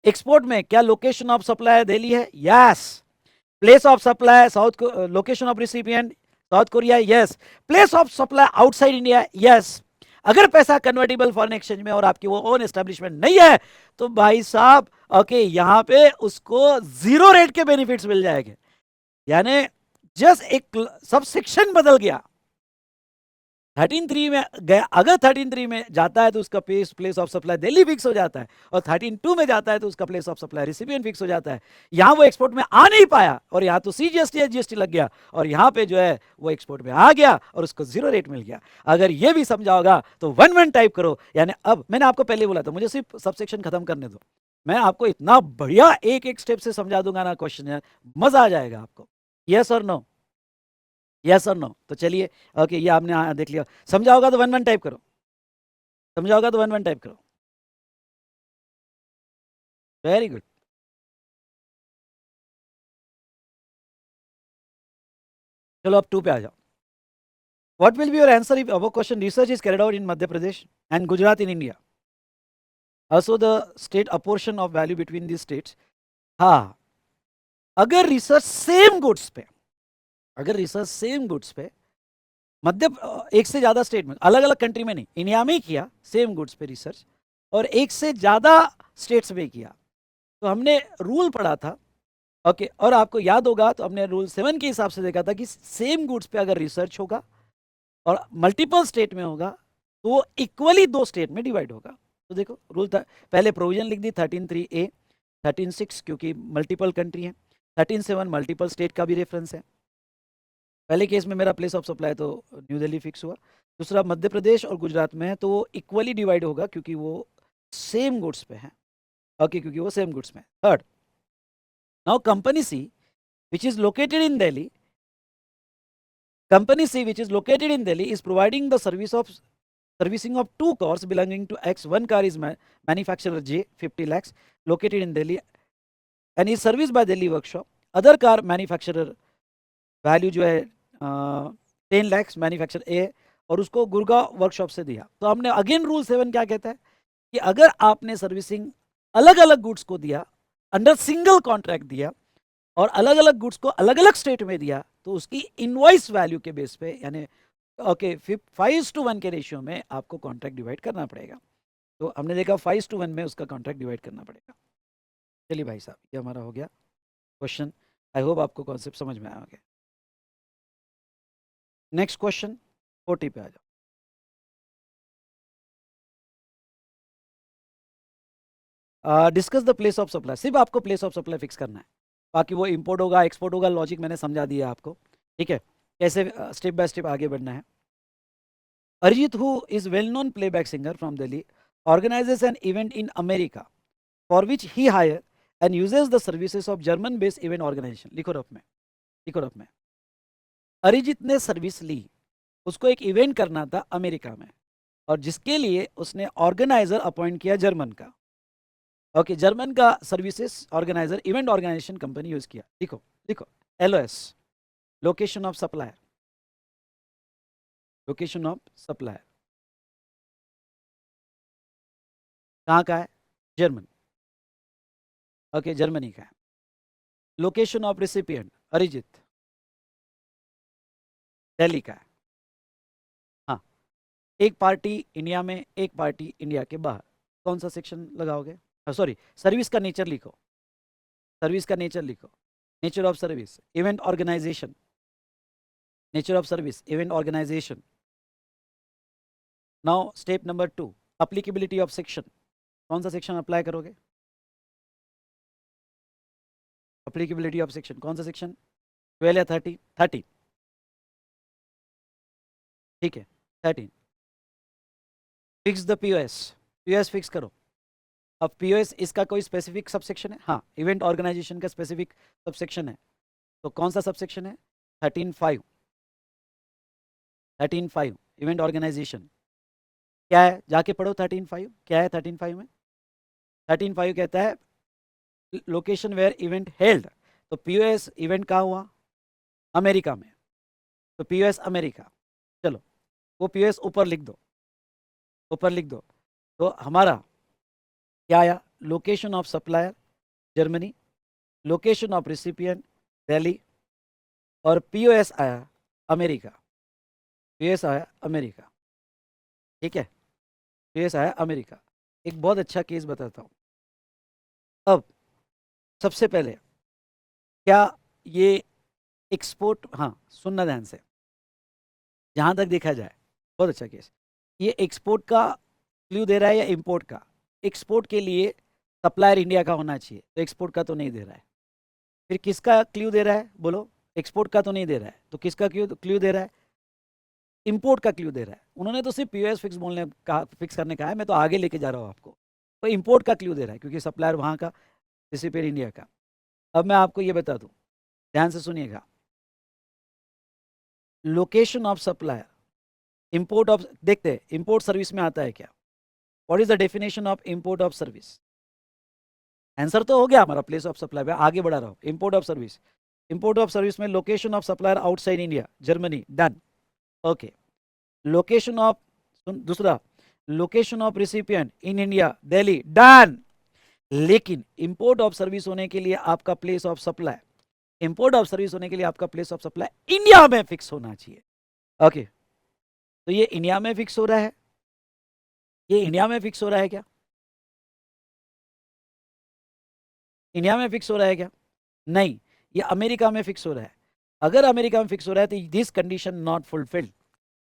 एक्सपोर्ट में क्या लोकेशन ऑफ सप्लाई दिल्ली है? Yes. Place of supply south, location of recipient south Korea, yes. Place of supply outside India, yes. अगर पैसा कन्वर्टेबल फॉरेन एक्सचेंज में और आपकी वो ओन एस्टेब्लिशमेंट नहीं है तो भाई साहब ओके यहां पे उसको जीरो रेट के बेनिफिट्स मिल जाएंगे। यानी जस्ट एक सब सेक्शन बदल गया। 13(3) में गया, अगर 13(3) में जाता है तो उसका place of supply Delhi fix हो जाता है, और 13(2) में जाता है तो उसका place of supply recipient fix हो जाता है। यहां वो एक्सपोर्ट में आ नहीं पाया और यहां तो सीजीएसटी जीएसटी लग गया, और यहां पे जो है वो एक्सपोर्ट में आ गया और उसको जीरो रेट मिल गया। अगर ये भी समझा होगा तो 1 टाइप करो। यानी अब मैंने आपको पहले बोला था मुझे सिर्फ सबसेक्शन खत्म करने दो, मैं आपको इतना बढ़िया एक एक स्टेप से समझा दूंगा ना क्वेश्चन, है मजा आ जाएगा आपको। यस और नो? यस और नो? तो चलिए ओके, ये आपने देख लिया। समझा होगा तो 1 टाइप करो, समझा होगा तो 1 टाइप करो। Very good. चलो अब 2 पे आ जाओ। What will be your answer if above question research is carried out in Madhya Pradesh and Gujarat in India, also the state apportion of value between these states? हाँ, अगर रिसर्च सेम गुड्स पे, अगर रिसर्च सेम गुड्स पे मध्य एक से ज्यादा स्टेट में, अलग अलग कंट्री में नहीं, इंडिया में ही किया सेम गुड्स पे रिसर्च, और एक से ज्यादा स्टेट्स में किया, तो हमने रूल पढ़ा था ओके और आपको याद होगा तो हमने रूल 7 के हिसाब से देखा था कि सेम गुड्स पे अगर रिसर्च होगा और मल्टीपल स्टेट में होगा तो वो इक्वली 2 स्टेट में डिवाइड होगा। तो देखो रूल था, पहले प्रोविजन लिख दी 13(3)(a), 13(6) क्योंकि मल्टीपल कंट्री है, 13(7) मल्टीपल स्टेट का भी रेफरेंस है। पहले केस में मेरा प्लेस ऑफ सप्लाई तो न्यू दिल्ली फिक्स हुआ, दूसरा मध्य प्रदेश और गुजरात में है तो वो इक्वली डिवाइड होगा क्योंकि वो सेम गुड्स पे है ओके, क्योंकि वो सेम गुड्स में। Third, now company C which is located in Delhi, company C which is located in Delhi is providing the servicing of 2 cars belonging to X. One car is manufacturer J 50 lakhs located in Delhi and is serviced by Delhi workshop. Other car manufacturer value जो है 10 lakhs manufacturer A है और उसको गुड़गांव वर्कशॉप से दिया। तो हमने अगेन रूल 7 क्या कहता है कि अगर आपने सर्विसिंग अलग अलग गुड्स को दिया, अंडर सिंगल कॉन्ट्रैक्ट दिया और अलग अलग गुड्स को अलग अलग स्टेट में दिया तो उसकी इनवॉइस वैल्यू के बेस पे यानी ओके 5:1 के रेशियो में आपको कॉन्ट्रैक्ट डिवाइड करना पड़ेगा। तो हमने देखा 5:1 में उसका कॉन्ट्रैक्ट डिवाइड करना पड़ेगा। चलिए भाई साहब ये हमारा हो गया क्वेश्चन, आई होप आपको कॉन्सेप्ट समझ में आया होगा। नेक्स्ट क्वेश्चन 40 पे आ जाओ। Discuss the place of supply, सिर्फ आपको प्लेस ऑफ सप्लाई फिक्स करना है, बाकी वो इंपोर्ट होगा एक्सपोर्ट होगा, लॉजिक मैंने समझा दिया आपको, ठीक है, कैसे स्टेप बाय स्टेप आगे बढ़ना है। Arijit who is well known playback singer from Delhi organizes an event in America for which he hire and uses the services of German based event organization. लिखो रफ में, लिखो रफ में। अरिजीत ने सर्विस ली, उसको एक इवेंट करना था अमेरिका में और जिसके लिए उसने ऑर्गेनाइजर अपॉइंट किया जर्मन का ओके, जर्मन का services organiser event organisation company use किया। लिखो लिखो LOS, location of supplier, location of supplier कहाँ का है? जर्मन ओके, जर्मनी का है। Location of recipient Arijit, Delhi का है। हाँ, एक पार्टी इंडिया में एक पार्टी इंडिया के बाहर, कौन सा सेक्शन लगाओगे? सॉरी, सर्विस का नेचर लिखो, सर्विस का नेचर लिखो, nature of service event organisation, nature of service event organisation. Now step number 2, applicability of section, कौन सा सेक्शन अप्लाई करोगे? अप्लीकेबिलिटी ऑफ सेक्शन कौन सा सेक्शन? 12 या 30? 30, ठीक है 13। Fix the POS, POS fix करो। अब पीओएस इसका कोई स्पेसिफिक सबसेक्शन है? हाँ, इवेंट ऑर्गेनाइजेशन का स्पेसिफिक सबसेक्शन है। तो कौन सा सबसेक्शन है? 13.5। 13.5 इवेंट ऑर्गेनाइजेशन क्या है? जाके पढ़ो 13.5 क्या है। 13.5 में 13.5 कहता है लोकेशन वेयर इवेंट हेल्ड। तो पीओएस इवेंट कहाँ हुआ? अमेरिका में। तो पीओएस अमेरिका, चलो वो पीओएस ऊपर लिख दो, ऊपर लिख दो। तो हमारा क्या आया? Location of supplier Germany, location of recipient Delhi, और पीओएस आया अमेरिका। पीओएस आया अमेरिका, ठीक है, पीओएस आया अमेरिका। एक बहुत अच्छा केस बताता हूँ। अब सबसे पहले क्या ये एक्सपोर्ट, हाँ सुनना ध्यान से, जहां तक देखा जाए बहुत अच्छा केस, ये एक्सपोर्ट का क्ल्यू दे रहा है या इंपोर्ट का? एक्सपोर्ट के लिए सप्लायर इंडिया का होना चाहिए, तो एक्सपोर्ट का तो नहीं दे रहा है। फिर किसका क्ल्यू दे रहा है बोलो? एक्सपोर्ट का तो नहीं दे रहा है, तो किसका क्ल्यू दे रहा है? इंपोर्ट का क्ल्यू दे रहा है। उन्होंने तो सिर्फ पीओएस फिक्स बोलने का, फिक्स करने का है, मैं तो आगे लेके जा रहा हूँ आपको। तो इंपोर्ट का क्ल्यू दे रहा है क्योंकि सप्लायर वहाँ का, रिसिपिएंट इंडिया का। अब मैं आपको ये बता दूँ, ध्यान से सुनिएगा। Location of supplier, import of, देखते हैं इंपोर्ट सर्विस में आता है क्या? What is the definition of import of service? Answer तो हो गया हमारा, प्लेस ऑफ सप्लाई। मैं आगे बढ़ा रहा हूँ। Import of service, import of service में location of supplier outside India, Germany, done, okay. Location of, दूसरा location of recipient in India, Delhi, done. लेकिन इंपोर्ट ऑफ सर्विस होने के लिए आपका place of supply, import of service होने के लिए आपका प्लेस ऑफ सप्लाई इंडिया में फिक्स होना चाहिए। ओके, तो ये इंडिया में फिक्स हो रहा है, ये इंडिया में फिक्स हो रहा है क्या? इंडिया में फिक्स हो रहा है क्या? नहीं, ये अमेरिका में फिक्स हो रहा है। अगर अमेरिका में फिक्स हो रहा है तो this condition not fulfilled,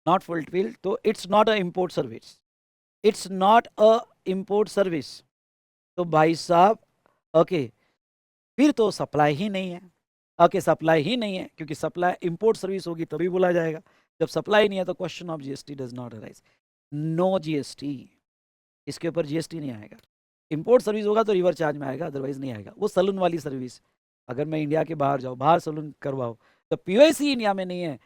not fulfilled, तो it's not a import service, it's not a import service. तो भाई साहब, ओके, फिर तो सप्लाई ही नहीं है। ओके, सप्लाई ही नहीं है, क्योंकि सप्लाई इंपोर्ट सर्विस होगी तभी बोला जाएगा। जब सप्लाई नहीं है तो question of GST does not arise. No GST, इसके ऊपर जीएसटी नहीं आएगा। इंपोर्ट सर्विस होगा तो रिवर चार्ज में आएगा, अदरवाइज नहीं आएगा। वो सलून वाली सर्विस, अगर मैं इंडिया के बाहर जाऊँ, बाहर सलून करवाओ, तो पीओएसी इंडिया में नहीं है,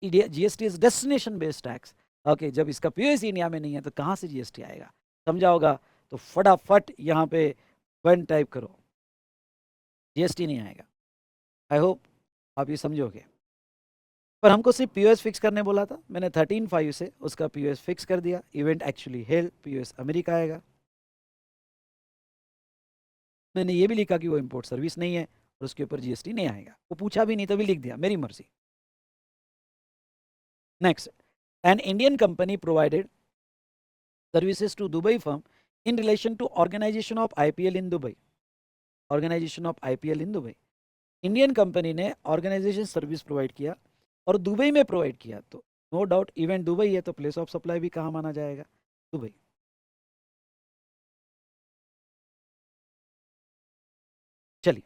GST is destination based tax. Okay, जब इसका पीओएसी इंडिया में नहीं है तो कहाँ से जीएसटी आएगा? समझा होगा? तो फटाफट यहाँ पे वन टाइप करो, जीएसटी नहीं आएगा। आई होप आप ये समझोगे। पर हमको सिर्फ पीओएस फिक्स करने बोला था, मैंने 13.5 से उसका पीओएस फिक्स कर दिया। Event actually held, POS America आएगा। मैंने ये भी लिखा कि वो इंपोर्ट सर्विस नहीं है और उसके ऊपर जीएसटी नहीं आएगा। वो पूछा भी नहीं तभी लिख दिया, मेरी मर्जी। Next, an Indian company provided services to Dubai firm in relation to organisation of IPL in Dubai. Organisation of IPL in Dubai, Indian company ने ऑर्गेनाइजेशन सर्विस प्रोवाइड किया और दुबई में प्रोवाइड किया, तो नो डाउट इवेंट दुबई है, तो प्लेस ऑफ सप्लाई भी कहाँ माना जाएगा? दुबई। चलिए,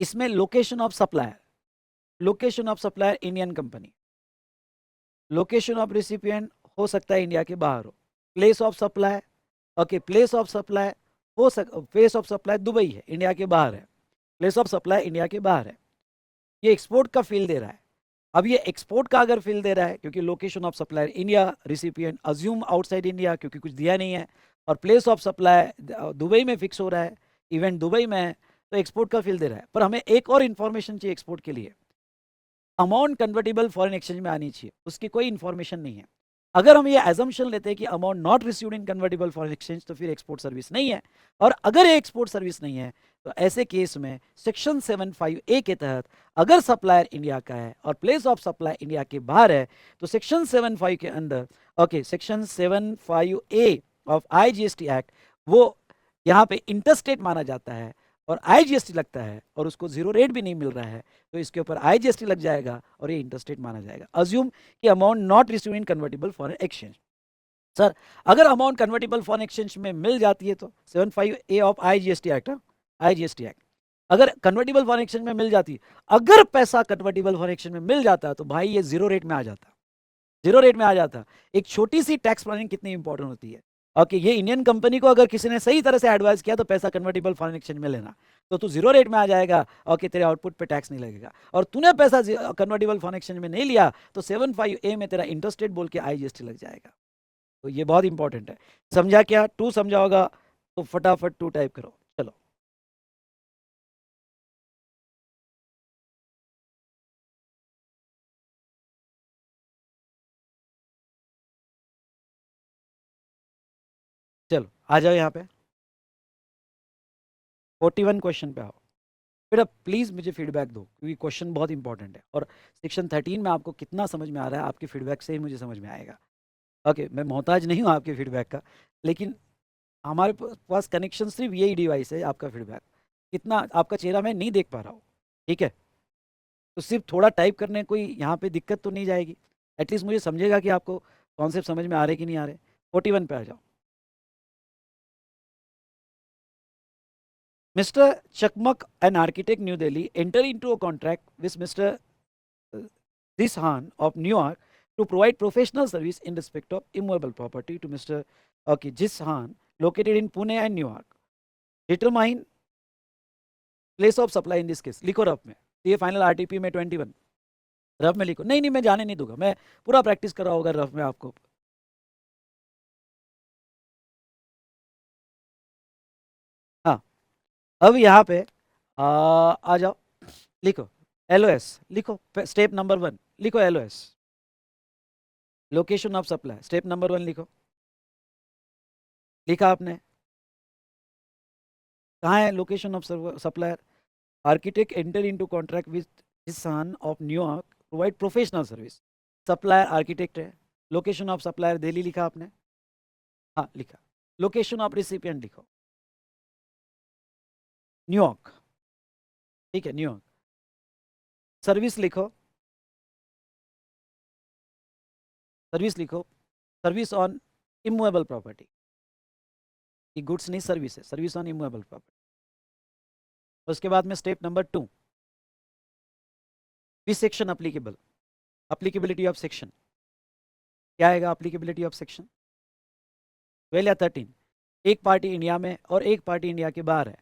इसमें location of supplier, location of supplier Indian company, location of recipient हो सकता है इंडिया के बाहर हो, place of supply, okay, place of supply हो प्लेस ऑफ सप्लाई दुबई है, इंडिया के बाहर है, प्लेस ऑफ सप्लाई इंडिया के बाहर है। ये एक्सपोर्ट का फील दे रहा है। अब ये एक्सपोर्ट का अगर फील दे रहा है, क्योंकि location of supplier India, recipient assume outside India क्योंकि कुछ दिया नहीं है, और प्लेस ऑफ सप्लाई दुबई में फिक्स हो रहा है, इवेंट दुबई में है, तो एक्सपोर्ट का फील दे रहा है। पर हमें एक और इन्फॉर्मेशन चाहिए एक्सपोर्ट के लिए, अमाउंट कन्वर्टेबल फॉरेन एक्सचेंज में आनी चाहिए, उसकी कोई इन्फॉर्मेशन नहीं है। अगर हम ये एजम्पशन लेते हैं कि amount not received in convertible foreign exchange, तो फिर एक्सपोर्ट सर्विस नहीं है। और अगर ये एक्सपोर्ट सर्विस नहीं है तो ऐसे केस में सेक्शन 75A के तहत अगर सप्लायर इंडिया का है और प्लेस ऑफ सप्लाई इंडिया के बाहर है, तो सेक्शन 75 के अंदर, okay, section 75A of IGST act, वो यहाँ पे इंटरस्टेट माना जाता है और आईजीएसटी लगता है, और उसको जीरो रेट भी नहीं मिल रहा है, तो इसके ऊपर आईजीएसटी लग जाएगा और ये इंटरस्टेट माना जाएगा। अज्यूम कि amount not receive in convertible foreign exchange. Sir, अगर अमाउंट कन्वर्टेबल फॉरेन एक्सचेंज में मिल जाती है तो 75A of IGST act, IGST act, अगर कन्वर्टिबल फॉरेन एक्सचेंज में मिल जाती, अगर पैसा कन्वर्टिबल फॉरेन एक्सचेंज में मिल जाता तो भाई ये जीरो रेट में आ जाता, जीरो रेट में आ जाता। एक छोटी सी टैक्स प्लानिंग कितनी इंपॉर्टेंट होती है। ओके, ये इंडियन कंपनी को अगर किसी ने सही तरह से एडवाइस किया तो पैसा कन्वर्टिबल फॉरेन एक्सचेंज में लेना, तो तू जीरो रेट में आ जाएगा। ओके, तेरे आउटपुट पे टैक्स नहीं लगेगा। और तूने पैसा कन्वर्टिबल फॉरेन एक्सचेंज में नहीं लिया तो 75A में तेरा इंटरेस्ट रेट बोल के IGST लग जाएगा। तो ये बहुत इंपॉर्टेंट है। समझा क्या? टू समझा होगा तो फटाफट टू टाइप करो। चलो, चलो आ जाओ यहाँ पे 41 क्वेश्चन पे आओ। फिर अब प्लीज़ मुझे फीडबैक दो क्योंकि क्वेश्चन बहुत इंपॉर्टेंट है और सेक्शन 13 में आपको कितना समझ में आ रहा है आपके फीडबैक से ही मुझे समझ में आएगा। ओके, मैं मोहताज नहीं हूँ आपके फीडबैक का, लेकिन हमारे पास कनेक्शन सिर्फ यही डिवाइस है। आपका फीडबैक कितना, आपका चेहरा मैं नहीं देख पा रहा हूँ, ठीक है? तो सिर्फ थोड़ा टाइप करने कोई यहाँ पे दिक्कत तो नहीं जाएगी। एटलीस्ट मुझे समझेगा कि आपको कॉन्सेप्ट समझ में आ रहे कि नहीं आ रहे। 41 पे आ जाओ। मिस्टर चकमक an architect new Delhi enter into a contract with mister Dishan of New York to provide professional service in respect of immovable property to Mr. Okay, Dishan located in Pune and New York. Determine place of supply in this case. लिखो रफ में। ये फाइनल RTP में 21 रफ में लिखो। नहीं नहीं, मैं जाने नहीं दूंगा, मैं पूरा प्रैक्टिस कर रहा होगा रफ में आपको। हाँ, अब यहाँ पे आ जाओ, लिखो LOS, लिखो स्टेप नंबर 1, लिखो LOS, location of supply. Step number 1 लिखो। लिखा आपने? कहाँ है location of supplier? Architect enter into contract with son of New York provide professional service. Supplier architect है। लोकेशन ऑफ सप्लायर दिल्ली लिखा आपने? हाँ लिखा। लोकेशन ऑफ रिसिपिएंट लिखो न्यूयॉर्क, ठीक है, न्यूयॉर्क। सर्विस लिखो, सर्विस लिखो, सर्विस ऑन इमूवेबल प्रॉपर्टी। ये गुड्स नहीं, सर्विस है, सर्विस ऑन इमूवेबल प्रॉपर्टी। उसके बाद में step number 2, which section applicable, applicability of section. क्या आएगा अप्लीकेबिलिटी ऑफ सेक्शन? 12 या 13। एक पार्टी इंडिया में और एक पार्टी इंडिया के बाहर है,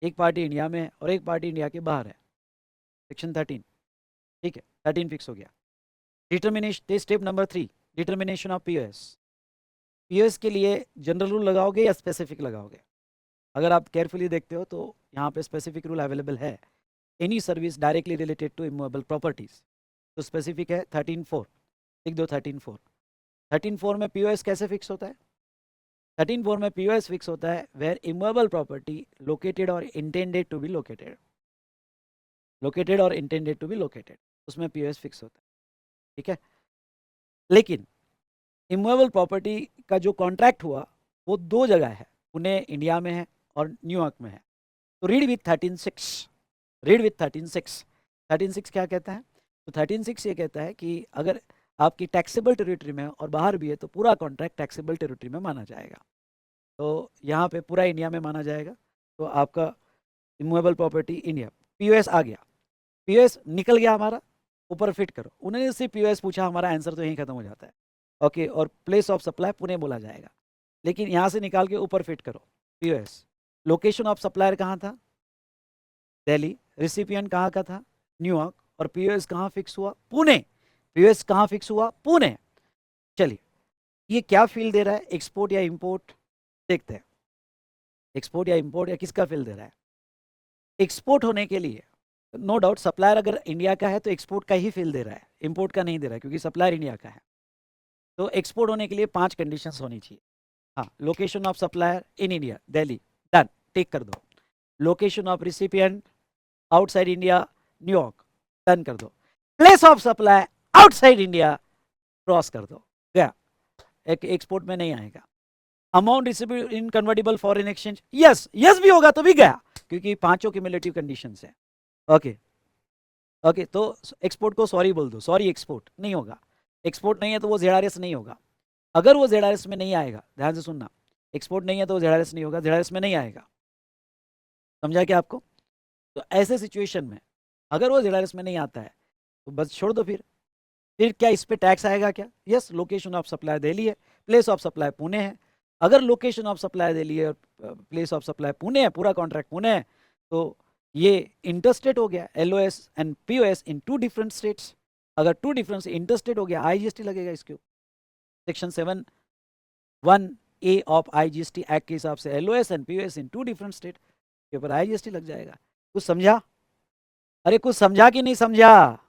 एक पार्टी इंडिया में और एक पार्टी इंडिया के बाहर है, सेक्शन 13, ठीक है, 13 फिक्स हो गया। Determination, step number 3, determination of POS। POS के लिए जनरल रूल लगाओगे या स्पेसिफिक लगाओगे? अगर आप केयरफुली देखते हो तो यहाँ पे स्पेसिफिक रूल अवेलेबल है। Any service directly related to immovable properties, तो स्पेसिफिक है 13(4), लिख दो 13(4). 13(4) में POS कैसे फिक्स होता है? 13(4) में POS फिक्स होता है वेयर इमूवेबल प्रॉपर्टी लोकेटेड और intended to be located, located और इंटेंडेड टू बी लोकेटेड, उसमें POS फिक्स होता है, ठीक है? लेकिन इमूवेबल प्रॉपर्टी का जो कॉन्ट्रैक्ट हुआ वो दो जगह है, पुणे इंडिया में है और न्यूयॉर्क में है। तो रीड विथ 13(6), रीड विथ 13(6). 13(6) क्या कहता है? तो 13(6) ये कहता है कि अगर आपकी टैक्सेबल टेरिटरी में और बाहर भी है तो पूरा कॉन्ट्रैक्ट टैक्सेबल टेरिटरी में माना जाएगा। तो यहाँ पे पूरा इंडिया में माना जाएगा, तो आपका इमूवेबल प्रॉपर्टी इंडिया। POS आ गया, POS निकल गया हमारा, ऊपर फिट करो। उन्होंने सिर्फ POS पूछा, हमारा आंसर तो यहीं खत्म हो जाता है। ओके, और प्लेस ऑफ सप्लाई पुणे बोला जाएगा, लेकिन यहाँ से निकाल के ऊपर फिट करो POS। लोकेशन ऑफ सप्लायर कहाँ था? दिल्ली। रिसिपिएंट कहाँ का था? न्यूयॉर्क। और POS कहाँ फिक्स हुआ? पुणे। POS कहाँ फिक्स हुआ? पुणे। चलिए, ये क्या फील दे रहा है, एक्सपोर्ट या इंपोर्ट? देखते हैं, एक्सपोर्ट या इंपोर्ट या किसका फील दे रहा है? एक्सपोर्ट होने के लिए नो डाउट सप्लायर अगर इंडिया का है तो एक्सपोर्ट का ही फील दे रहा है, इंपोर्ट का नहीं दे रहा है, क्योंकि सप्लायर इंडिया का है। तो एक्सपोर्ट होने के लिए 5 कंडीशंस होनी चाहिए। हाँ, location of supplier in India Delhi, done, tick कर दो। Location of recipient outside India New York, done कर दो। Place of supply outside India cross कर दो, गया। एक एक्सपोर्ट में नहीं आएगा। Amount received in convertible foreign exchange, yes, yes भी होगा तो भी गया, क्योंकि पांचों क्यूमुलेटिव कंडीशंस है। ओके ओके, तो एक्सपोर्ट को सॉरी बोल दो, सॉरी एक्सपोर्ट नहीं होगा। एक्सपोर्ट नहीं है तो वो ZRS नहीं होगा। अगर वो ZRS में नहीं आएगा, ध्यान से सुनना, एक्सपोर्ट नहीं है तो ZRS नहीं होगा, ZRS में नहीं आएगा। समझा क्या आपको? तो ऐसे सिचुएशन में अगर वो ZRS में नहीं आता है तो बस छोड़ दो। फिर क्या इस पे टैक्स आएगा क्या? Yes, location of supply Delhi है, प्लेस ऑफ सप्लाई पुणे है। अगर लोकेशन ऑफ सप्लाई दिल्ली है और प्लेस ऑफ सप्लाई पुणे है, पूरा कॉन्ट्रैक्ट पुणे है, तो ये इंटरस्टेट हो गया, LOS and POS in 2 different states. अगर 2 डिफरेंट इंटरस्टेट हो गया, IGST लगेगा इसके ऊपर। Section 7(1)(a) of IGST act के हिसाब से LOS and POS in 2 different state के ऊपर IGST लग जाएगा। कुछ समझा? अरे कुछ समझा कि नहीं समझा?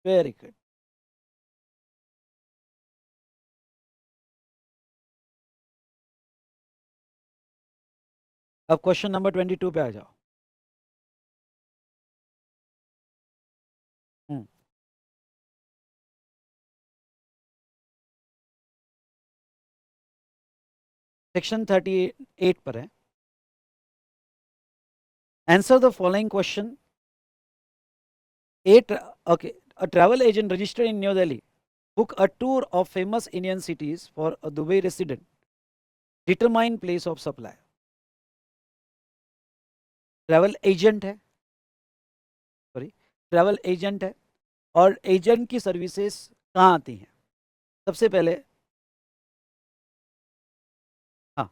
Very good. अब क्वेश्चन नंबर 22 पे आ जाओ। सेक्शन 38 पर है। Answer the following question. Okay, a travel agent registered in New Delhi book a tour of famous Indian cities for a Dubai resident. Determine place of supply. Travel agent है, सॉरी, ट्रैवल एजेंट है और एजेंट की सर्विसेज कहाँ आती हैं? सबसे पहले, हाँ,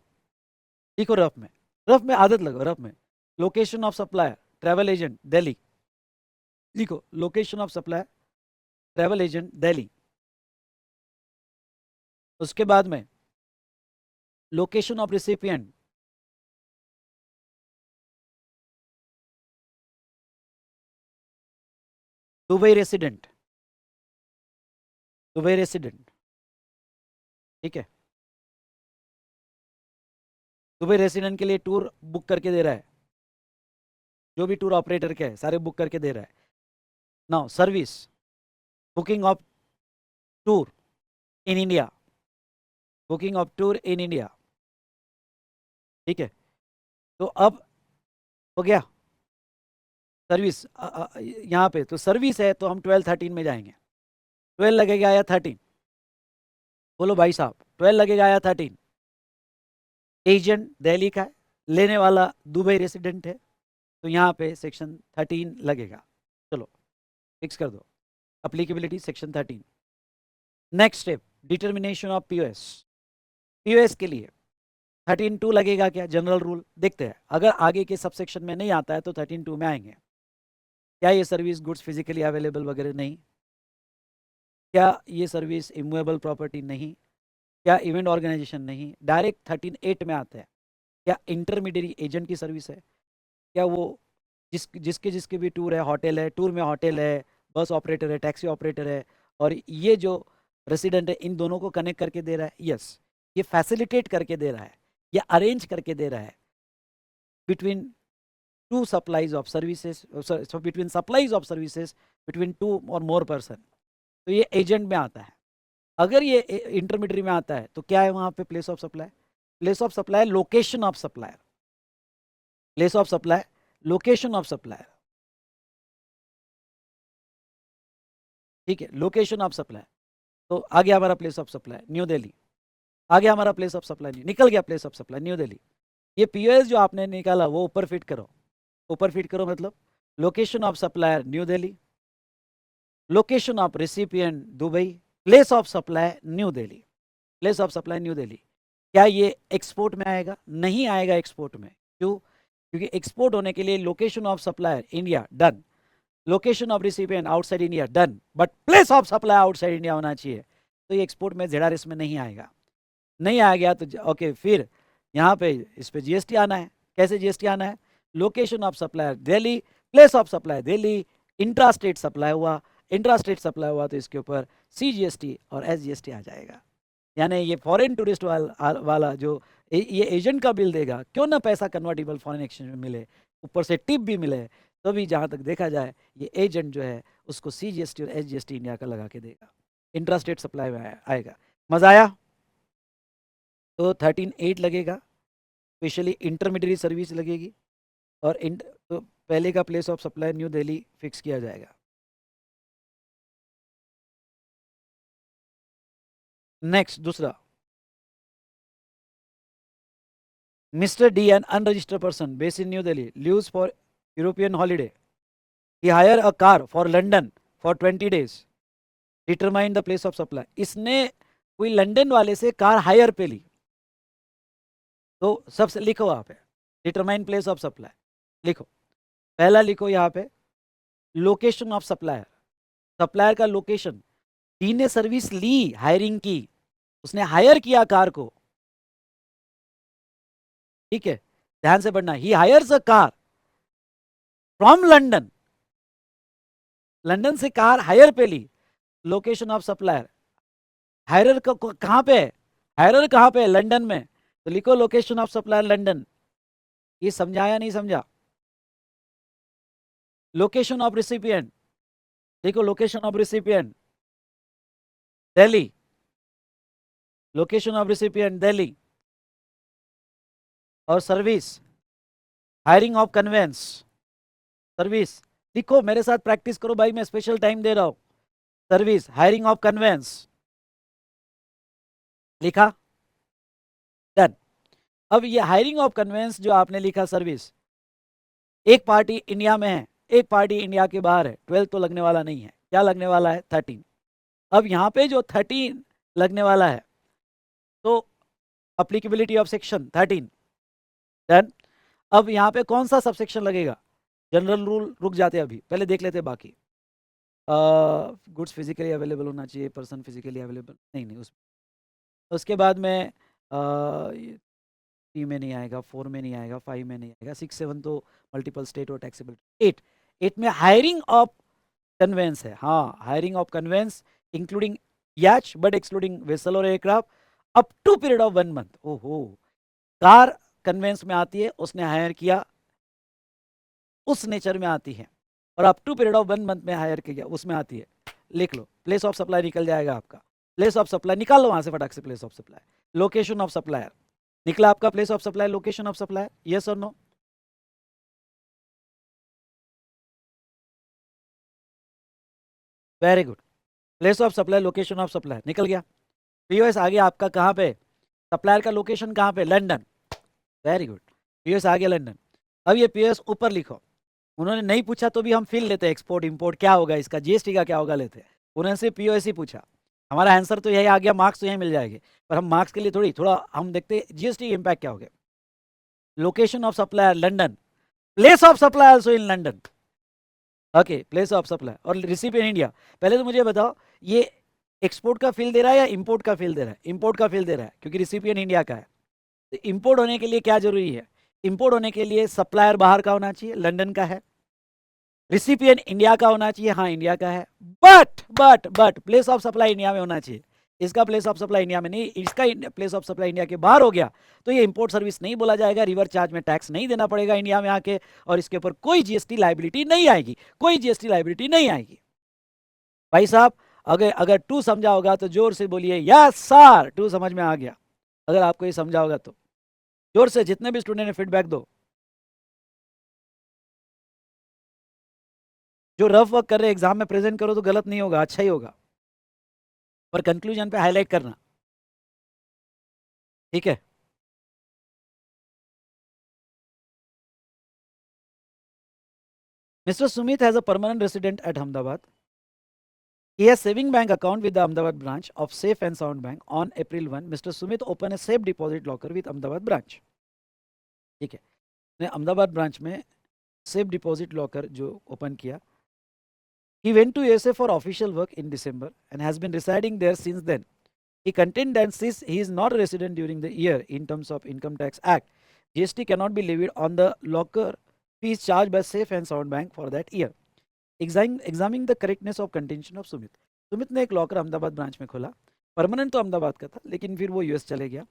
लिखो रफ में आदत लगो, रफ में। Location of supplier travel agent Delhi, लिखो location of supplier travel agent Delhi. उसके बाद में location of recipient Dubai resident, Dubai resident, ठीक है। दुबई रेसिडेंट के लिए टूर बुक करके दे रहा है, जो भी टूर ऑपरेटर के है सारे बुक करके दे रहा है। Now service, booking of tour in India, booking of tour in India, ठीक है। तो अब हो गया सर्विस। यहाँ पे तो सर्विस है तो हम 12-13 में जाएंगे। 12 लगेगा या 13? बोलो भाई साहब, 12 लगेगा या 13? एजेंट दिल्ली का है, लेने वाला दुबई रेसिडेंट है, तो यहाँ पे सेक्शन 13 लगेगा। चलो फिक्स कर दो, applicability section 13। Next step, determination of POS। POS के लिए 13(2) लगेगा क्या? जनरल रूल देखते हैं, अगर आगे के सबसेक्शन में नहीं आता है तो 13(2) में आएंगे। क्या ये सर्विस गुड्स फिजिकली अवेलेबल वगैरह? नहीं। क्या ये सर्विस इमूवेबल प्रॉपर्टी? नहीं। क्या इवेंट ऑर्गेनाइजेशन? नहीं। डायरेक्ट 13(8) में आता है। क्या इंटरमीडिएट एजेंट की सर्विस है? क्या वो जिसके जिसके भी टूर है, होटल है, टूर में होटल है, बस ऑपरेटर है, टैक्सी ऑपरेटर है, और ये जो रेसिडेंट है इन दोनों को कनेक्ट करके दे रहा है? यस, ये फैसिलिटेट करके दे रहा है, ये अरेंज करके दे रहा है between two supplies of services, between supplies of services between 2 और मोर पर्सन, तो ये एजेंट में आता है। अगर ये इंटरमीडिएट में आता है तो क्या है वहां पे? Place of supply. Place of supply location of supply, place of supply location of supply, ठीक है, लोकेशन ऑफ सप्लाई। तो आ गया हमारा place of supply new Delhi, आ गया हमारा प्लेस ऑफ सप्लाई, निकल गया place of supply new Delhi. ये POS जो आपने निकाला वो ऊपर फिट करो, ऊपर फिट करो, मतलब location of supplier new Delhi, location of recipient Dubai, place of supply new Delhi, place of supply new Delhi. क्या ये एक्सपोर्ट में आएगा? नहीं आएगा एक्सपोर्ट में। क्यों? क्योंकि एक्सपोर्ट होने के लिए location of supplier India done, location of recipient outside India done, but place of supply outside India होना चाहिए। तो ये एक्सपोर्ट में ZRS में नहीं आएगा। नहीं आ गया तो ओके, फिर यहाँ पे इस पे GST आना है। कैसे GST आना है? Location of supplier Delhi, place of supply Delhi, intra state supply हुआ, इंट्रा स्टेट सप्लाई हुआ तो इसके ऊपर CGST और SGST आ जाएगा। यानी ये फॉरेन टूरिस्ट वाला जो ये एजेंट का बिल देगा, क्यों ना पैसा कन्वर्टेबल फॉरेन एक्सचेंज में मिले, ऊपर से टिप भी मिले, तो भी जहाँ तक देखा जाए ये एजेंट जो है उसको CGST और SGST इंडिया का लगा के देगा, इंट्रा स्टेट सप्लाई में आएगा। मजा आया? तो 13(8) लगेगा, स्पेशली इंटरमीडिएट सर्विस लगेगी, और तो पहले का place of supply new Delhi fix किया जाएगा। नेक्स्ट दूसरा, Mr. D, an unregistered person based in New Delhi, leaves for European holiday. He hire a car for London for 20 days. Determine the place of supply. इसने कोई लंदन वाले से कार हायर पे ली, तो सबसे लिखो वहां पे डिटरमाइन प्लेस ऑफ सप्लाई लिखो। पहला लिखो यहाँ पे लोकेशन ऑफ सप्लायर, सप्लायर का लोकेशन। डी ने सर्विस ली, हायरिंग की, उसने हायर किया कार को, ठीक है, ध्यान से पढ़ना। He hires a car from London, London से कार हायर पे ली। लोकेशन ऑफ सप्लायर, हायरर कहां पे है, हायरर कहां पे है, लंदन में, तो लिखो लोकेशन ऑफ सप्लायर लंदन। ये समझाया नहीं समझा? लोकेशन ऑफ रिसिपिएंट, देखो location of recipient Delhi, location of recipient Delhi. और service, hiring of conveyance, service लिखो, मेरे साथ प्रैक्टिस करो भाई, मैं स्पेशल टाइम दे रहा हूं। सर्विस, हायरिंग ऑफ कन्वेंस, लिखा, डन। अब ये हायरिंग ऑफ कन्वेंस जो आपने लिखा सर्विस, एक पार्टी इंडिया में है, एक पार्टी इंडिया के बाहर है, 12 तो लगने वाला नहीं है, क्या लगने वाला है, 13। अब यहाँ पे जो 13 लगने वाला है, तो अप्लीकेबिलिटी ऑफ सेक्शन 13, डन। अब यहाँ पे कौन सा सबसेक्शन लगेगा, जनरल रूल, रुक जाते अभी, पहले देख लेते बाकी। गुड्स फिजिकली अवेलेबल होना चाहिए, पर्सन फिजिकली अवेलेबल नहीं, नहीं उसके बाद में 3 में नहीं आएगा, 4 में नहीं आएगा, 5 में नहीं आएगा, 6 7 तो मल्टीपल स्टेट और टैक्सेबल। 8 में हायरिंग ऑफ कन्वेंस है, हाँ hiring of conveyance including yacht but excluding vessel और aircraft up to period of 1 month. ओहो, कार कन्वेंस में आती है, उसने हायर किया, उस नेचर में आती है, और up to period of 1 month में हायर किया, उसमें आती है। लिख लो, प्लेस ऑफ सप्लाई निकल जाएगा आपका, प्लेस ऑफ सप्लाई निकाल लो वहां से फटाक से, place of supply, location of supplier निकला आपका, place of supply, location of supply, yes और no? Very good, place of supply, location of supply निकल गया। पीओएस आ गया आपका कहाँ पे, सप्लायर का लोकेशन कहाँ पे, लंदन, वेरी गुड, पीओएस आ गया लंदन। अब ये पीओएस ऊपर लिखो, उन्होंने नहीं पूछा तो भी हम फिल लेते, एक्सपोर्ट इंपोर्ट क्या होगा इसका, जीएसटी का क्या होगा लेते, उन्होंने सिर्फ पीओएस ही पूछा, हमारा आंसर तो यही आ गया, मार्क्स तो यही मिल जाएंगे, पर हम मार्क्स के लिए थोड़ा हम देखते जीएसटी इम्पैक्ट क्या हो गया। Location of supplier London, place of supply also in London, okay, place of supply और रिसिपिएंट इंडिया। पहले तो मुझे बताओ, ये एक्सपोर्ट का फील दे रहा है या इंपोर्ट का फील दे रहा है, इंपोर्ट का फील दे रहा है क्योंकि रिसिपिएंट इंडिया का है। तो इंपोर्ट होने के लिए क्या जरूरी है, इंपोर्ट होने के लिए सप्लायर बाहर का होना चाहिए, लंदन का है, रिसिपिएंट इंडिया का होना चाहिए, हाँ इंडिया का है, but place of supply India में होना चाहिए। इसका प्लेस ऑफ सप्लाई इंडिया में नहीं, इसका प्लेस ऑफ सप्लाई इंडिया के बाहर हो गया तो ये इंपोर्ट सर्विस नहीं बोला जाएगा, रिवर चार्ज में टैक्स नहीं देना पड़ेगा इंडिया में आके, और इसके ऊपर कोई जीएसटी लाइबिलिटी नहीं आएगी, कोई जीएसटी लाइबिलिटी नहीं आएगी। भाई साहब, अगर अगर टू समझा होगा तो जोर से बोलिए यस सर, टू समझ में आ गया, अगर आपको ये समझा होगा तो जोर से, जितने भी स्टूडेंट ने फीडबैक दो। जो रफ वर्क कर रहे एग्जाम में प्रेजेंट करो तो गलत नहीं होगा, अच्छा ही होगा, पर कंक्लूजन पे हाईलाइट करना, ठीक है। Mr. Sumit has a permanent resident at Ahmedabad. He has saving bank account with the Ahmedabad branch of Safe and Sound Bank. On April 1, Mr. Sumit opened a safe deposit locker with Ahmedabad branch. ठीक है, ने अहमदाबाद ब्रांच में सेफ डिपॉजिट लॉकर जो ओपन किया। He went to USA for official work in December and has been residing there since then. He contended that since he is not a resident during the year in terms of Income Tax Act, GST cannot be levied on the locker fees charged by Safe and Sound Bank for that year. Examining the correctness of contention of Sumit, Sumit ने एक लॉकर अहमदाबाद ब्रांच में खोला, परमानेंट तो अहमदाबाद का था लेकिन फिर वो यूएस चले गया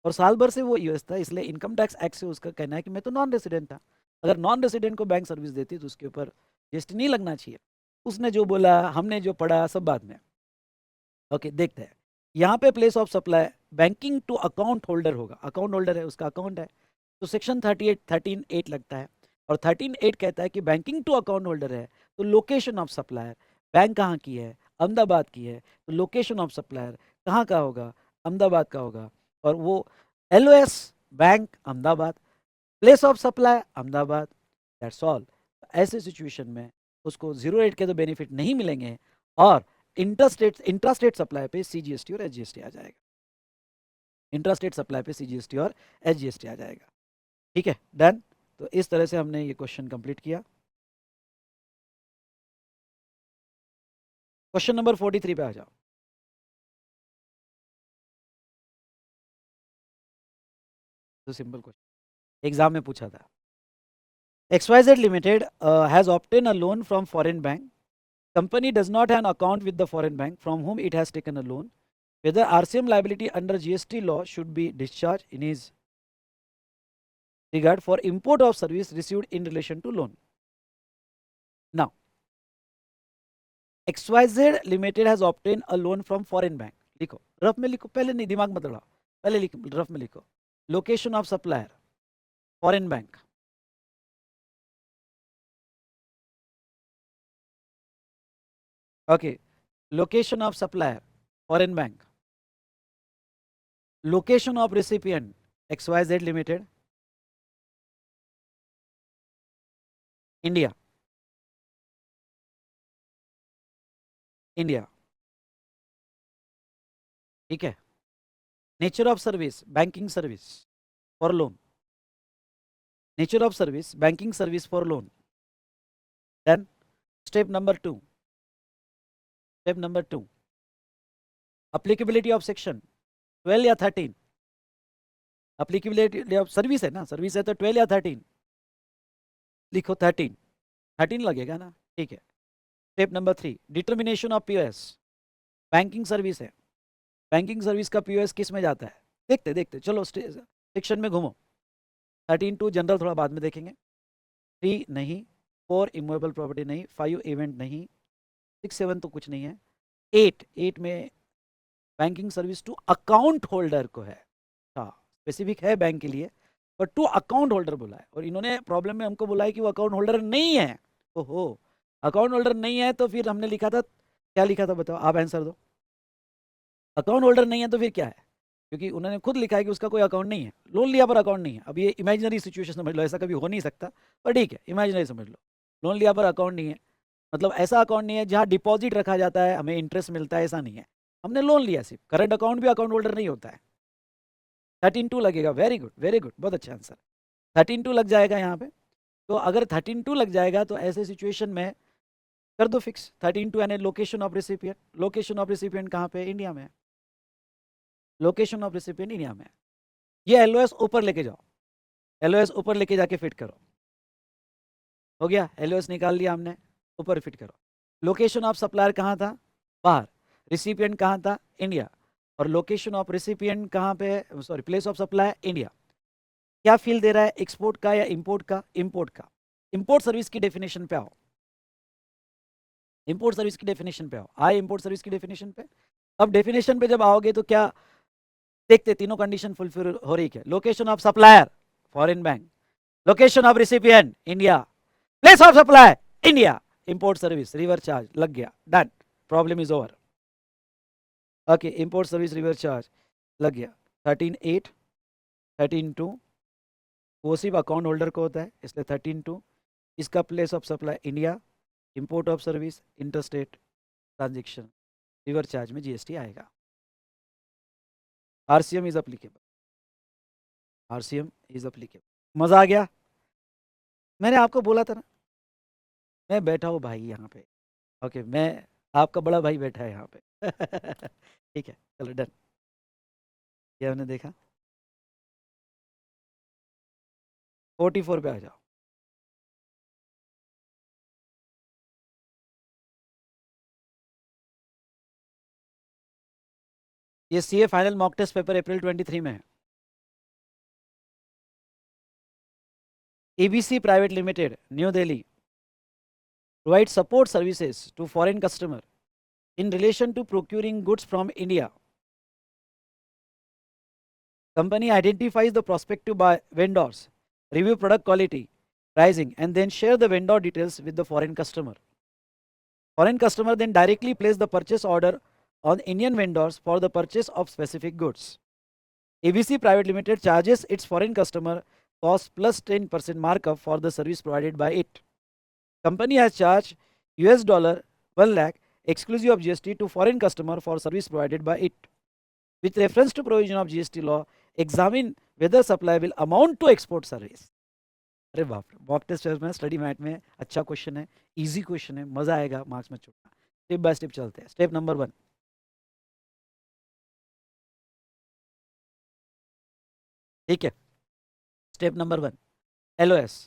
और साल भर से वो यूएस था, इसलिए इनकम टैक्स एक्ट से उसका कहना है कि मैं तो नॉन रेसिडेंट था, अगर नॉन रेसिडेंट को बैंक सर्विस देती तो उसके ऊपर जीएसटी नहीं लगना चाहिए। उसने जो बोला, हमने जो पढ़ा, सब बाद में। ओके, देखते हैं यहाँ पे place of supply banking to account holder होगा, अकाउंट होल्डर है, उसका अकाउंट है, तो सेक्शन 13(8) लगता है, और 13(8) कहता है कि बैंकिंग टू अकाउंट होल्डर है तो लोकेशन ऑफ सप्लायर, बैंक कहाँ की है, अहमदाबाद की है, तो लोकेशन ऑफ सप्लायर कहाँ का होगा, अहमदाबाद का होगा, और वो LOS bank Ahmedabad, place of supply Ahmedabad, that's all. ऐसे सिचुएशन में उसको जीरो रेट के तो बेनिफिट नहीं मिलेंगे और इंट्रास्टेट सप्लाई पे सीजीएसटी और एसजीएसटी आ जाएगा। इंट्रास्टेट सप्लाई पे सीजीएसटी और एसजीएसटी आ जाएगा। ठीक है, डन। तो इस तरह से हमने ये क्वेश्चन कंप्लीट किया। क्वेश्चन नंबर 43 पे आ जाओ। तो सिंपल क्वेश्चन एग्जाम में पूछा था। XYZ Limited has obtained a loan from foreign bank. Company does not have an account with the foreign bank from whom it has taken a loan. Whether RCM liability under GST law should be discharged in his regard for import of service received in relation to loan. Now, XYZ Limited has obtained a loan from foreign bank. लिखो, रफ में लिखो, पहले नहीं दिमाग मत लड़ाओ, पहले लिखो, रफ में लिखो। Location of supplier foreign bank, okay. Location of supplier foreign bank, location of recipient XYZ limited India, India, ठीक है। Nature of service banking service for loan, nature of service banking service for loan. Then step number 2, step number 2, applicability of section 12 या 13। अप्लीकेबिलिटी ऑफ सर्विस है ना, सर्विस है तो 12 या 13 लिखो। 13 लगेगा ना, ठीक है। Step number 3, determination of POS banking service है। बैंकिंग सर्विस का पीओएस किस में जाता है, देखते देखते चलो सेक्शन में घूमो। 13(2) जनरल थोड़ा बाद में देखेंगे। 3 नहीं, 4 इमूवेबल प्रॉपर्टी नहीं, 5 इवेंट नहीं, 6 7 तो कुछ नहीं है। 8 में banking service to account holder को है, हाँ स्पेसिफिक है बैंक के लिए, पर टू अकाउंट होल्डर बोला है। और इन्होंने प्रॉब्लम में हमको बोला है कि वो अकाउंट होल्डर नहीं है। ओहो, अकाउंट होल्डर नहीं है तो फिर हमने लिखा था, क्या लिखा था बताओ, आप आंसर दो। अकाउंट होल्डर नहीं है तो फिर क्या है, क्योंकि उन्होंने खुद लिखा है कि उसका कोई अकाउंट नहीं है, लोन लिया पर अकाउंट नहीं है। अब ये इमेजिनरी सिचुएशन समझ लो, ऐसा कभी हो नहीं सकता, पर ठीक है इमेजिनरी समझ लो। लोन लिया पर अकाउंट नहीं है, मतलब ऐसा अकाउंट नहीं है जहाँ डिपॉजिट रखा जाता है हमें इंटरेस्ट मिलता है, ऐसा नहीं है। हमने लोन लिया सिर्फ, करंट अकाउंट भी अकाउंट होल्डर नहीं होता है। 13(2) लगेगा, वेरी गुड वेरी गुड, बहुत अच्छा आंसर। 13(2) लग जाएगा यहाँ पे। तो अगर 13(2) लग जाएगा तो ऐसे सिचुएशन में कर दो फिक्स 13(2) यानी location of recipient. Location of recipient कहाँ पे, इंडिया में। लोकेशन ऑफ रेसिपिएंट इंडिया में। ये एलओएस ऊपर लेके जाओ, एलओएस ऊपर लेके जाके फिट करो। हो गया, एलओएस निकाल लिया हमने, ऊपर फिट करो। लोकेशन ऑफ सप्लायर कहाँ था, बाहर। रिसिपिएंट कहाँ था, इंडिया। और लोकेशन ऑफ रिसिपिएंट कहाँ पे, sorry place of supply India. क्या फील दे रहा है, एक्सपोर्ट का या इंपोर्ट का, इंपोर्ट का। इंपोर्ट सर्विस की डेफिनेशन पे आओ, इंपोर्ट सर्विस की डेफिनेशन पे आओ, आए इंपोर्ट सर्विस की डेफिनेशन पे। अब डेफिनेशन पे जब आओगे तो क्या देखते, तीनों कंडीशन फुलफिल हो रही है। Location of supplier foreign bank, location of recipient India, place of supply India, import service reverse charge लग गया, done, problem is over. Okay, import service reverse charge लग गया। 13(8), 13(2) वो सिर्फ अकाउंट होल्डर को होता है, इसलिए 13(2). इसका place of supply India, import of service interstate transaction, reverse charge में जीएसटी आएगा। RCM is applicable, RCM is applicable. मजा आ गया, मैंने आपको बोला था ना, मैं बैठा हूँ भाई यहाँ पे। ओके, मैं आपका बड़ा भाई बैठा है यहाँ पे ठीक है, चलो डन। ये हमने देखा। 44 पे आ जाओ। ये CA final mock test paper April 23 में है। ABC private limited new Delhi provide support services to foreign customer in relation to procuring goods from India. Company identifies the prospective vendors, review product quality, pricing, and then share the vendor details with the foreign customer. Foreign customer then directly place the purchase order on Indian vendors for the purchase of specific goods. ABC Private Limited charges its foreign customer cost plus 10% markup for the service provided by it. Company has charged $1 lakh exclusive of GST to foreign customer for service provided by it. With reference to provision of GST law, examine whether supply will amount to export service. अरे बाप रे, मॉक टेस्ट में स्टडी मैट में अच्छा क्वेश्चन है, इजी क्वेश्चन है, मजा आएगा मार्क्स में छूटना। स्टेप बाय स्टेप चलते हैं। स्टेप नंबर 1, ठीक है। Step number 1, LOS।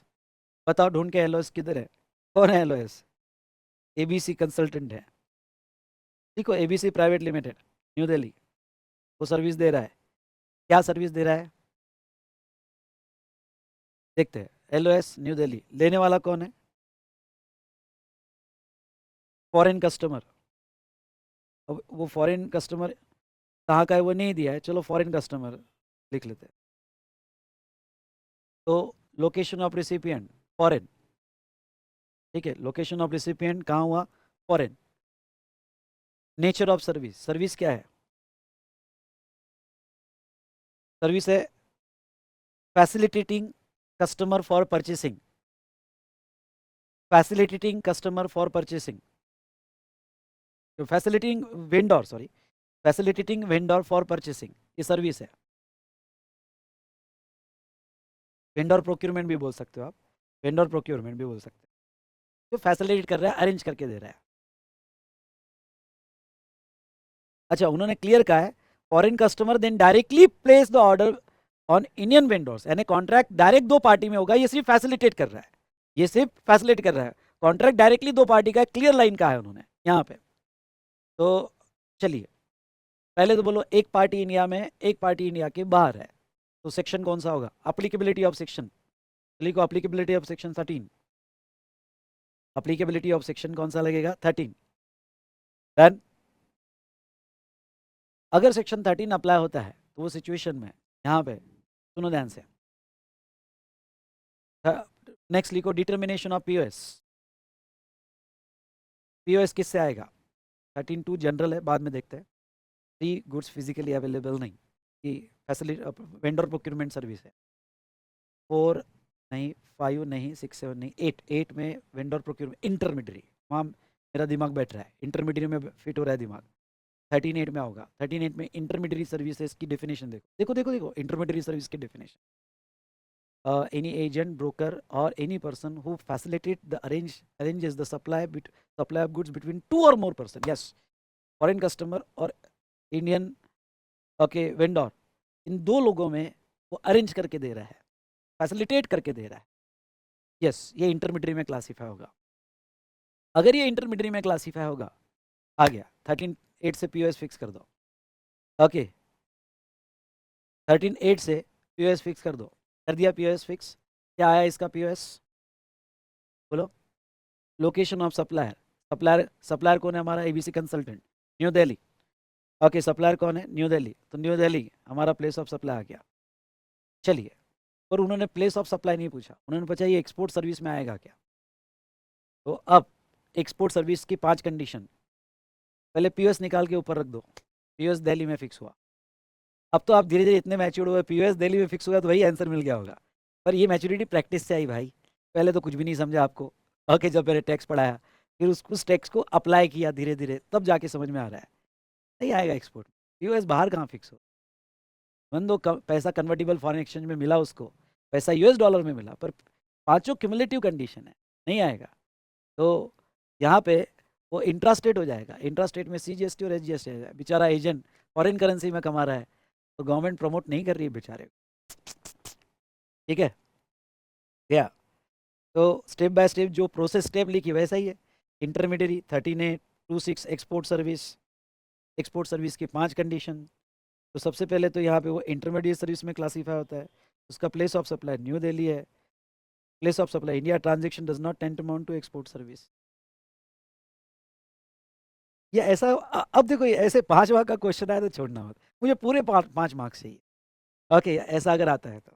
बताओ ढूंढ के LOS किधर है, कौन है LOS? ABC कंसल्टेंट है, देखो ABC private limited new Delhi, वो सर्विस दे रहा है। क्या सर्विस दे रहा है देखते हैं। LOS न्यू दिल्ली, लेने वाला कौन है? Foreign customer. अब वो फॉरेन कस्टमर कहाँ का है वो नहीं दिया है, चलो फॉरेन कस्टमर लिख लेते हैं। तो लोकेशन ऑफ रिसिपिएंट फॉरेन, ठीक है। लोकेशन ऑफ रिसिपिएंट कहाँ हुआ? Foreign. Nature of service, service क्या है? सर्विस है facilitating customer for purchasing, facilitating customer for purchasing, facilitating vendor, sorry, facilitating vendor for purchasing, ये सर्विस है। वेंडर प्रोक्यूरमेंट भी बोल सकते हो आप, वेंडर प्रोक्यूरमेंट भी बोल सकते हो, जो फैसिलिटेट कर रहा है, अरेंज करके दे रहा है। अच्छा, उन्होंने क्लियर कहा है foreign customer then directly place the order on Indian vendors, यानी कॉन्ट्रैक्ट डायरेक्ट दो पार्टी में होगा, ये सिर्फ फैसिलिटेट कर रहा है, ये सिर्फ फैसिलिटेट कर रहा है। कॉन्ट्रैक्ट डायरेक्टली दो पार्टी का, क्लियर लाइन का है उन्होंने यहाँ पे। तो चलिए पहले तो बोलो, एक पार्टी इंडिया में, एक पार्टी इंडिया के बाहर है, तो सेक्शन कौन सा होगा? अप्लीकेबिलिटी ऑफ सेक्शन, लिखो applicability of section 13। Applicability of section कौन सा लगेगा? 13। डन। अगर सेक्शन 13 अप्लाई होता है तो वो सिचुएशन में यहाँ पे सुनो ध्यान से, नेक्स्ट लिखो डिटर्मिनेशन ऑफ पीओएस। पीओएस किससे आएगा? 13(2) जनरल है, बाद में देखते हैं। 3 गुड्स फिजिकली अवेलेबल नहीं, कि फैसिलिटी वेंडर प्रोक्यूरमेंट सर्विस है। 4 नहीं, 5 नहीं, 6 7 नहीं, 8 में वेंडर प्रोक्यूरमेंट इंटरमीडियरी, वहाँ मेरा दिमाग बैठ रहा है, इंटरमीडियरी में फिट हो रहा है दिमाग। 13(8) में होगा। 13(8) में इंटरमीडियरी सर्विसेज की डेफिनेशन देखो, देखो देखो देखो, इंटरमीडियरी सर्विस की definition, any agent, broker or any person who facilitate the arranges the supply of goods between 2 or more person, yes, foreign customer और इंडियन वेंडर, इन दो लोगों में वो अरेंज करके दे रहा है, फैसिलिटेट करके दे रहा है, यस, ये इंटरमीडियरी में क्लासीफाई होगा। अगर ये इंटरमीडियरी में क्लासीफाई होगा, आ गया 13(8) से पीओएस फिक्स कर दो। ओके, 13(8) से पीओएस फिक्स कर दो, कर दिया पीओएस फिक्स। क्या आया इसका पीओएस? बोलो। लोकेशन ऑफ सप्लायर, सप्लायर कौन है हमारा? ABC consultant new Delhi. Okay, supplier कौन है? न्यू दिल्ली, तो न्यू दिल्ली हमारा प्लेस ऑफ सप्लाई आ गया। चलिए, पर उन्होंने प्लेस ऑफ सप्लाई नहीं पूछा, उन्होंने पूछा ये एक्सपोर्ट सर्विस में आएगा क्या? तो अब एक्सपोर्ट सर्विस की 5 कंडीशन, पहले पीओएस निकाल के ऊपर रख दो, पीओएस दिल्ली में फिक्स हुआ। अब तो आप धीरे धीरे इतने मैच्योर्ड हुए, पीओएस दिल्ली में फिक्स हुआ तो वही आंसर मिल गया होगा। पर ये मैच्योरिटी प्रैक्टिस से आई भाई, पहले तो कुछ भी नहीं समझा आपको। ओके, जब मैंने टैक्स पढ़ाया, फिर उस टैक्स को अप्लाई किया धीरे धीरे, तब जाके समझ में आ रहा है नहीं आएगा एक्सपोर्ट। पीओएस बाहर कहाँ फिक्स हो, पैसा कन्वर्टिबल फॉरेन एक्सचेंज में मिला उसको, पैसा यूएस डॉलर में मिला, पर पांचों क्यूमुलेटिव कंडीशन है, नहीं आएगा। तो यहाँ पे वो इंट्रास्टेट हो जाएगा, इंट्रास्टेट में सीजीएसटी और एसजीएसटी है। बेचारा एजेंट फॉरेन करेंसी में कमा रहा है, तो गवर्नमेंट प्रमोट नहीं कर रही है बेचारे को, ठीक है क्या? तो स्टेप बाय स्टेप जो प्रोसेस स्टेप लिखी वैसा ही है। इंटरमीडियरी 13(8)(26) एक्सपोर्ट सर्विस की 5 कंडीशन। तो सबसे पहले तो यहाँ पे वो इंटरमीडिएट सर्विस में क्लासीफाई होता है, उसका place of supply new Delhi है, place of supply India, transaction does not tantamount to export service. ये ऐसा अब देखो, ये ऐसे 5 मार्क का क्वेश्चन आया तो छोड़ना मत, मुझे पूरे 5 मार्क्स चाहिए। ओके, ऐसा अगर आता है तो